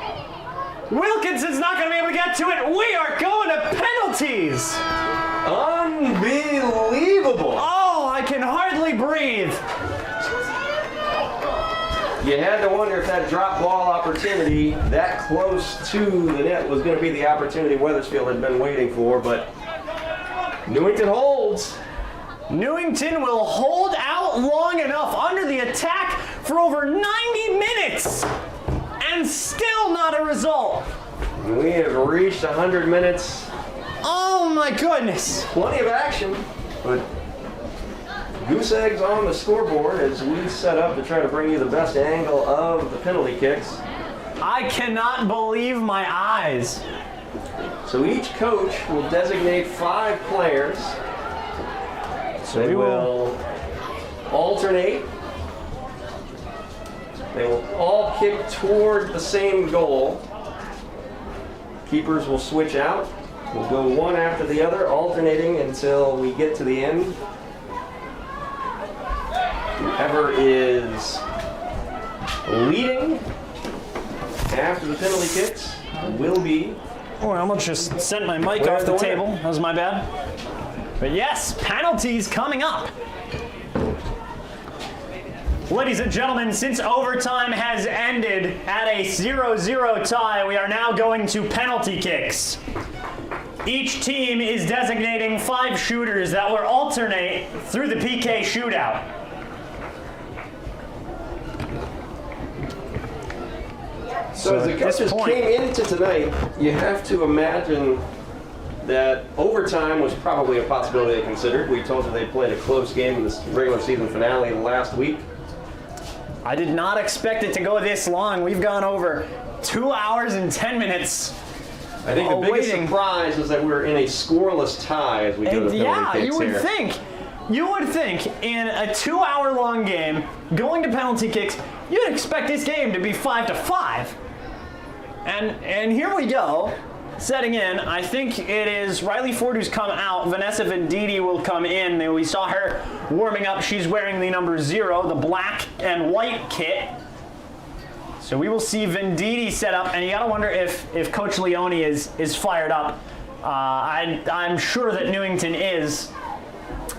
Speaker 1: Wilkinson's not going to be able to get to it. We are going to penalties.
Speaker 3: Unbelievable.
Speaker 1: Oh, I can hardly breathe.
Speaker 3: You had to wonder if that drop ball opportunity that close to the net was going to be the opportunity Wethersfield had been waiting for, but Newington holds.
Speaker 1: Newington will hold out long enough under the attack for over 90 minutes and still not a result.
Speaker 3: We have reached 100 minutes.
Speaker 1: Oh my goodness.
Speaker 3: Plenty of action, but goose eggs on the scoreboard as we set up to try to bring you the best angle of the penalty kicks.
Speaker 1: I cannot believe my eyes.
Speaker 3: So each coach will designate 5 players. They will alternate. They will all kick toward the same goal. Keepers will switch out. We'll go one after the other, alternating until we get to the end. Whoever is leading after the penalty kicks will be.
Speaker 1: Oh, I almost just sent my mic off the table. That was my bad. But yes, penalties coming up. Ladies and gentlemen, since overtime has ended at a 0-0 tie, we are now going to penalty kicks. Each team is designating 5 shooters that will alternate through the PK shootout.
Speaker 3: So as the coaches came into tonight, you have to imagine that overtime was probably a possibility they considered. We told you they played a close game in the regular season finale last week.
Speaker 1: I did not expect it to go this long. We've gone over 2 hours and 10 minutes.
Speaker 3: I think the biggest surprise is that we're in a scoreless tie as we go to penalty kicks here.
Speaker 1: You would think in a 2-hour-long game, going to penalty kicks, you'd expect this game to be 5-5. And here we go. Setting in, I think it is Riley Ford who's come out. Vanessa Venditti will come in. We saw her warming up. She's wearing the number 0, the black and white kit. So we will see Venditti set up, and you gotta wonder if Coach Leone is fired up. I'm sure that Newington is.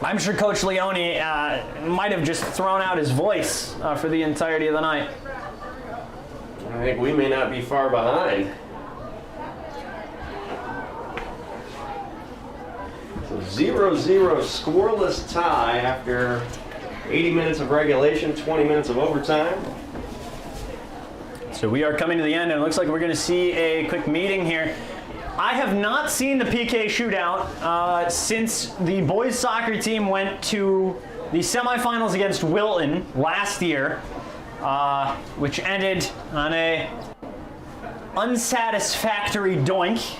Speaker 1: I'm sure Coach Leone might have just thrown out his voice for the entirety of the night.
Speaker 3: I think we may not be far behind. So 0-0 scoreless tie after 80 minutes of regulation, 20 minutes of overtime.
Speaker 1: So we are coming to the end, and it looks like we're going to see a quick meeting here. I have not seen the PK shootout since the boys soccer team went to the semifinals against Wilton last year, which ended on a unsatisfactory doink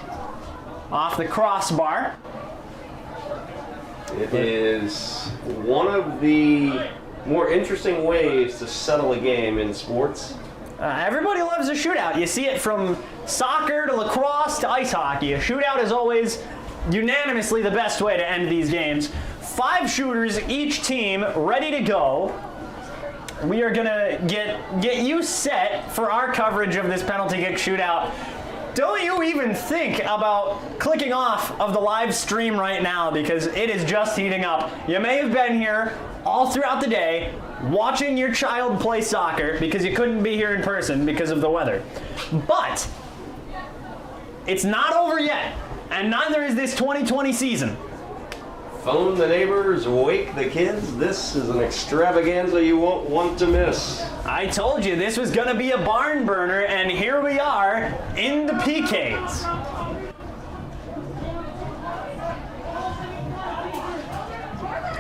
Speaker 1: off the crossbar.
Speaker 3: It is one of the more interesting ways to settle a game in sports.
Speaker 1: Everybody loves a shootout. You see it from soccer to lacrosse to ice hockey. A shootout is always unanimously the best way to end these games. 5 shooters, each team ready to go. We are gonna get you set for our coverage of this penalty kick shootout. Don't you even think about clicking off of the live stream right now, because it is just heating up. You may have been here all throughout the day watching your child play soccer because you couldn't be here in person because of the weather. But it's not over yet, and neither is this 2020 season.
Speaker 3: Phone the neighbors, wake the kids. This is an extravaganza you won't want to miss.
Speaker 1: I told you this was going to be a barn burner, and here we are in the PKs.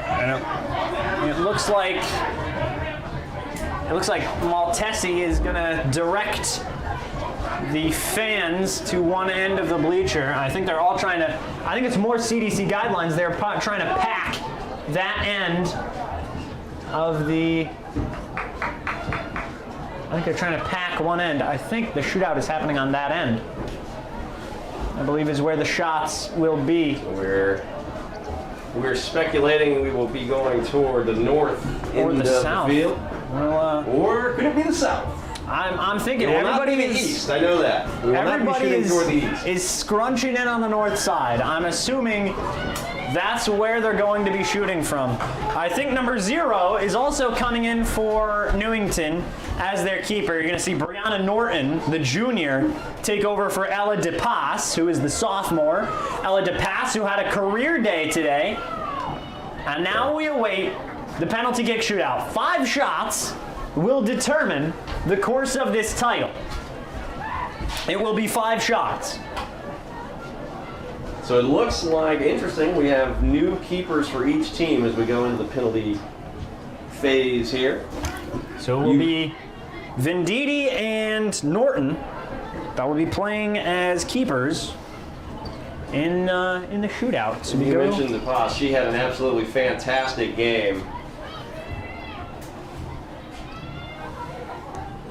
Speaker 1: And it looks like Maltese is going to direct the fans to one end of the bleacher. I think they're all trying to, I think it's more CDC guidelines. They're trying to pack that end of the, I think they're trying to pack one end. I think the shootout is happening on that end. I believe is where the shots will be.
Speaker 3: We're speculating we will be going toward the north end of the field.
Speaker 1: Well,
Speaker 3: or could it be the south?
Speaker 1: I'm thinking
Speaker 3: It will not
Speaker 1: everybody
Speaker 3: be the
Speaker 1: is
Speaker 3: east. I know that. We will not be
Speaker 1: everybody
Speaker 3: shooting toward the east.
Speaker 1: is scrunching in on the north side. I'm assuming that's where they're going to be shooting from. I think number 0 is also coming in for Newington as their keeper. You're going to see Brianna Norton, the junior, take over for Ella DePass, who is the sophomore. Ella DePass, who had a career day today. And now we await the penalty kick shootout. 5 shots will determine the course of this title. It will be 5 shots.
Speaker 3: So it looks like, interesting, we have new keepers for each team as we go into the penalty phase here.
Speaker 1: So it will be Venditti and Norton that will be playing as keepers in the shootout. So
Speaker 3: you mentioned the pass. She had an absolutely fantastic game.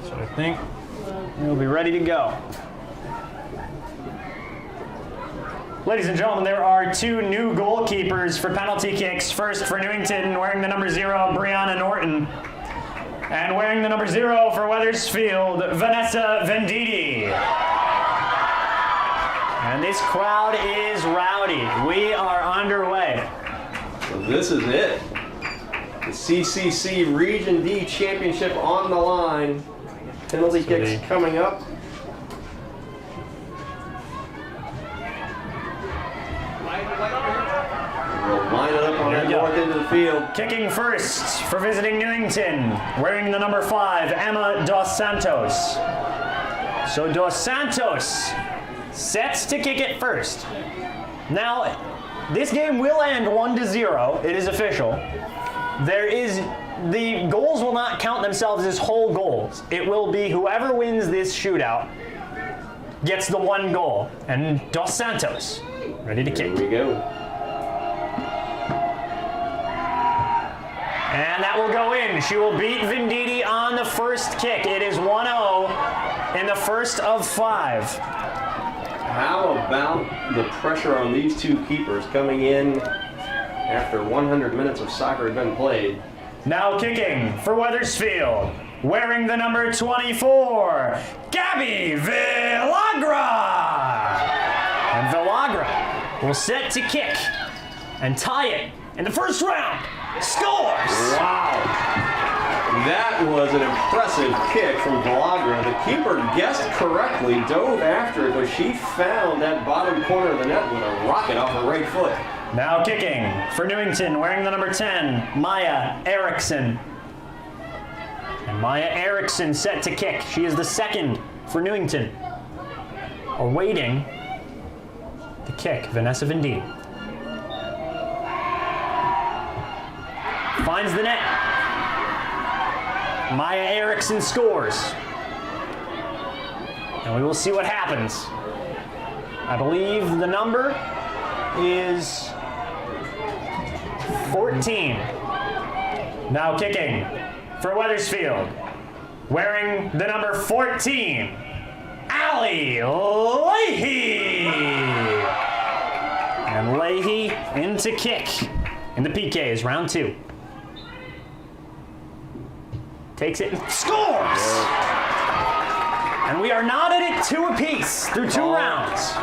Speaker 1: So I think we'll be ready to go. Ladies and gentlemen, there are 2 new goalkeepers for penalty kicks. First for Newington, wearing the number 0, Brianna Norton. And wearing the number 0 for Wethersfield, Vanessa Venditti. And this crowd is rowdy. We are underway.
Speaker 3: So this is it. The CCC Region D Championship on the line. Penalty kicks coming up. We'll line it up on that north end of the field.
Speaker 1: Kicking first for visiting Newington, wearing the number 5, Emma Dos Santos. So Dos Santos sets to kick it first. Now, this game will end 1-0. It is official. The goals will not count themselves as whole goals. It will be whoever wins this shootout gets the 1 goal. And Dos Santos, ready to kick.
Speaker 3: Here we go.
Speaker 1: And that will go in. She will beat Venditti on the first kick. It is 1-0 in the first of 5.
Speaker 3: How about the pressure on these 2 keepers coming in after 100 minutes of soccer had been played?
Speaker 1: Now kicking for Wethersfield, wearing the number 24, Gabby Villagra. And Villagra will set to kick and tie it in the first round. Scores!
Speaker 3: Wow. That was an impressive kick from Villagra. The keeper guessed correctly, dove after it, but she found that bottom corner of the net with a rocket off her right foot.
Speaker 1: Now kicking for Newington, wearing the number 10, Maya Erickson. And Maya Erickson set to kick. She is the second for Newington. Awaiting the kick, Vanessa Venditti. Finds the net. Maya Erickson scores. And we will see what happens. I believe the number is 14. Now kicking for Wethersfield, wearing the number 14, Allie Leahy. And Leahy in to kick in the PKs, round 2. Takes it and scores! And we are knotted at 2 apiece through 2 rounds.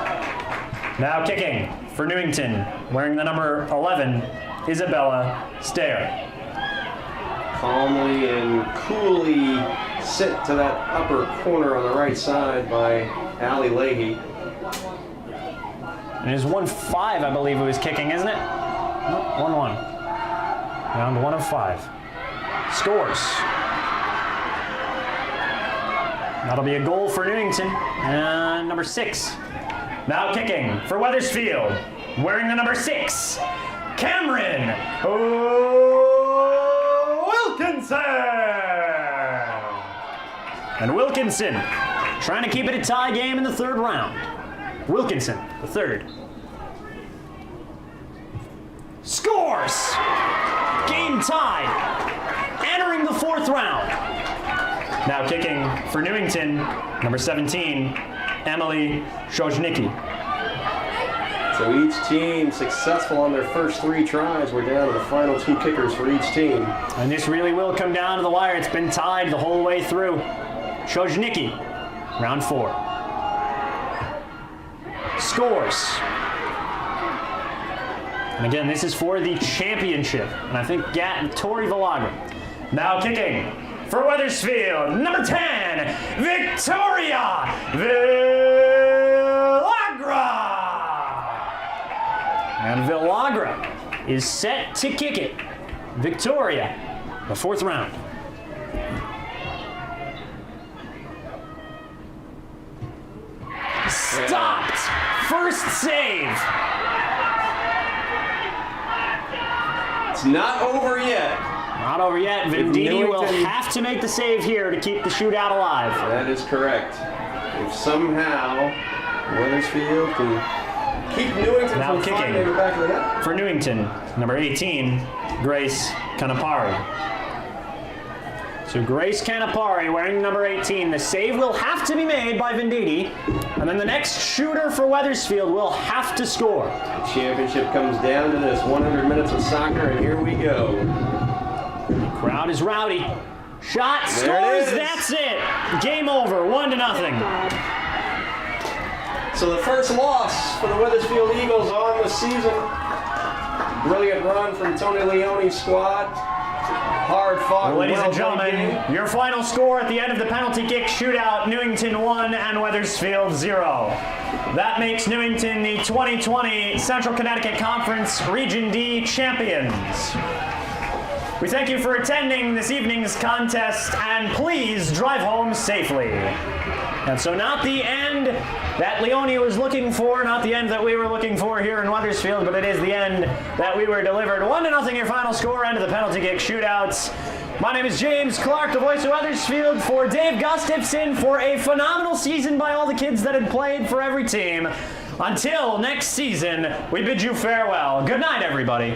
Speaker 1: Now kicking for Newington, wearing the number 11, Isabella Stair.
Speaker 3: Calmly and coolly sent to that upper corner on the right side by Allie Leahy.
Speaker 1: And it is 1-5, I believe it was kicking, isn't it? Nope, 1-1. Round 1 of 5. Scores. That'll be a goal for Newington. And number 6. Now kicking for Wethersfield, wearing the number 6, Cameron Wilkinson. And Wilkinson trying to keep it a tie game in the 3rd round. Wilkinson, the 3rd. Scores! Game tied. Entering the 4th round. Now kicking for Newington, number 17, Emily Shojnicki.
Speaker 3: So each team successful on their first 3 tries. We're down to the final 2 kickers for each team.
Speaker 1: And this really will come down to the wire. It's been tied the whole way through. Shojnicki, round 4. Scores. And again, this is for the championship. And I think Tori Villagra. Now kicking for Wethersfield, number 10, Victoria Villagra. And Villagra is set to kick it. Victoria, the 4th round. Stopped. First save.
Speaker 3: It's not over yet.
Speaker 1: Not over yet. Vendini will have to make the save here to keep the shootout alive.
Speaker 3: That is correct. If somehow Wethersfield can keep Newington
Speaker 1: now
Speaker 3: from
Speaker 1: kicking
Speaker 3: finding the back of the net.
Speaker 1: for Newington, number 18, Grace Canapari. So Grace Canapari wearing number 18. The save will have to be made by Venditti. And then the next shooter for Wethersfield will have to score.
Speaker 3: The championship comes down to this 100 minutes of soccer, and here we go.
Speaker 1: The crowd is rowdy. Shot,
Speaker 3: There it
Speaker 1: scores,
Speaker 3: is.
Speaker 1: that's it. Game over, 1-0.
Speaker 3: So the first loss for the Wethersfield Eagles on the season. Brilliant run from Tony Leone's squad. Hard fought.
Speaker 1: Ladies and
Speaker 3: well-played
Speaker 1: gentlemen,
Speaker 3: game.
Speaker 1: your final score at the end of the penalty kick shootout, Newington 1 and Wethersfield 0. That makes Newington the 2020 Central Connecticut Conference Region D champions. We thank you for attending this evening's contest, and please drive home safely. And so not the end that Leone was looking for, not the end that we were looking for here in Wethersfield, but it is the end that we were delivered. 1-0 your final score, end of the penalty kick shootouts. My name is James Clark, the voice of Wethersfield, for Dave Gustafson, for a phenomenal season by all the kids that had played for every team. Until next season, we bid you farewell. Good night, everybody.